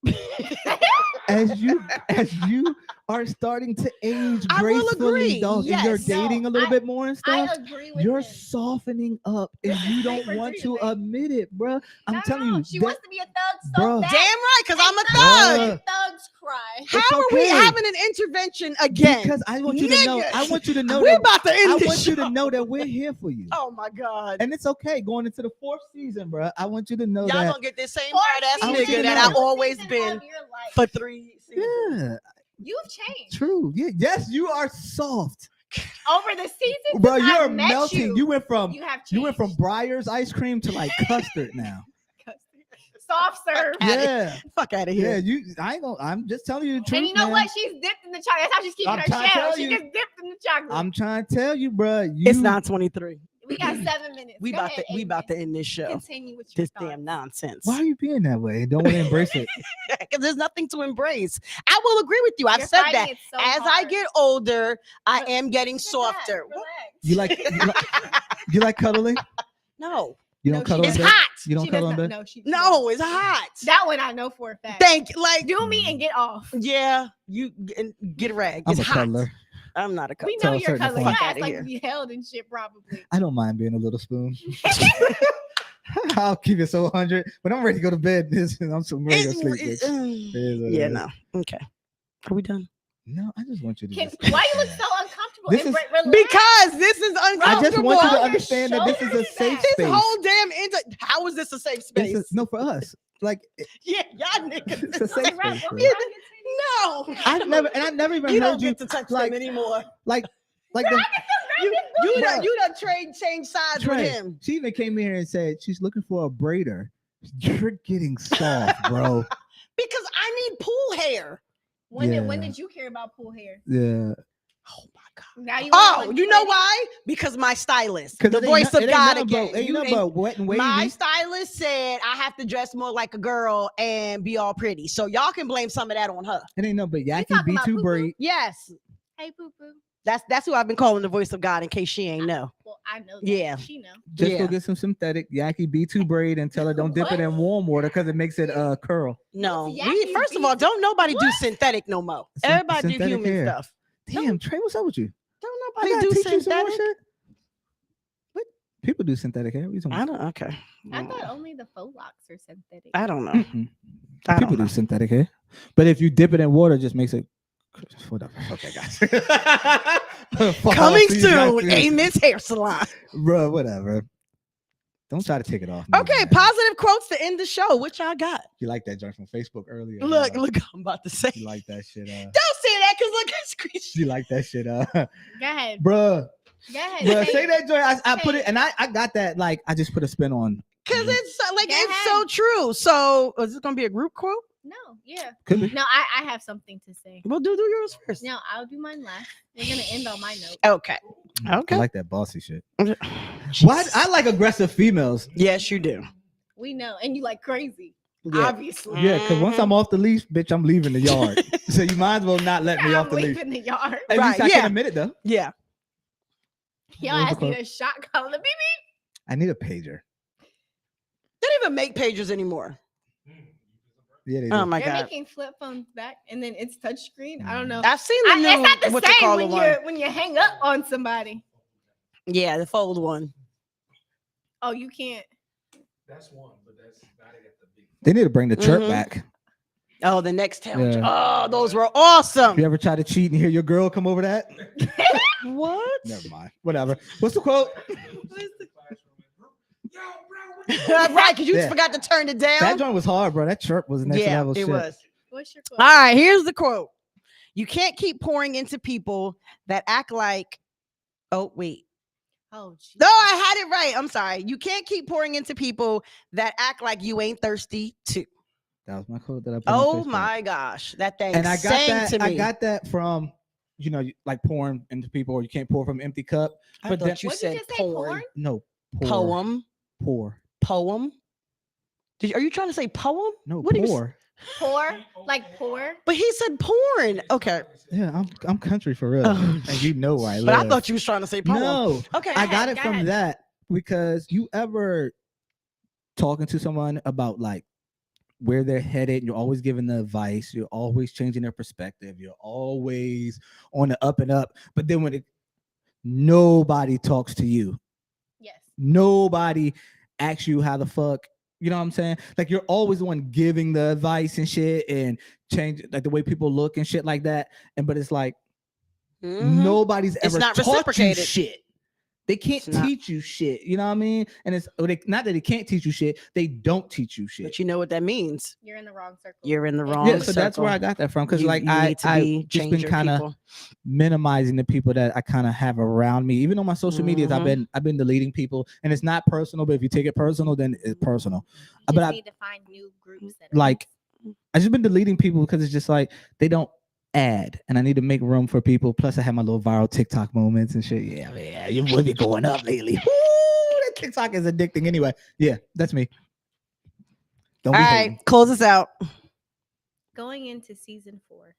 as you are starting to age I will gracefully, agree, dog, and you're yes. dating a little I- bit more and I stuff. agree with You're him. softening up, and This you is don't great for want you, to man. admit it, bro. I'm No, telling no, you, she that- wants to be a thug so Bruh. bad. Damn right, because I'm a And thug. Bruh. thugs- thugs cry. How It's are we okay. having an intervention again? because I want you to know. I Nigga, want you to know we're that. about to end I this want you to show. know that we're here for you, Oh my god! and it's okay. Going into the fourth season, bro. I want you to know Y'all that. gonna get this same Fourth hard ass I want you nigga to that know. I've always Season been of your life. for 3 seasons. Yeah, You've changed true. Yeah, yes, you are soft, over the season. bro. since You're I've met melting. You went from You have changed. you went from Breyer's ice cream to like custard now. soft serve. Outta Yeah, Fuck out of yeah. here. I'm just telling you the truth. And you know man. what? She's dipped in the chocolate. That's how she's keeping I'm her trying to shell. tell She you. just dipped in the chocolate. I'm trying to tell you, bro. It's 9:23. We got 7 minutes. We Go about ahead, to we about Amen. to end this show. Continue with your This thoughts. damn nonsense. Why are you being that way? Don't want to embrace it. Because there's nothing to embrace. I will agree with you. I've You're said fighting that. it so As I hard. get older, I Look, am getting Sit back, softer. relax. You like cuddling? No, You No, don't she cuddle in it's bed? hot. You don't She does cuddle in not- bed? No, she No, it's hot. That one I know for a fact. Thank you. Like, Do me and get off. yeah, you get a rag. I'm It's a hot. cuddler. I'm not a We cuddler. know a you're certain cuddling. point. Your Fuck ass outta like to be held and shit probably. I don't mind being a little spoon. I'll keep it so 100, but I'm ready to go to bed. I'm so ready to sleep. bitch. It is what it Yeah, is. no. Okay. Are we done? No, I just want you to. Can, just- why you look so uncomfortable? This And is- relax. Because this is I uncomfortable. just want you to Roll your understand that this is a shoulders safe back. This space. whole damn how is this a safe This space? is, no, for us. Like Yeah, y'all niggas. it's a safe Say, right, space. well, bro. Yeah, I'll get to you. No, I never even you heard don't you get to touch like- them anymore. like the You Bruh. done change sides Trey, with him. She even came here and said she's looking for a braider. You're getting soft, bro. Because I need pool hair. When Yeah. did you care about pool hair? Yeah. Oh my god. Now you Oh, wanna look you know pretty? why? Because my stylist, Because the voice of God again. Ain't You nothing ain't- but wet and wavy. my stylist said I have to dress more like a girl and be all pretty. So y'all can blame some of that on her. It ain't no but Yaki talking about B2 poo-poo? braid. Yes, Hey, poo poo. that's who I've been calling the voice of God in case she ain't know. Well, I know. That. Yeah. She know. Just Yeah. go get some synthetic Yaki B2 braid and tell her don't dip it in warm water because it makes it curl. No, What's we Yaki first of all, beef? don't nobody do What? synthetic no more. Syn- Everybody do synthetic human hair. stuff. Damn, Trey, what's up with you? Don't I nobody gotta do teach you some more synthetic. shit. What? People do synthetic hair. What you talking I about? don't. Okay. I thought only the faux locks are synthetic. I don't know. Mm-mm. I People don't do know. synthetic hair, but if you dip it in water, it just makes it. Whatever. Okay, guys. Fuck Coming off, you soon, guys. Amos Hair Salon. Bro, whatever. Don't try to take it off. me, Okay, man. positive quotes to end the show. What y'all got? You like that joint from Facebook earlier? Look, I'm about to say. You like that shit? Don't say that because look at screenshot. She like that shit. Go ahead. Bruh. Go ahead. Bruh, Say say it. that joint. I put Say it, and I got that. Like, I just put a spin on. Because it's like Go it's ahead. so true. So is this gonna be a group quote? No, yeah. Could be. No, I have something to say. We'll do yours first. No, I'll do mine last. We're gonna end on my note. Okay. I Okay. like that bossy shit. Why? I like aggressive females. Yes, you do. We know, and you like crazy, Yeah. obviously. Yeah, because once I'm off the leash, bitch, I'm leaving the yard. So you might as well not let me I'm off the leash. leaving the yard. At Right, least I yeah. can admit it though. Yeah. Y'all What was asked the me quote? a shot collar, baby. I need a pager. They don't even make pagers anymore. Yeah, they do. Oh my They're god. making flip phones back, and then it's touchscreen. I don't know. I've seen the new It's not the what they same call when it one. you hang up on somebody. Yeah, the fold one. Oh, you can't. That's one, but that's not at the big. They need to bring the chirp Mhm. back. Oh, the next tail. Yeah. Oh, those were awesome. You ever try to cheat and hear your girl come over that? What? Never mind. Whatever. What's the quote? Yo, bro. Right, because you Yeah. forgot to turn it down. That joint was hard, bro. That chirp was next yeah, level it shit. was. What's your quote? All right, here's the quote. You can't keep pouring into people that act like, oh, wait. Oh, geez. No, I had it right. I'm sorry. You can't keep pouring into people that act like you ain't thirsty too. That was my quote that I put on Oh Facebook. my gosh. That thing And I got sang that. to me. I got that from, like pouring into people, or you can't pour from an empty cup. I but thought then- you What'd said just say, porn. No, pour. Poem. Pour. Poem. Are you trying to say poem? No, What do you s- pour. Pour, like pour. But he said porn. Okay. Yeah, I'm country for real, Oh. and you know where I live. But I thought you was trying to say poem. No, Okay. I got ahead, it go from ahead. that because you ever talking to someone about like where they're headed, and you're always giving the advice, you're always changing their perspective, you're always on the up and up, but then nobody talks to you, Yes. nobody asks you how the fuck, you know what I'm saying? Like you're always the one giving the advice and shit and change like the way people look and shit like that. And but it's like Mhm. nobody's ever not taught you reciprocated. shit. They can't It's not. teach you shit. You know what I mean? And it's not that they can't teach you shit. They don't teach you shit. But you know what that means. You're in the wrong circle. You're in the And wrong Yeah, so that's circle. where I got that from. Because You- like you I need to I be just been changer kind of people. minimizing the people that I kind of have around me. Even on my social medias, Mhm. I've been deleting people, and it's not personal. But if you take it personal, then it's personal. You but just I- need to find new groups. That Like I just been deleting people because it's just like they don't add, and I need to make room for people. Plus, I have my little viral TikTok moments and shit. Yeah, you would be going up lately. Woo, that TikTok is addicting. Anyway, yeah, that's me. Don't All be right, hating. close us out. going into season 4,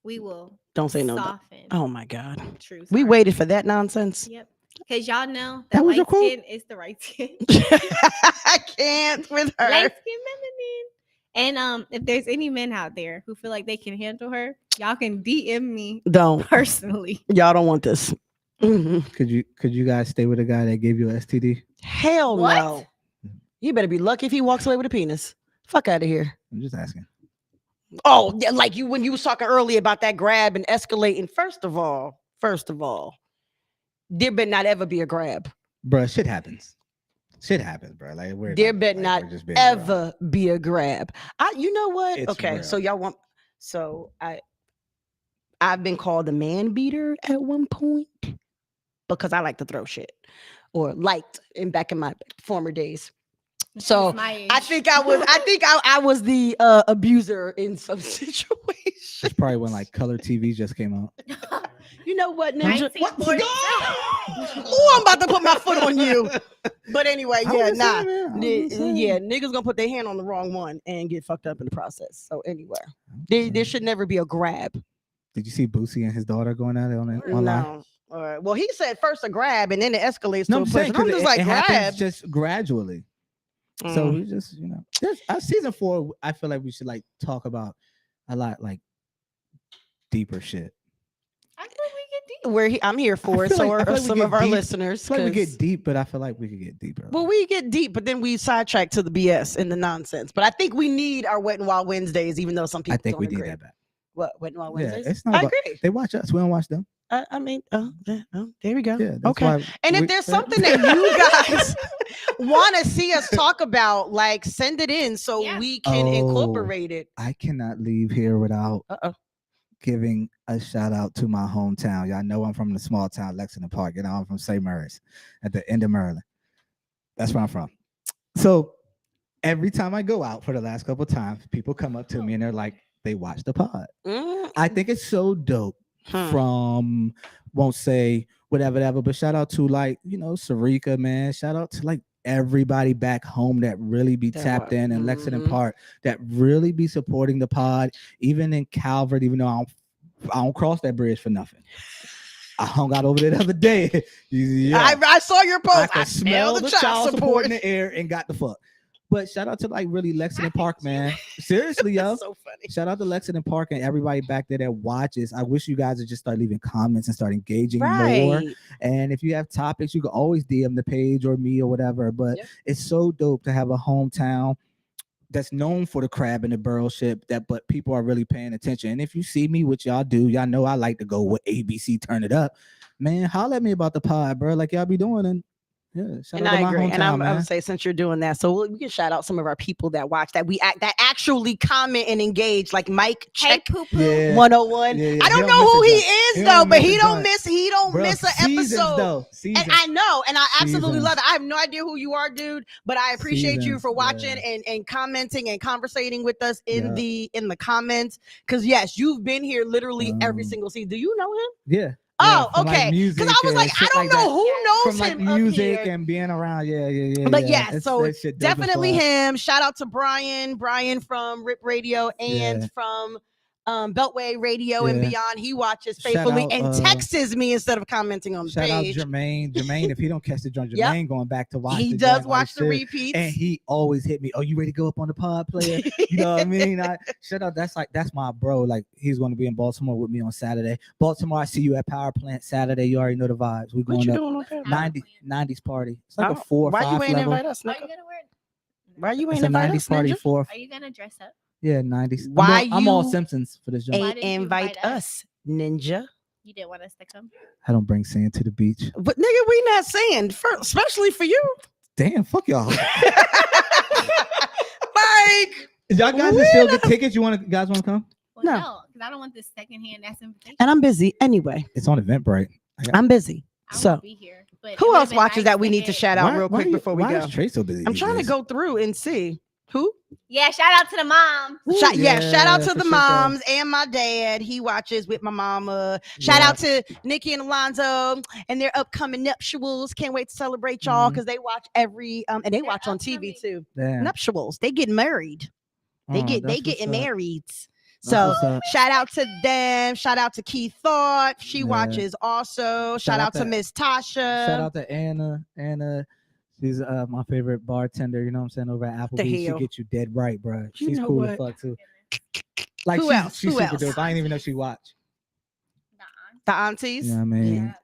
we will Don't say no. soften. Oh my God. Truth. We waited for that nonsense. Yep. Because y'all know That that was your light quote? skin is the right skin. I can't with her. Light skin feminine. And if there's any men out there who feel like they can handle her, y'all can DM me Don't. personally. Y'all don't want this. Mhm. Could you guys stay with a guy that gave you an STD? Hell What? no. You better be lucky if he walks away with a penis. Fuck out of here. I'm just asking. Oh, yeah, like you when you was talking earlier about that grab and escalating. First of all, there better not ever be a grab. Bruh, shit happens. Shit happens, bro. Like we're There not- better like, not we're just being real. Ever be a grab. You know what? It's Okay, real. so y'all want I've been called a man beater at one point because I like to throw shit or liked back in my former days. So It's my age. I think I was the abuser in some situations. It's probably when like color TV just came out. You know what, Ninja? What? 1947. Oh, I'm about to put my foot on you. But anyway, I yeah, was nah. saying, man, I was saying. Yeah, niggas gonna put their hand on the wrong one and get fucked up in the process. So anyway, there should never be a grab. Did you see Boosie and his daughter going at it online? No. All right. Well, he said first a grab and then it escalates No, to I'm a saying push. I'm 'cause just it, like it grab. happens just gradually. So Mm. we just, season 4. I feel like we should like talk about a lot like deeper shit. I thought we I'm here for I it. feel So like- I are feel like we some get of our deep. listeners. It's like we 'cause- get deep, but I feel like we could get deeper. Well, we get deep, but then we sidetrack to the BS and the nonsense. But I think we need our Wet and Wild Wednesdays, even though some people I think don't we agree. need that back. What Wet and Wild Yeah, Wednesdays? it's not I about- agree. They watch us. We don't watch them. I mean, there we go. Yeah. That's Okay. why And if we- there's something that you guys want to see us talk about, like send it in so Yeah. we can Oh. incorporate it. I cannot leave here without Uh-oh. giving a shout out to my hometown. Y'all know I'm from the small town, Lexington Park. You know, I'm from St. Mary's at the end of Maryland. That's where I'm from. So every time I go out for the last couple of times, people come up to me and they're like, they watch the pod. I think it's so dope from, won't say whatever, but shout out to like, you know, Sarika, man. Shout out to like everybody back home that really be tapped in Lexington Park, that really be supporting the pod, even in Calvert, even though I don't cross that bridge for nothing. I hung out over there the other day. Yeah. I saw your post. I could smell the child support in the air and got the fuck. But shout out to like really Lexington Park, man. Seriously, yo. So funny. Shout out to Lexington Park and everybody back there that watches. I wish you guys would just start leaving comments and start engaging more. And if you have topics, you can always DM the page or me or whatever. But it's so dope to have a hometown that's known for the crab and the barrel ship, but people are really paying attention. And if you see me, which y'all do, y'all know I like to go with ABC, turn it up. Man, holler at me about the pod, bro. Like y'all be doing. And yeah, and I agree. And I'm gonna say, since you're doing that, so we can shout out some of our people that watch that that actually comment and engage, like Mike Check 101. I don't know who he is though, but he don't miss an episode. And I know, and I absolutely love it. I have no idea who you are, dude, but I appreciate you for watching and commenting and conversating with us in the comments. Because yes, you've been here literally every single season. Do you know him? Yeah. Oh, okay. Because I was like, I don't know who knows from him music and being around. Yeah. But yeah, so definitely him. Shout out to Brian from Rip Radio and from Beltway Radio and beyond. He watches faithfully and texts me instead of commenting on the page. Shout out Jermaine, if he don't catch the joint, Jermaine going back to watch. He does watch the repeats, and he always hit me. Oh, you ready to go up on the pod, player? You know what I mean? Shout out. That's my bro. Like he's going to be in Baltimore with me on Saturday. Baltimore, I see you at Power Plant Saturday. You already know the vibes. We're going up 90s party. It's like a 4 or 5 level. Why you ain't invite us? Why you ain't invite us? 90s party 4. Are you gonna dress up? Yeah, 90s. Why I'm all Simpsons for this job. Invite us, Ninja. You didn't want us to come. I don't bring sand to the beach. But nigga, we not saying, especially for you. Damn, fuck y'all. Like, y'all guys still get tickets? Guys want to come? Well, no, because I don't want this secondhand ass invitation. And I'm busy anyway. It's on Eventbrite. I'm busy. I so won't be here. But who else watches that we need to shout out real quick before we go? Why is Trey so busy? I'm trying to go through and see. Who? Yeah, shout out to the mom. Shout out to the moms and my dad. He watches with my mama. Shout out to Nikki and Alonzo and their upcoming nuptials. Can't wait to celebrate y'all because they watch every and they watch on TV too. Nuptials. They get married. They getting married. So shout out to them. Shout out to Keith Thought. She watches also. Shout out to Miss Tasha. Shout out to Anna. She's my favorite bartender, you know what I'm saying, over at Applebee's. She gets you dead right, bro. She's cool as fuck too. Like who else? She's super dope. I didn't even know she watched. The aunties? Yeah, man.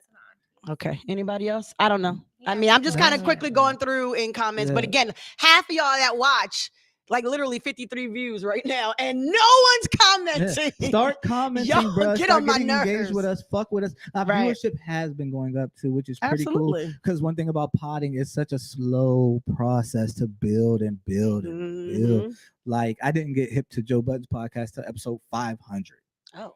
Okay. Anybody else? I don't know. I mean, I'm just kind of quickly going through in comments, but again, half of y'all that watch, like literally 53 views right now, and no one's commenting. Start commenting, yo, bro. Get Start on my getting nerves. engaged with us. Fuck with us. Our viewership has been going up too, which is pretty cool. Because one thing about podding is such a slow process to build and build and build. Like I didn't get hip to Joe Budden's podcast till episode 500. Oh.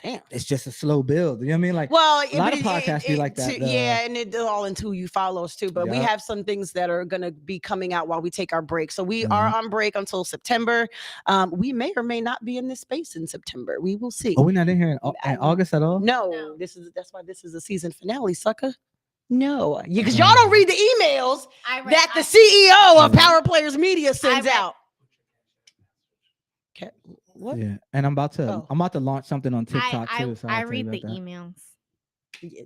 Damn. It's just a slow build. You know what I mean? Like, well, a lot of podcasts be like that. And it all into who you follows too. But we have some things that are going to be coming out while we take our break. So we are on break until September. We may or may not be in this space in September. We will see. Oh, we're not in here in August at all? No. That's why this is a season finale, sucker. No, because y'all don't read the emails that the CEO of Power Players Media sends out. Okay. What? Yeah, and I'm about to launch something on TikTok too. So I read the emails.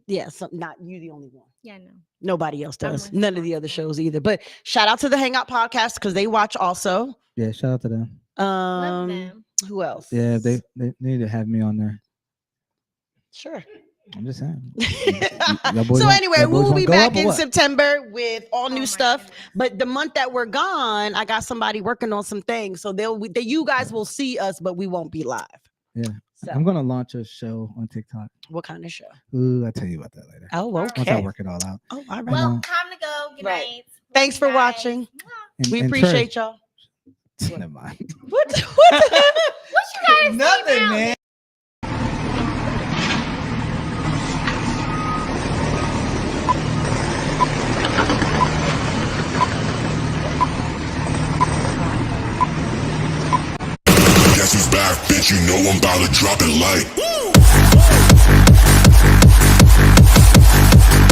Yeah, not you the only one. Yeah, no. Nobody else does. None of the other shows either. But shout out to the Hangout Podcast because they watch also. Yeah, shout out to them. Love them. Who else? Yeah, they need to have me on there. Sure. I'm just saying. So anyway, we will be back in September with all new stuff. But the month that we're gone, I got somebody working on some things. So you guys will see us, but we won't be live. Yeah. So. I'm going to launch a show on TikTok. What kind of show? Ooh, I'll tell you about that later. Oh, okay. Once I work it all out. Oh, all right. Well, time to go. Good night. Thanks for watching. We appreciate y'all. Never mind. What you guys Nothing, man. Cause you know I'm about to drop it like.